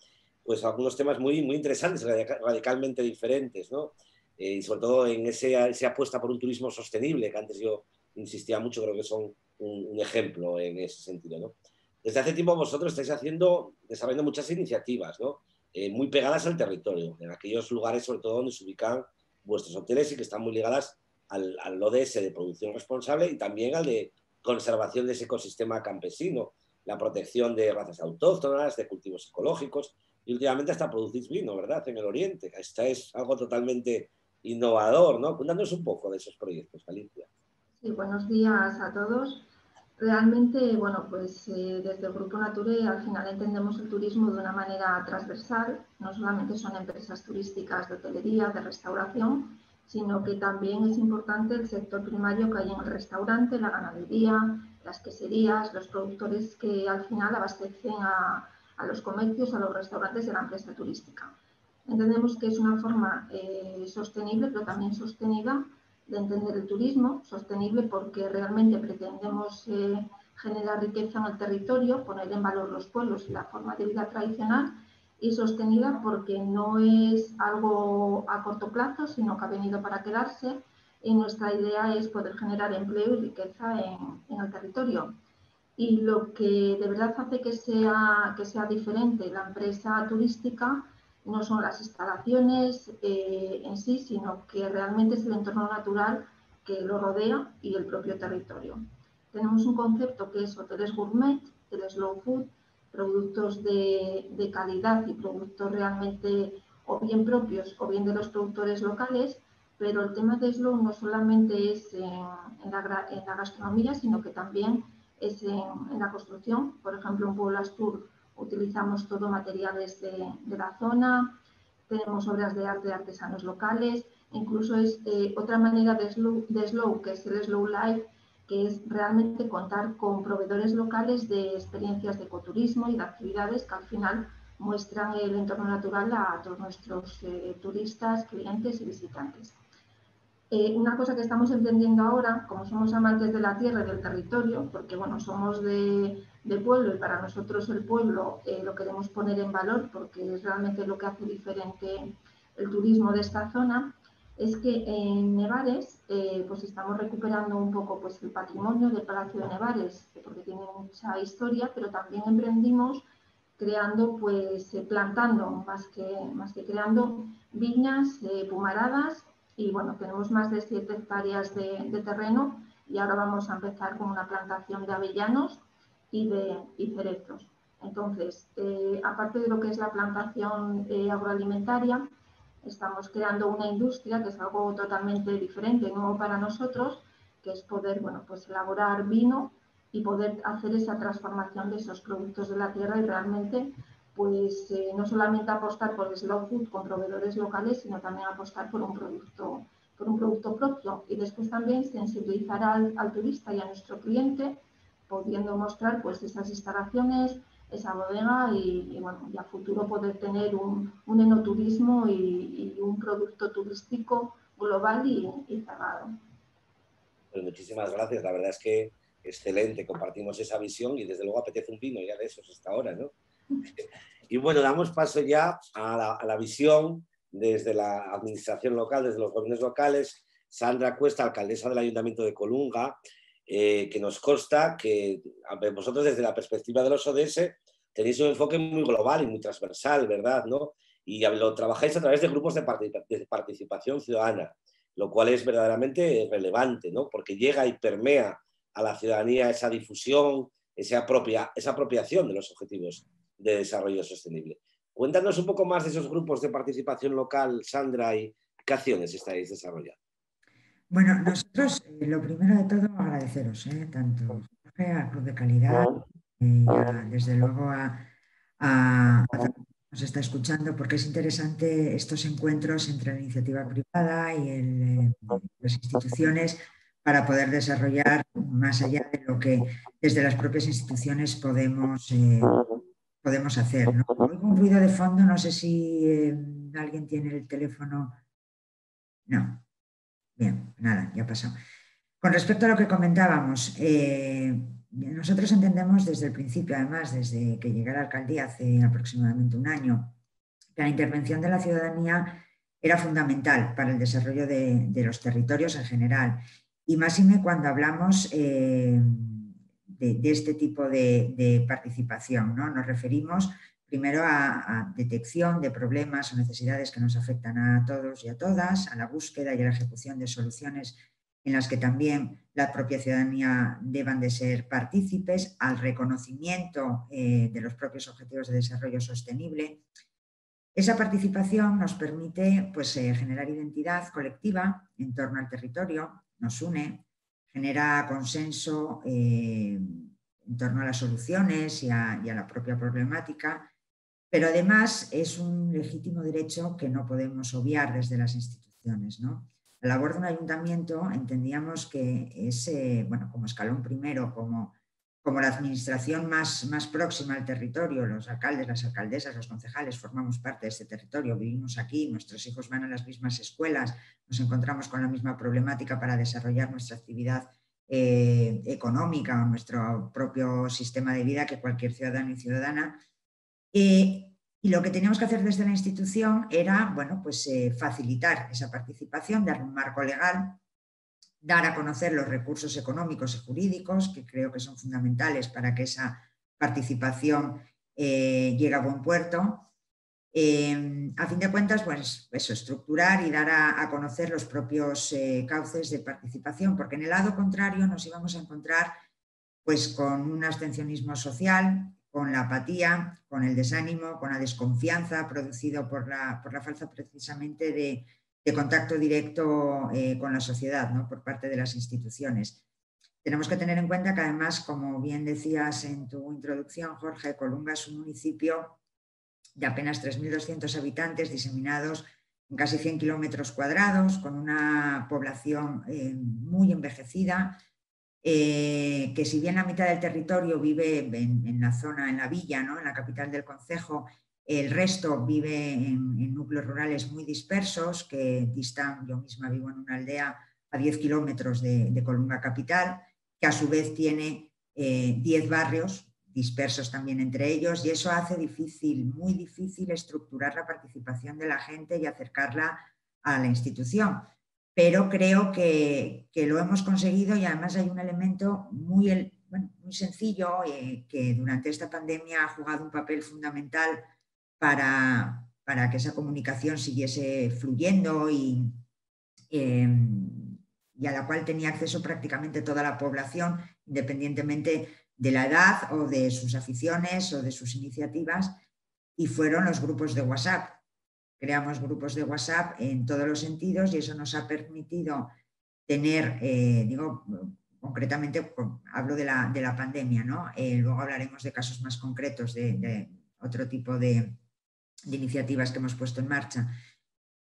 pues algunos temas muy interesantes, radicalmente diferentes, ¿no? Y sobre todo en esa apuesta por un turismo sostenible, que antes yo insistía mucho, creo que son un ejemplo en ese sentido, ¿no? Desde hace tiempo vosotros estáis desarrollando muchas iniciativas, ¿no? Muy pegadas al territorio, en aquellos lugares sobre todo donde se ubican vuestros hoteles y que están muy ligadas al ODS de producción responsable y también al de conservación de ese ecosistema campesino, la protección de razas autóctonas, de cultivos ecológicos. Y últimamente hasta producís vino, ¿verdad? En el Oriente. Esto es algo totalmente innovador, ¿no? Cuéntanos un poco de esos proyectos, Alicia. Sí, buenos días a todos. Realmente, bueno, pues desde el Grupo Nature al final entendemos el turismo de una manera transversal. No solamente son empresas turísticas de hotelería, de restauración, sino que también es importante el sector primario que hay en el restaurante, la ganadería, las queserías, los productores que al final abastecen a los comercios, a los restaurantes de la empresa turística. Entendemos que es una forma sostenible, pero también sostenida, de entender el turismo, sostenible porque realmente pretendemos generar riqueza en el territorio, poner en valor los pueblos y la forma de vida tradicional y sostenida porque no es algo a corto plazo, sino que ha venido para quedarse, y nuestra idea es poder generar empleo y riqueza en el territorio. Y lo que de verdad hace que sea diferente la empresa turística no son las instalaciones en sí, sino que realmente es el entorno natural que lo rodea y el propio territorio. Tenemos un concepto que es hoteles gourmet, el slow food, productos de calidad y productos realmente o bien propios o bien de los productores locales, pero el tema de slow no solamente es en la gastronomía, sino que también es en la construcción. Por ejemplo, en Pueblo Astur utilizamos todo materiales de la zona, tenemos obras de arte de artesanos locales, incluso es otra manera de slow, que es el slow life, que es realmente contar con proveedores locales de experiencias de ecoturismo y de actividades que al final muestran el entorno natural a todos nuestros turistas, clientes y visitantes. Una cosa que estamos entendiendo ahora, como somos amantes de la tierra y del territorio, porque bueno, somos de pueblo y para nosotros el pueblo lo queremos poner en valor porque es realmente lo que hace diferente el turismo de esta zona, es que en Nevares pues estamos recuperando un poco pues, el patrimonio del Palacio de Nevares, porque tiene mucha historia, pero también emprendimos creando, pues plantando, más que creando, viñas, pumaradas. Y bueno, tenemos más de 7 hectáreas de terreno y ahora vamos a empezar con una plantación de avellanos y cerezos. Entonces, aparte de lo que es la plantación agroalimentaria, estamos creando una industria que es algo totalmente diferente, nuevo para nosotros, que es poder, bueno, pues elaborar vino y poder hacer esa transformación de esos productos de la tierra y realmente pues no solamente apostar por el slow food con proveedores locales, sino también apostar por un producto propio y después también sensibilizar al turista y a nuestro cliente, pudiendo mostrar pues esas instalaciones, esa bodega y bueno, y a futuro poder tener un enoturismo y un producto turístico global y cerrado. Pues muchísimas gracias, la verdad es que excelente, compartimos esa visión y desde luego apetece un vino ya de esos hasta ahora, ¿no? Y bueno, damos paso ya a la visión desde la administración local, desde los gobiernos locales. Sandra Cuesta, alcaldesa del Ayuntamiento de Colunga, que nos consta que vosotros desde la perspectiva de los ODS tenéis un enfoque muy global y muy transversal, ¿verdad? ¿No? Y lo trabajáis a través de grupos de participación ciudadana, lo cual es verdaderamente relevante, ¿no? Porque llega y permea a la ciudadanía esa difusión, esa apropiación de los objetivos de desarrollo sostenible. Cuéntanos un poco más de esos grupos de participación local, Sandra, y qué acciones estáis desarrollando. Bueno, nosotros, lo primero de todo, agradeceros, tanto Jorge, al Club de Calidad, y desde luego a nos está escuchando, porque es interesante estos encuentros entre la iniciativa privada y las instituciones para poder desarrollar más allá de lo que desde las propias instituciones podemos hacer, ¿no? Oigo un ruido de fondo, no sé si alguien tiene el teléfono. No. Bien, nada, ya pasó. Con respecto a lo que comentábamos, nosotros entendemos desde el principio, además, desde que llegué a la alcaldía hace aproximadamente un año, que la intervención de la ciudadanía era fundamental para el desarrollo de los territorios en general. Y máxime cuando hablamos de este tipo de participación, ¿no? Nos referimos primero a detección de problemas o necesidades que nos afectan a todos y a todas, a la búsqueda y a la ejecución de soluciones en las que también la propia ciudadanía deban de ser partícipes, al reconocimiento de los propios objetivos de desarrollo sostenible. Esa participación nos permite pues, generar identidad colectiva en torno al territorio, nos une, genera consenso en torno a las soluciones y a la propia problemática, pero además es un legítimo derecho que no podemos obviar desde las instituciones, ¿no? La labor de un ayuntamiento entendíamos que es, bueno, como escalón primero, como la administración más próxima al territorio, los alcaldes, las alcaldesas, los concejales formamos parte de este territorio, vivimos aquí, nuestros hijos van a las mismas escuelas, nos encontramos con la misma problemática para desarrollar nuestra actividad económica o nuestro propio sistema de vida que cualquier ciudadano y ciudadana. Y lo que teníamos que hacer desde la institución era, bueno, pues facilitar esa participación, darle un marco legal, dar a conocer los recursos económicos y jurídicos, que creo que son fundamentales para que esa participación llegue a buen puerto. A fin de cuentas, pues eso, estructurar y dar a conocer los propios cauces de participación, porque en el lado contrario nos íbamos a encontrar pues con un abstencionismo social, con la apatía, con el desánimo, con la desconfianza producido por la falta precisamente de contacto directo con la sociedad, ¿no? Por parte de las instituciones. Tenemos que tener en cuenta que además, como bien decías en tu introducción, Jorge, Colunga es un municipio de apenas 3.200 habitantes diseminados en casi 100 kilómetros cuadrados, con una población muy envejecida, que si bien la mitad del territorio vive en la zona, en la villa, ¿no? En la capital del concejo, el resto vive en núcleos rurales muy dispersos que distan, yo misma vivo en una aldea a 10 kilómetros de Colunga capital, que a su vez tiene 10 barrios dispersos también entre ellos, y eso hace difícil, muy difícil estructurar la participación de la gente y acercarla a la institución. Pero creo que lo hemos conseguido, y además hay un elemento muy sencillo que durante esta pandemia ha jugado un papel fundamental para que esa comunicación siguiese fluyendo y a la cual tenía acceso prácticamente toda la población, independientemente de la edad o de sus aficiones o de sus iniciativas, y fueron los grupos de WhatsApp. Creamos grupos de WhatsApp en todos los sentidos y eso nos ha permitido tener, concretamente hablo de la pandemia, ¿no? Luego hablaremos de casos más concretos, de otro tipo de iniciativas que hemos puesto en marcha.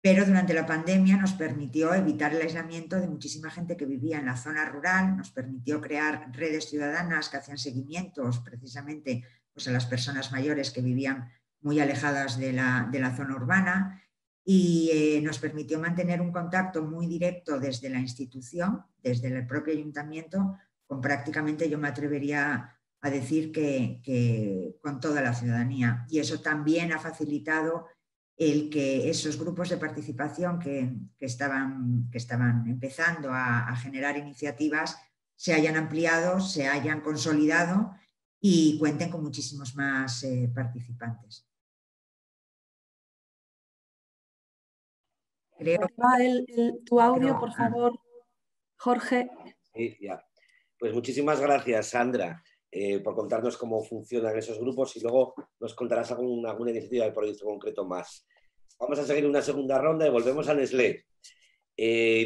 Pero durante la pandemia nos permitió evitar el aislamiento de muchísima gente que vivía en la zona rural, nos permitió crear redes ciudadanas que hacían seguimientos precisamente pues, a las personas mayores que vivían muy alejadas de la zona urbana, y nos permitió mantener un contacto muy directo desde la institución, desde el propio ayuntamiento, con prácticamente, yo me atrevería a decir que con toda la ciudadanía. Y eso también ha facilitado el que esos grupos de participación que estaban empezando a generar iniciativas se hayan ampliado, se hayan consolidado y cuenten con muchísimos más participantes. Creo... tu audio, por favor, Jorge. Sí, ya. Pues muchísimas gracias, Sandra, por contarnos cómo funcionan esos grupos, y luego nos contarás alguna iniciativa de proyecto concreto más. Vamos a seguir una segunda ronda y volvemos a Nestlé.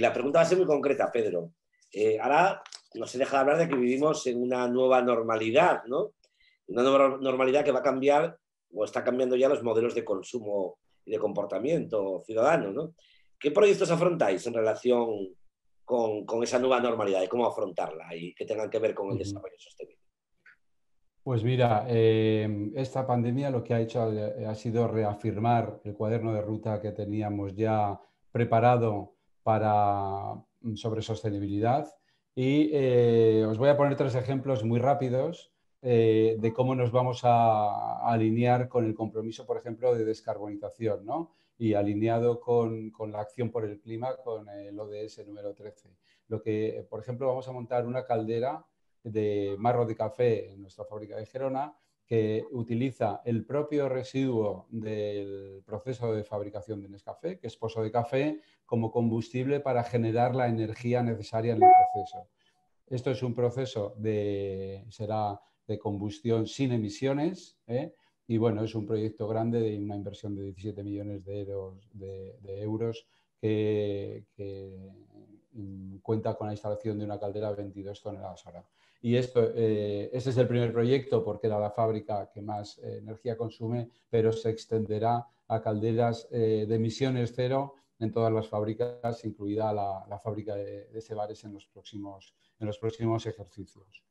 La pregunta va a ser muy concreta, Pedro. Ahora no se deja de hablar de que vivimos en una nueva normalidad, ¿no? Una nueva normalidad que va a cambiar, o está cambiando ya, los modelos de consumo y de comportamiento ciudadano, ¿no? ¿Qué proyectos afrontáis en relación con esa nueva normalidad y cómo afrontarla y que tengan que ver con el desarrollo sostenible? Pues mira, esta pandemia lo que ha hecho ha sido reafirmar el cuaderno de ruta que teníamos ya preparado sobre sostenibilidad, y os voy a poner 3 ejemplos muy rápidos de cómo nos vamos a alinear con el compromiso, por ejemplo, de descarbonización, ¿no? Y alineado con la acción por el clima, con el ODS número 13. Por ejemplo, vamos a montar una caldera de marro de café en nuestra fábrica de Gerona, que utiliza el propio residuo del proceso de fabricación de Nescafé, que es pozo de café, como combustible para generar la energía necesaria en el proceso. Esto es un proceso será de combustión sin emisiones, y bueno, es un proyecto grande de una inversión de 17 millones de euros que cuenta con la instalación de una caldera de 22 toneladas hora. Y ese es el primer proyecto porque era la fábrica que más energía consume, pero se extenderá a calderas de emisiones cero en todas las fábricas, incluida la fábrica de Sebares en los próximos ejercicios.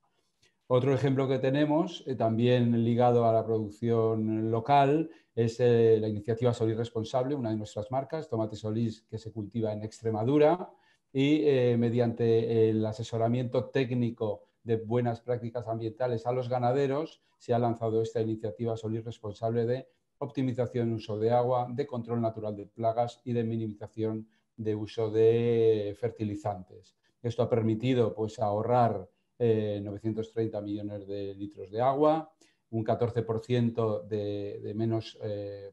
Otro ejemplo que tenemos, también ligado a la producción local, es la iniciativa Solís Responsable, una de nuestras marcas, tomate Solís, que se cultiva en Extremadura, y mediante el asesoramiento técnico de buenas prácticas ambientales a los ganaderos, se ha lanzado esta iniciativa Solís Responsable de optimización de uso de agua, de control natural de plagas y de minimización de uso de fertilizantes. Esto ha permitido pues, ahorrar 930 millones de litros de agua, un 14% de menos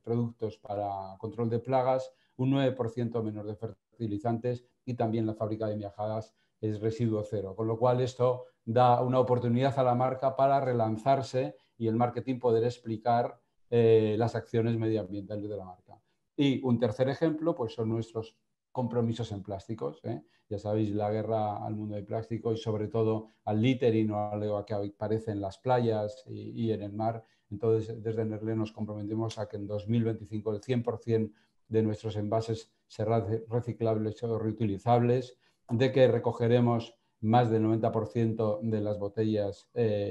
productos para control de plagas, un 9% menos de fertilizantes y también la fábrica de miajadas es residuo cero. Con lo cual esto da una oportunidad a la marca para relanzarse y el marketing poder explicar las acciones medioambientales de la marca. Y un tercer ejemplo pues son nuestros compromisos en plásticos. Ya sabéis, la guerra al mundo del plástico y sobre todo al littering o al agua que aparece en las playas y en el mar. Entonces, desde Nestlé nos comprometemos a que en 2025 el 100% de nuestros envases serán reciclables o reutilizables, de que recogeremos más del 90% de las botellas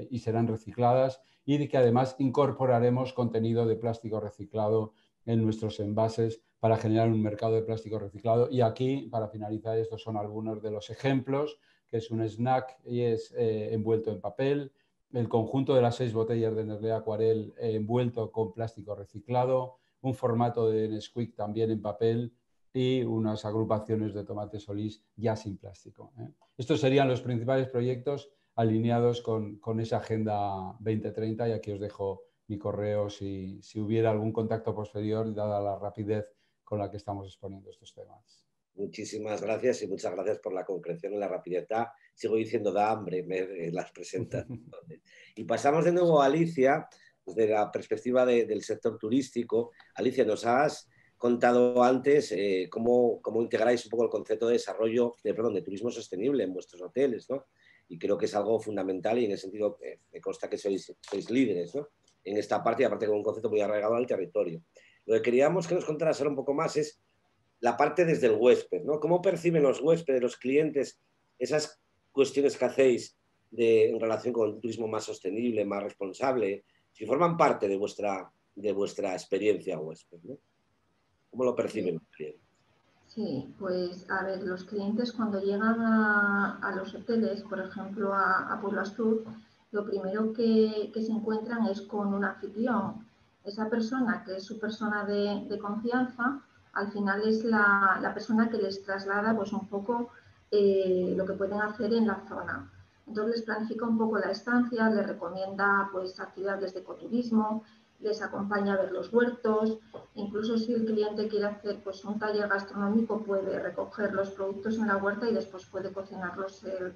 y serán recicladas y de que además incorporaremos contenido de plástico reciclado en nuestros envases para generar un mercado de plástico reciclado. Y aquí, para finalizar, estos son algunos de los ejemplos, que es un snack y es envuelto en papel, el conjunto de las 6 botellas de Nestlé Aquarel envuelto con plástico reciclado, un formato de Nesquik también en papel y unas agrupaciones de tomate solís ya sin plástico. Estos serían los principales proyectos alineados con esa Agenda 2030 y aquí os dejo mi correo si hubiera algún contacto posterior, dada la rapidez con la que estamos exponiendo estos temas. Muchísimas gracias y muchas gracias por la concreción y la rapidez. Sigo diciendo, da hambre las presentaciones. Y pasamos de nuevo a Alicia, desde la perspectiva del sector turístico. Alicia, nos has contado antes cómo integráis un poco el concepto de desarrollo, de turismo sostenible en vuestros hoteles, ¿no? Y creo que es algo fundamental y en ese sentido me consta que sois líderes, ¿no? En esta parte y aparte con un concepto muy arraigado al territorio. Lo que queríamos que nos contaras ahora un poco más es la parte desde el huésped, ¿no? ¿Cómo perciben los huéspedes, los clientes, esas cuestiones que hacéis en relación con el turismo más sostenible, más responsable? Si forman parte de vuestra experiencia huésped, ¿no? ¿Cómo lo perciben los clientes? Sí, pues a ver, los clientes cuando llegan a los hoteles, por ejemplo a Pueblo Astur, lo primero que se encuentran es con un anfitrión. Esa persona que es su persona de confianza, al final es la persona que les traslada pues un poco lo que pueden hacer en la zona. Entonces les planifica un poco la estancia, les recomienda pues actividades de ecoturismo, les acompaña a ver los huertos, incluso si el cliente quiere hacer pues un taller gastronómico puede recoger los productos en la huerta y después puede cocinarlos él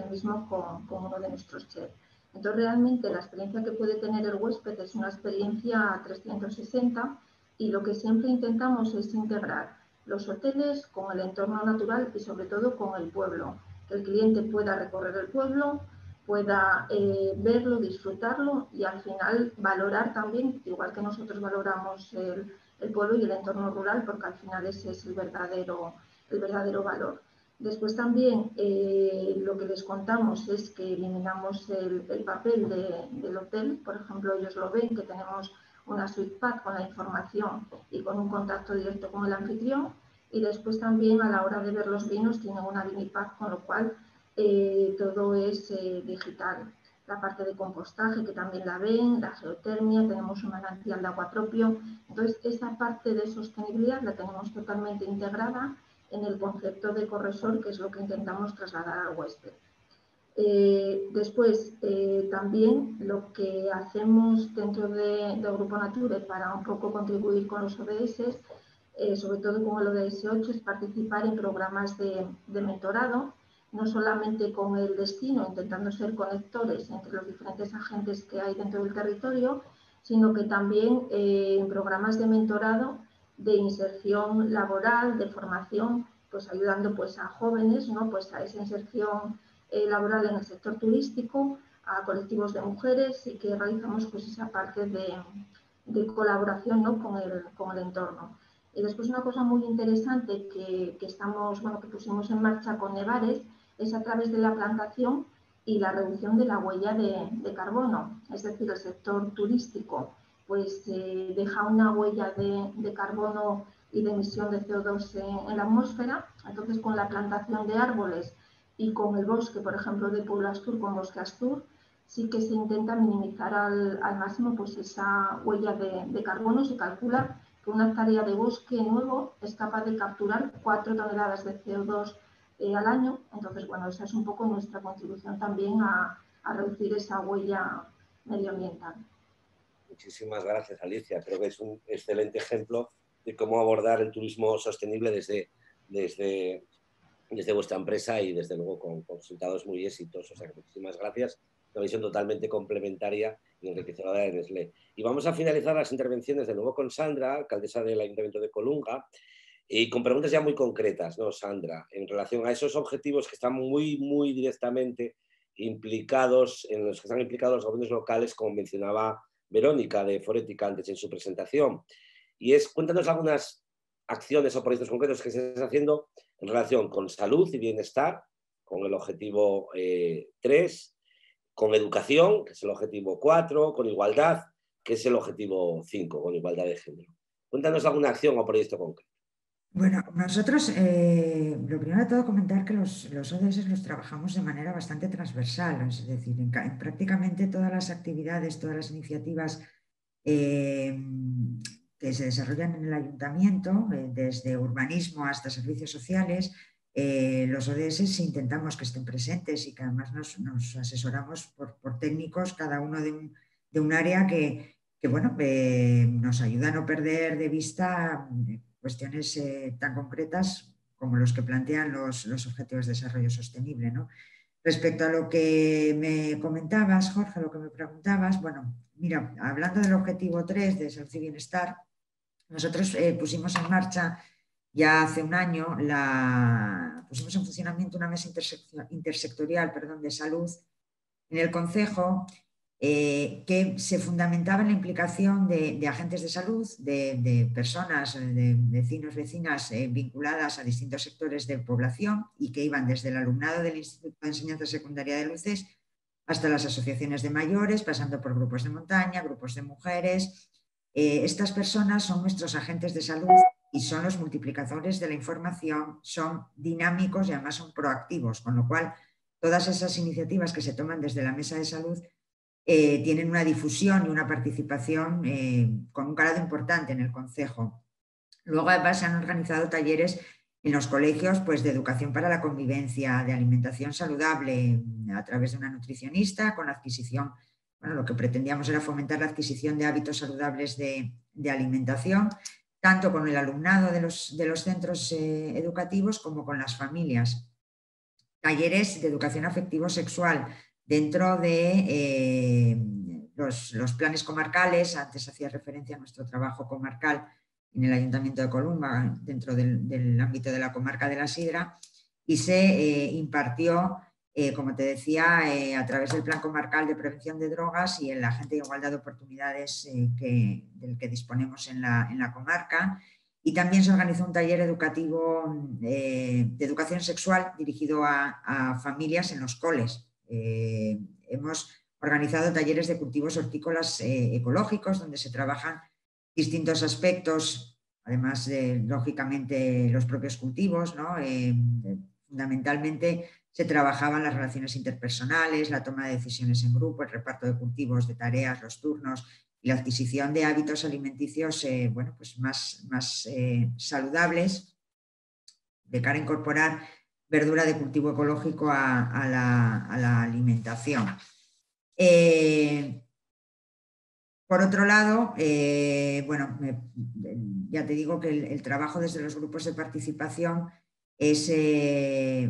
mismo con uno de nuestros chefs. Entonces realmente la experiencia que puede tener el huésped es una experiencia 360 y lo que siempre intentamos es integrar los hoteles con el entorno natural y sobre todo con el pueblo, que el cliente pueda recorrer el pueblo, pueda verlo, disfrutarlo y al final valorar también, igual que nosotros valoramos el pueblo y el entorno rural, porque al final ese es el verdadero valor. Después también lo que les contamos es que eliminamos el papel del hotel, por ejemplo ellos lo ven que tenemos una suite pad con la información y con un contacto directo con el anfitrión y después también a la hora de ver los vinos tienen una vinipad, con lo cual todo es digital. La parte de compostaje que también la ven, la geotermia, tenemos un manantial de agua propio. Entonces, esa parte de sostenibilidad la tenemos totalmente integrada en el concepto de corresor, que es lo que intentamos trasladar al huésped. Después, también lo que hacemos dentro del Grupo Nature para un poco contribuir con los ODS, sobre todo con el ODS 8, es participar en programas de mentorado, no solamente con el destino, intentando ser conectores entre los diferentes agentes que hay dentro del territorio, sino que también en programas de mentorado, de inserción laboral, de formación, pues ayudando pues, a jóvenes, ¿no? Pues a esa inserción laboral en el sector turístico, a colectivos de mujeres y que realizamos pues, esa parte de colaboración, ¿no? con el entorno. Y después una cosa muy interesante que pusimos en marcha con Nevares es a través de la plantación y la reducción de la huella de carbono. Es decir, el sector turístico pues deja una huella de carbono y de emisión de CO2 en la atmósfera. Entonces, con la plantación de árboles y con el bosque, por ejemplo, de Pueblo Astur, con Bosque Astur, sí que se intenta minimizar al máximo pues, esa huella de carbono. Se calcula que una hectárea de bosque nuevo es capaz de capturar 4 toneladas de CO2 al año. Entonces, bueno, esa es un poco nuestra contribución también a reducir esa huella medioambiental. Muchísimas gracias, Alicia. Creo que es un excelente ejemplo de cómo abordar el turismo sostenible desde vuestra empresa y desde luego con resultados muy exitosos. O sea, muchísimas gracias. Una visión totalmente complementaria y enriquecedora de Nestlé. Y vamos a finalizar las intervenciones de nuevo con Sandra, alcaldesa del Ayuntamiento de Colunga, y con preguntas ya muy concretas, ¿no, Sandra? En relación a esos objetivos que están muy directamente implicados, en los que están implicados los gobiernos locales, como mencionaba Verónica de Forética antes en su presentación. Y cuéntanos algunas acciones o proyectos concretos que se están haciendo en relación con salud y bienestar, con el objetivo 3, con educación, que es el objetivo 4, con igualdad, que es el objetivo 5, con igualdad de género. Cuéntanos alguna acción o proyecto concreto. Bueno, nosotros, lo primero de todo, comentar que los ODS los trabajamos de manera bastante transversal, es decir, en prácticamente todas las actividades, todas las iniciativas que se desarrollan en el ayuntamiento, desde urbanismo hasta servicios sociales, los ODS intentamos que estén presentes y que además nos asesoramos por técnicos, cada uno de un área que bueno, nos ayuda a no perder de vista cuestiones tan concretas como los que plantean los Objetivos de Desarrollo Sostenible, ¿no? Respecto a lo que me comentabas, Jorge, lo que me preguntabas, bueno, mira, hablando del objetivo 3 de salud y bienestar, nosotros pusimos en marcha ya hace un año, pusimos en funcionamiento una mesa intersectorial de salud en el concejo, que se fundamentaba en la implicación de agentes de salud, de personas, de vecinos, vecinas vinculadas a distintos sectores de población y que iban desde el alumnado del Instituto de Enseñanza Secundaria de Luces hasta las asociaciones de mayores, pasando por grupos de montaña, grupos de mujeres. Estas personas son nuestros agentes de salud y son los multiplicadores de la información, son dinámicos y además son proactivos, con lo cual todas esas iniciativas que se toman desde la mesa de salud tienen una difusión y una participación con un calado importante en el concejo. Luego además se han organizado talleres en los colegios pues, de educación para la convivencia, de alimentación saludable a través de una nutricionista, con adquisición, bueno, lo que pretendíamos era fomentar la adquisición de hábitos saludables de alimentación, tanto con el alumnado de los centros educativos como con las familias. Talleres de educación afectivo-sexual dentro de los planes comarcales. Antes hacía referencia a nuestro trabajo comarcal en el Ayuntamiento de Colunga, dentro del ámbito de la comarca de la Sidra, y se impartió, como te decía, a través del Plan Comarcal de Prevención de Drogas y en la Agenda de Igualdad de Oportunidades del que disponemos en la comarca. Y también se organizó un taller educativo de educación sexual dirigido a familias en los coles. Hemos organizado talleres de cultivos hortícolas ecológicos donde se trabajan distintos aspectos, además de, lógicamente, los propios cultivos, ¿no? Fundamentalmente se trabajaban las relaciones interpersonales, la toma de decisiones en grupo, el reparto de cultivos, de tareas, los turnos y la adquisición de hábitos alimenticios bueno, pues más saludables de cara a incorporar verdura de cultivo ecológico a la alimentación. Por otro lado, bueno, ya te digo que el trabajo desde los grupos de participación es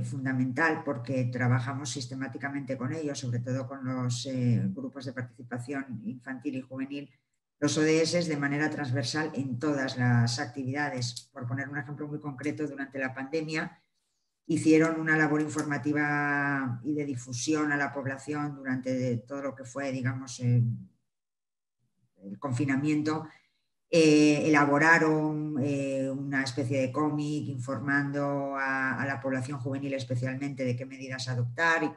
fundamental porque trabajamos sistemáticamente con ellos, sobre todo con los grupos de participación infantil y juvenil, los ODS de manera transversal en todas las actividades. Por poner un ejemplo muy concreto, durante la pandemia hicieron una labor informativa y de difusión a la población durante todo lo que fue, digamos, el confinamiento. Elaboraron una especie de cómic informando a la población juvenil especialmente de qué medidas adoptar y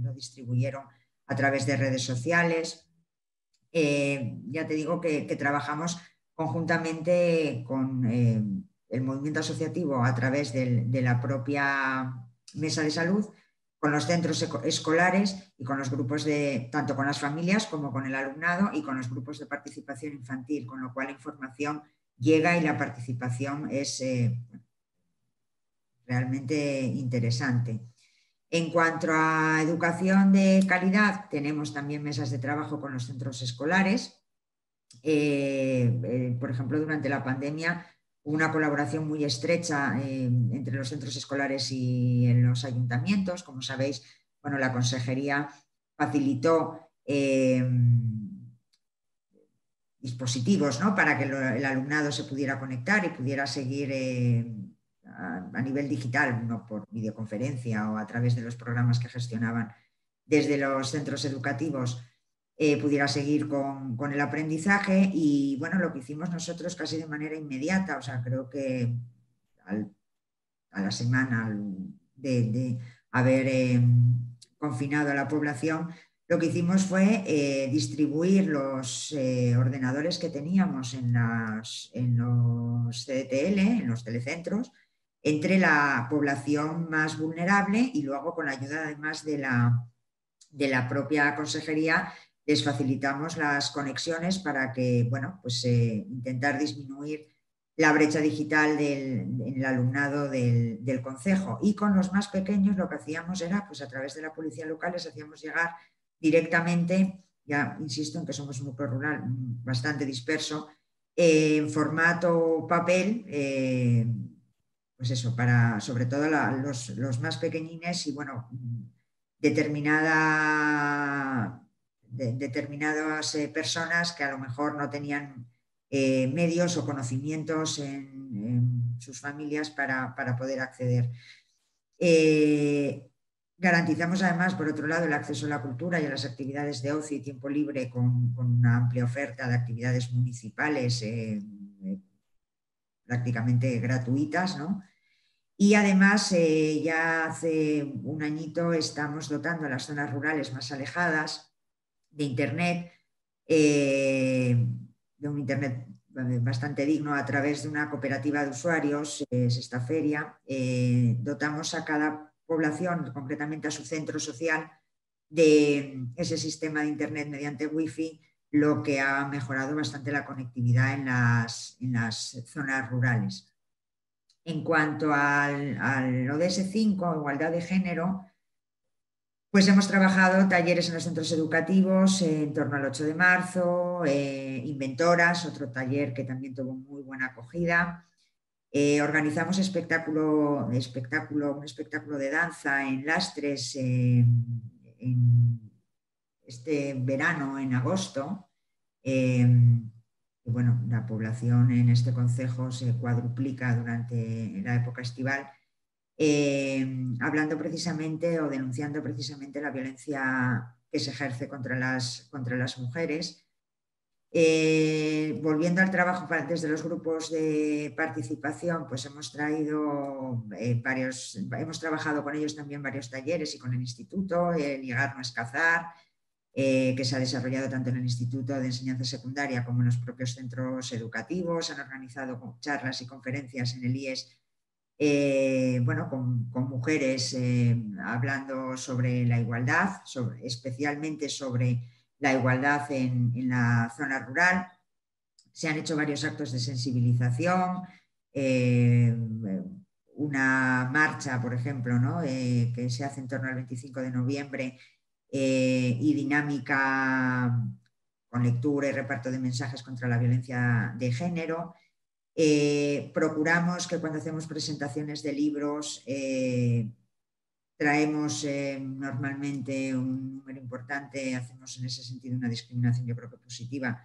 lo distribuyeron a través de redes sociales. Ya te digo que trabajamos conjuntamente con el movimiento asociativo a través de la propia mesa de salud, con los centros escolares y con los grupos tanto con las familias como con el alumnado y con los grupos de participación infantil, con lo cual la información llega y la participación es realmente interesante. En cuanto a educación de calidad, tenemos también mesas de trabajo con los centros escolares. Por ejemplo, durante la pandemia hubo una colaboración muy estrecha entre los centros escolares y en los ayuntamientos. Como sabéis, bueno, la consejería facilitó dispositivos, ¿no?, para que el alumnado se pudiera conectar y pudiera seguir a nivel digital, no por videoconferencia o a través de los programas que gestionaban desde los centros educativos, pudiera seguir con el aprendizaje. Y bueno, lo que hicimos nosotros casi de manera inmediata, o sea, creo que a la semana de haber confinado a la población, lo que hicimos fue distribuir los ordenadores que teníamos en los CDTL, en los telecentros, entre la población más vulnerable, y luego, con la ayuda además de la propia consejería, les facilitamos las conexiones para que, bueno, pues intentar disminuir la brecha digital en el alumnado del concejo. Y con los más pequeños lo que hacíamos era, pues a través de la policía local, les hacíamos llegar directamente, ya insisto en que somos un núcleo rural bastante disperso, en formato papel, pues eso, para sobre todo los más pequeñines y, bueno, determinadas personas que a lo mejor no tenían medios o conocimientos en sus familias para poder acceder. Garantizamos además, por otro lado, el acceso a la cultura y a las actividades de ocio y tiempo libre con una amplia oferta de actividades municipales prácticamente gratuitas, ¿no? Y además, ya hace un añito estamos dotando a las zonas rurales más alejadas de Internet, de un Internet bastante digno, a través de una cooperativa de usuarios, es esta feria. Dotamos a cada población, concretamente a su centro social, de ese sistema de Internet mediante Wi-Fi, lo que ha mejorado bastante la conectividad en las zonas rurales. En cuanto al ODS 5, igualdad de género, pues hemos trabajado talleres en los centros educativos en torno al 8 de marzo, Inventoras, otro taller que también tuvo muy buena acogida. Organizamos un espectáculo de danza en Lastres este verano, en agosto. Bueno, la población en este concejo se cuadruplica durante la época estival, hablando precisamente o denunciando precisamente la violencia que se ejerce contra las mujeres. Volviendo al trabajo desde los grupos de participación, pues hemos trabajado con ellos también varios talleres y con el instituto, Ligar no es cazar, que se ha desarrollado tanto en el Instituto de Enseñanza Secundaria como en los propios centros educativos. Han organizado charlas y conferencias en el IES, bueno, con mujeres hablando sobre la igualdad, especialmente sobre la igualdad en la zona rural. Se han hecho varios actos de sensibilización, una marcha, por ejemplo, ¿no?, que se hace en torno al 25 de noviembre, y dinámica con lectura y reparto de mensajes contra la violencia de género. Procuramos que cuando hacemos presentaciones de libros traemos normalmente un número importante, hacemos en ese sentido una discriminación, yo creo que positiva,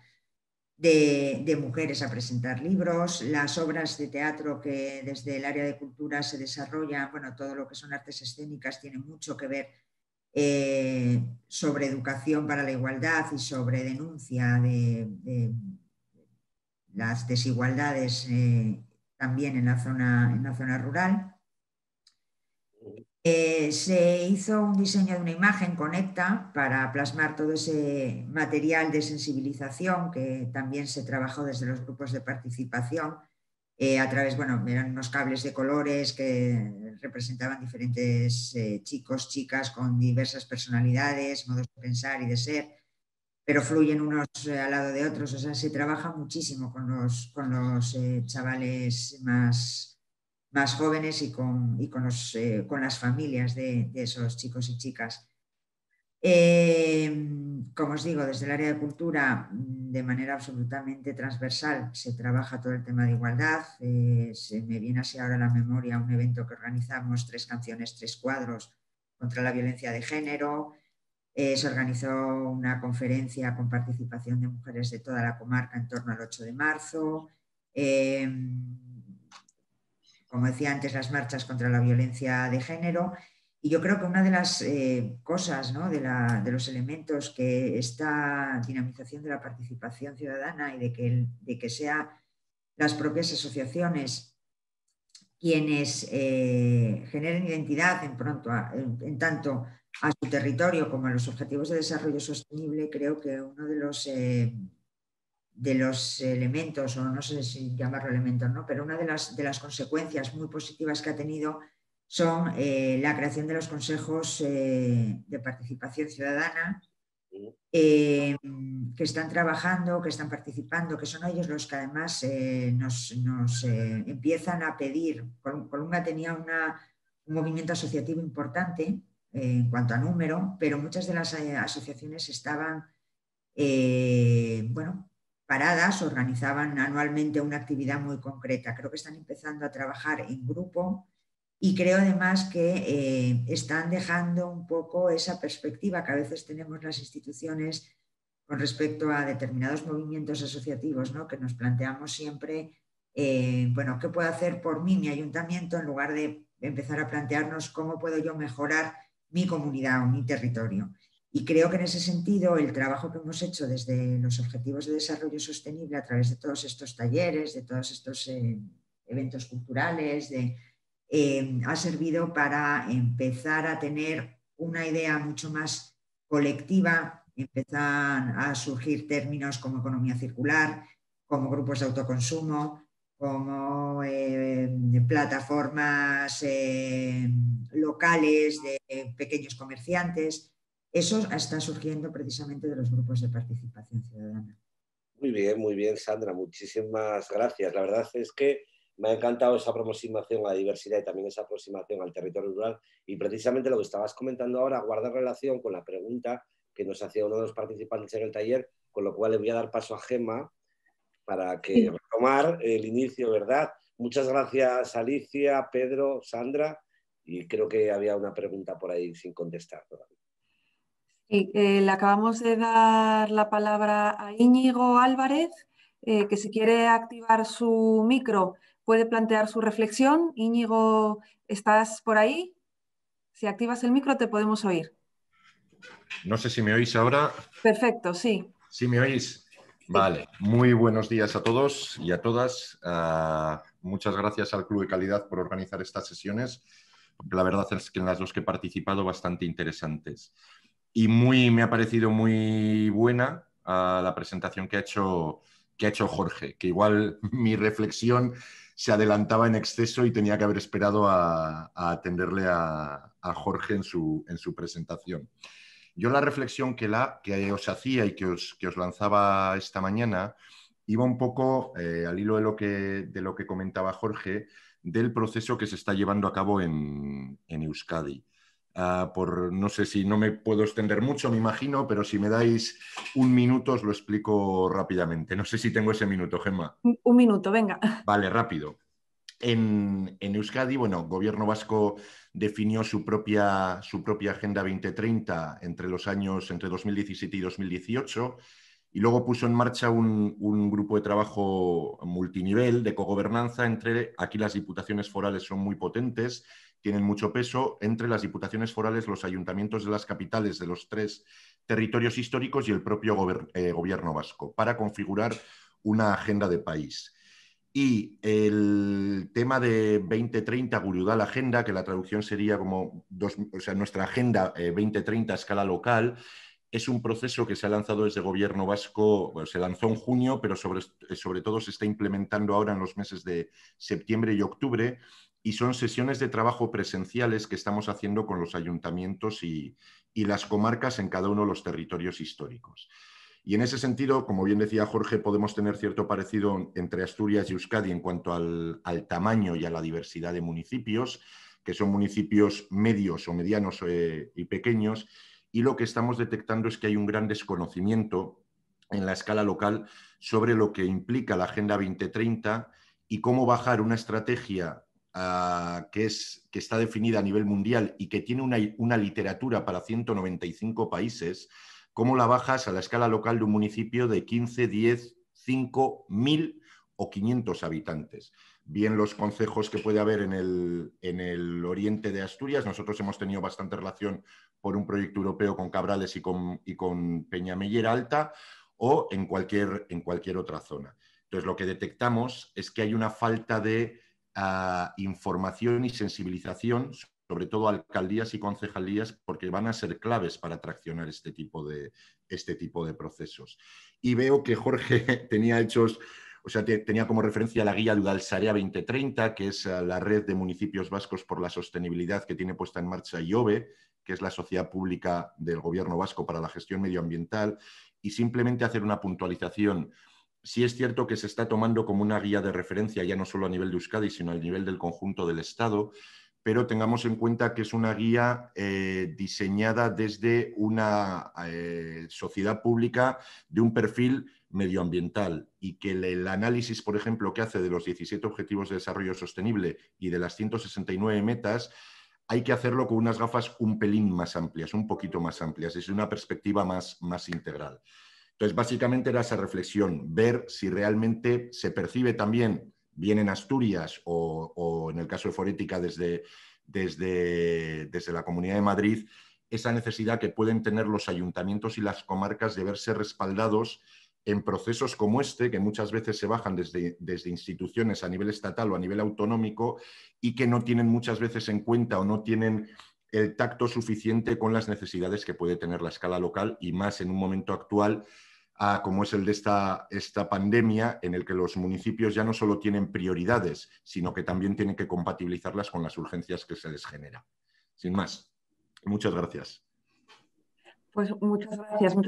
de mujeres a presentar libros. Las obras de teatro que desde el área de cultura se desarrollan, bueno, todo lo que son artes escénicas tiene mucho que ver sobre educación para la igualdad y sobre denuncia de las desigualdades también en la zona rural. Se hizo un diseño de una imagen, Conecta, para plasmar todo ese material de sensibilización que también se trabajó desde los grupos de participación a través, bueno, eran unos cables de colores que representaban diferentes chicos, chicas con diversas personalidades, modos de pensar y de ser, pero fluyen unos al lado de otros. O sea, se trabaja muchísimo con los chavales más jóvenes y con las familias de esos chicos y chicas. Como os digo, desde el área de cultura, de manera absolutamente transversal, se trabaja todo el tema de igualdad. Se me viene así ahora a la memoria un evento que organizamos, 3 canciones, 3 cuadros contra la violencia de género. Se organizó una conferencia con participación de mujeres de toda la comarca en torno al 8 de marzo. Como decía antes, las marchas contra la violencia de género. Y yo creo que una de las cosas, ¿no?, de los elementos que esta dinamización de la participación ciudadana y de que sean las propias asociaciones quienes generen identidad en tanto a su territorio como a los objetivos de desarrollo sostenible, creo que uno de los elementos, o no sé si llamarlo elementos, ¿no?, pero una de las consecuencias muy positivas que ha tenido son la creación de los consejos de participación ciudadana, que están trabajando, que están participando, que son ellos los que además nos empiezan a pedir. Colunga tenía un movimiento asociativo importante en cuanto a número, pero muchas de las asociaciones estaban paradas, organizaban anualmente una actividad muy concreta. Creo que están empezando a trabajar en grupo y creo además que están dejando un poco esa perspectiva que a veces tenemos las instituciones con respecto a determinados movimientos asociativos, ¿no?, que nos planteamos siempre, ¿qué puedo hacer por mí, mi ayuntamiento?, en lugar de empezar a plantearnos cómo puedo yo mejorar mi comunidad o mi territorio. Y creo que en ese sentido el trabajo que hemos hecho desde los Objetivos de Desarrollo Sostenible a través de todos estos talleres, de todos estos eventos culturales, ha servido para empezar a tener una idea mucho más colectiva. Empiezan a surgir términos como economía circular, como grupos de autoconsumo, como plataformas locales de pequeños comerciantes. Eso está surgiendo precisamente de los grupos de participación ciudadana. Muy bien, Sandra, muchísimas gracias. La verdad es que me ha encantado esa aproximación a la diversidad y también esa aproximación al territorio rural, y precisamente lo que estabas comentando ahora guarda relación con la pregunta que nos hacía uno de los participantes en el taller, con lo cual le voy a dar paso a Gemma para que retomar el inicio, ¿verdad? Muchas gracias, Alicia, Pedro, Sandra, y creo que había una pregunta por ahí sin contestar todavía. Sí, le acabamos de dar la palabra a Íñigo Álvarez, que si quiere activar su micro puede plantear su reflexión. Íñigo, ¿estás por ahí? Si activas el micro te podemos oír. No sé si me oís ahora. Perfecto, sí. ¿Sí me oís? Sí. Vale, muy buenos días a todos y a todas. Muchas gracias al Club de Calidad por organizar estas sesiones, porque la verdad es que en las dos que he participado bastante interesantes. Y me ha parecido muy buena la presentación que ha hecho Jorge, que igual mi reflexión se adelantaba en exceso y tenía que haber esperado a atenderle a Jorge en su presentación. Yo la reflexión que os hacía y que os lanzaba esta mañana iba un poco al hilo de lo que comentaba Jorge, del proceso que se está llevando a cabo en Euskadi. No sé si no me puedo extender mucho, me imagino, pero si me dais un minuto os lo explico rápidamente. No sé si tengo ese minuto, Gemma. Un minuto, venga. Vale, rápido. En Euskadi, Gobierno vasco definió su propia Agenda 2030 entre 2017 y 2018, y luego puso en marcha un grupo de trabajo multinivel de cogobernanza aquí las diputaciones forales son muy potentes, tienen mucho peso, entre las diputaciones forales, los ayuntamientos de las capitales de los 3 territorios históricos y el propio gobierno vasco, para configurar una agenda de país. Y el tema de 2030, Gurudal Agenda, que la traducción sería como nuestra Agenda 2030 a escala local, es un proceso que se ha lanzado desde el Gobierno vasco, bueno, se lanzó en junio, pero sobre todo se está implementando ahora en los meses de septiembre y octubre, y son sesiones de trabajo presenciales que estamos haciendo con los ayuntamientos y las comarcas en cada uno de los territorios históricos. Y en ese sentido, como bien decía Jorge, podemos tener cierto parecido entre Asturias y Euskadi en cuanto al tamaño y a la diversidad de municipios, que son municipios medios o medianos y pequeños, y lo que estamos detectando es que hay un gran desconocimiento en la escala local sobre lo que implica la Agenda 2030 y cómo bajar una estrategia que está definida a nivel mundial y que tiene una literatura para 195 países, cómo la bajas a la escala local de un municipio de 15, 10, 5, 1000 o 500 habitantes. Bien los concejos que puede haber en el oriente de Asturias, nosotros hemos tenido bastante relación por un proyecto europeo con Cabrales y con Peñamellera Alta, o en cualquier otra zona. Entonces, lo que detectamos es que hay una falta de información y sensibilización, sobre todo a alcaldías y concejalías, porque van a ser claves para traccionar este tipo de procesos. Y veo que Jorge tenía como referencia la guía de Udalsarea 2030, que es la red de municipios vascos por la sostenibilidad que tiene puesta en marcha IOBE, que es la sociedad pública del Gobierno vasco para la gestión medioambiental, y simplemente hacer una puntualización. Sí es cierto que se está tomando como una guía de referencia, ya no solo a nivel de Euskadi, sino a nivel del conjunto del Estado, pero tengamos en cuenta que es una guía diseñada desde una sociedad pública de un perfil medioambiental, y que el análisis, por ejemplo, que hace de los 17 Objetivos de Desarrollo Sostenible y de las 169 metas, hay que hacerlo con unas gafas un pelín más amplias, un poquito más amplias, desde una perspectiva más integral. Entonces, básicamente era esa reflexión, ver si realmente se percibe también, bien en Asturias o en el caso de Forética desde la Comunidad de Madrid, esa necesidad que pueden tener los ayuntamientos y las comarcas de verse respaldados en procesos como este, que muchas veces se bajan desde instituciones a nivel estatal o a nivel autonómico y que no tienen muchas veces en cuenta o no tienen el tacto suficiente con las necesidades que puede tener la escala local, y más en un momento actual como es el de esta pandemia, en el que los municipios ya no solo tienen prioridades, sino que también tienen que compatibilizarlas con las urgencias que se les genera. Sin más, muchas gracias. Pues muchas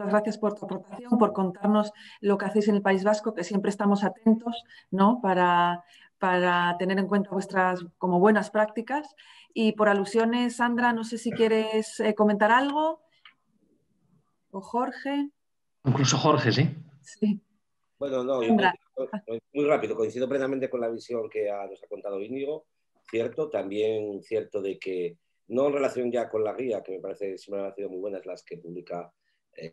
gracias por tu aportación, por contarnos lo que hacéis en el País Vasco, que siempre estamos atentos, ¿no?, para tener en cuenta vuestras como buenas prácticas. Y por alusiones, Sandra, no sé si quieres comentar algo, o Jorge. Incluso Jorge, ¿sí? Sí. Bueno, no, muy rápido, coincido plenamente con la visión que nos ha contado Íñigo, cierto, también cierto de que, no en relación ya con la guía, que me parece siempre han sido muy buenas las que publica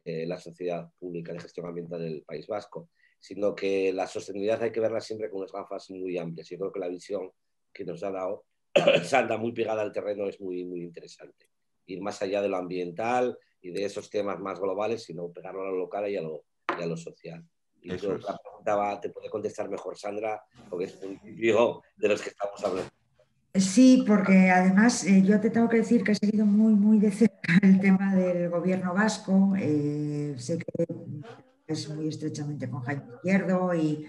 la Sociedad Pública de Gestión Ambiental del País Vasco, sino que la sostenibilidad hay que verla siempre con unas gafas muy amplias. Yo creo que la visión que nos ha dado Sandra, muy pegada al terreno, es muy interesante. Ir más allá de lo ambiental y de esos temas más globales, sino pegarlo a lo local y a lo social. Y yo la preguntaba, te puede contestar mejor Sandra, porque es un municipio de los que estamos hablando. Sí, porque además yo te tengo que decir que he seguido muy de cerca el tema del gobierno vasco. Sé que es muy estrechamente con Jaime Izquierdo y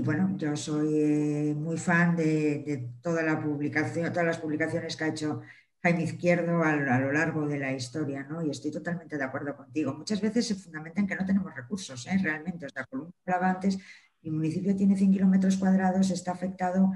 bueno, yo soy muy fan de todas las publicaciones que ha hecho Jaime Izquierdo a lo largo de la historia, ¿no? Y estoy totalmente de acuerdo contigo. Muchas veces se fundamenta en que no tenemos recursos, realmente. O sea, Columna hablaba antes, mi municipio tiene 100 kilómetros cuadrados, está afectado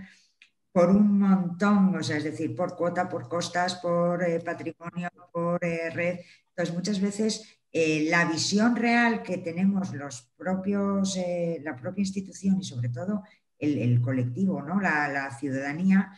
por un montón, o sea, es decir, por cuota, por costas, por patrimonio, por red. Entonces, muchas veces la visión real que tenemos los propios, la propia institución y sobre todo el colectivo, ¿no?, la ciudadanía,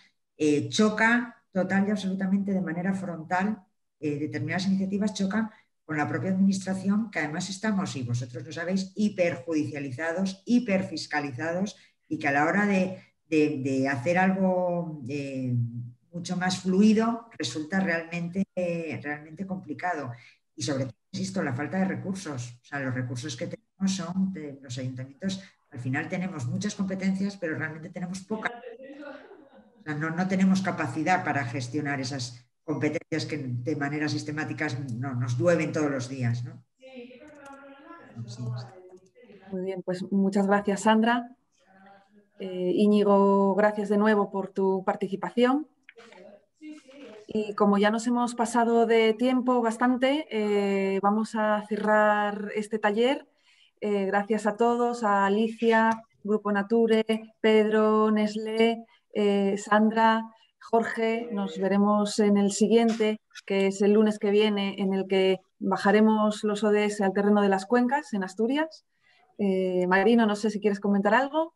choca total y absolutamente de manera frontal. Determinadas iniciativas chocan con la propia administración, que además estamos, y vosotros lo sabéis, hiperjudicializados, hiperfiscalizados, y que a la hora de hacer algo mucho más fluido resulta realmente complicado. Y sobre todo, insisto, la falta de recursos. O sea, los recursos que tenemos son de los ayuntamientos. Al final tenemos muchas competencias, pero realmente tenemos pocas. O sea, no tenemos capacidad para gestionar esas competencias que de manera sistemática nos llueven todos los días, ¿no? Muy bien, pues muchas gracias, Sandra. Íñigo, gracias de nuevo por tu participación. Y como ya nos hemos pasado de tiempo bastante, vamos a cerrar este taller. Gracias a todos, a Alicia, Grupo Nature, Pedro, Nestlé, Sandra, Jorge. Nos veremos en el siguiente, que es el lunes que viene, en el que bajaremos los ODS al terreno de las cuencas en Asturias. Marino, no sé si quieres comentar algo.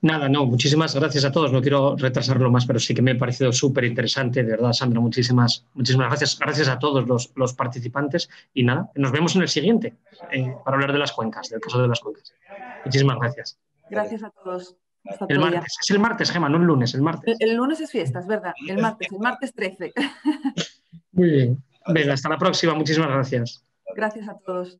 Nada, no, muchísimas gracias a todos. No quiero retrasarlo más, pero sí que me ha parecido súper interesante. De verdad, Sandra, muchísimas gracias. Gracias a todos los participantes. Y nada, nos vemos en el siguiente para hablar de las cuencas, del caso de las cuencas. Muchísimas gracias. Gracias a todos. Hasta El martes, es el martes, Gemma, no el lunes, el martes. El lunes es fiesta, es verdad. El martes 13. Muy bien. Venga, hasta la próxima. Muchísimas gracias. Gracias a todos.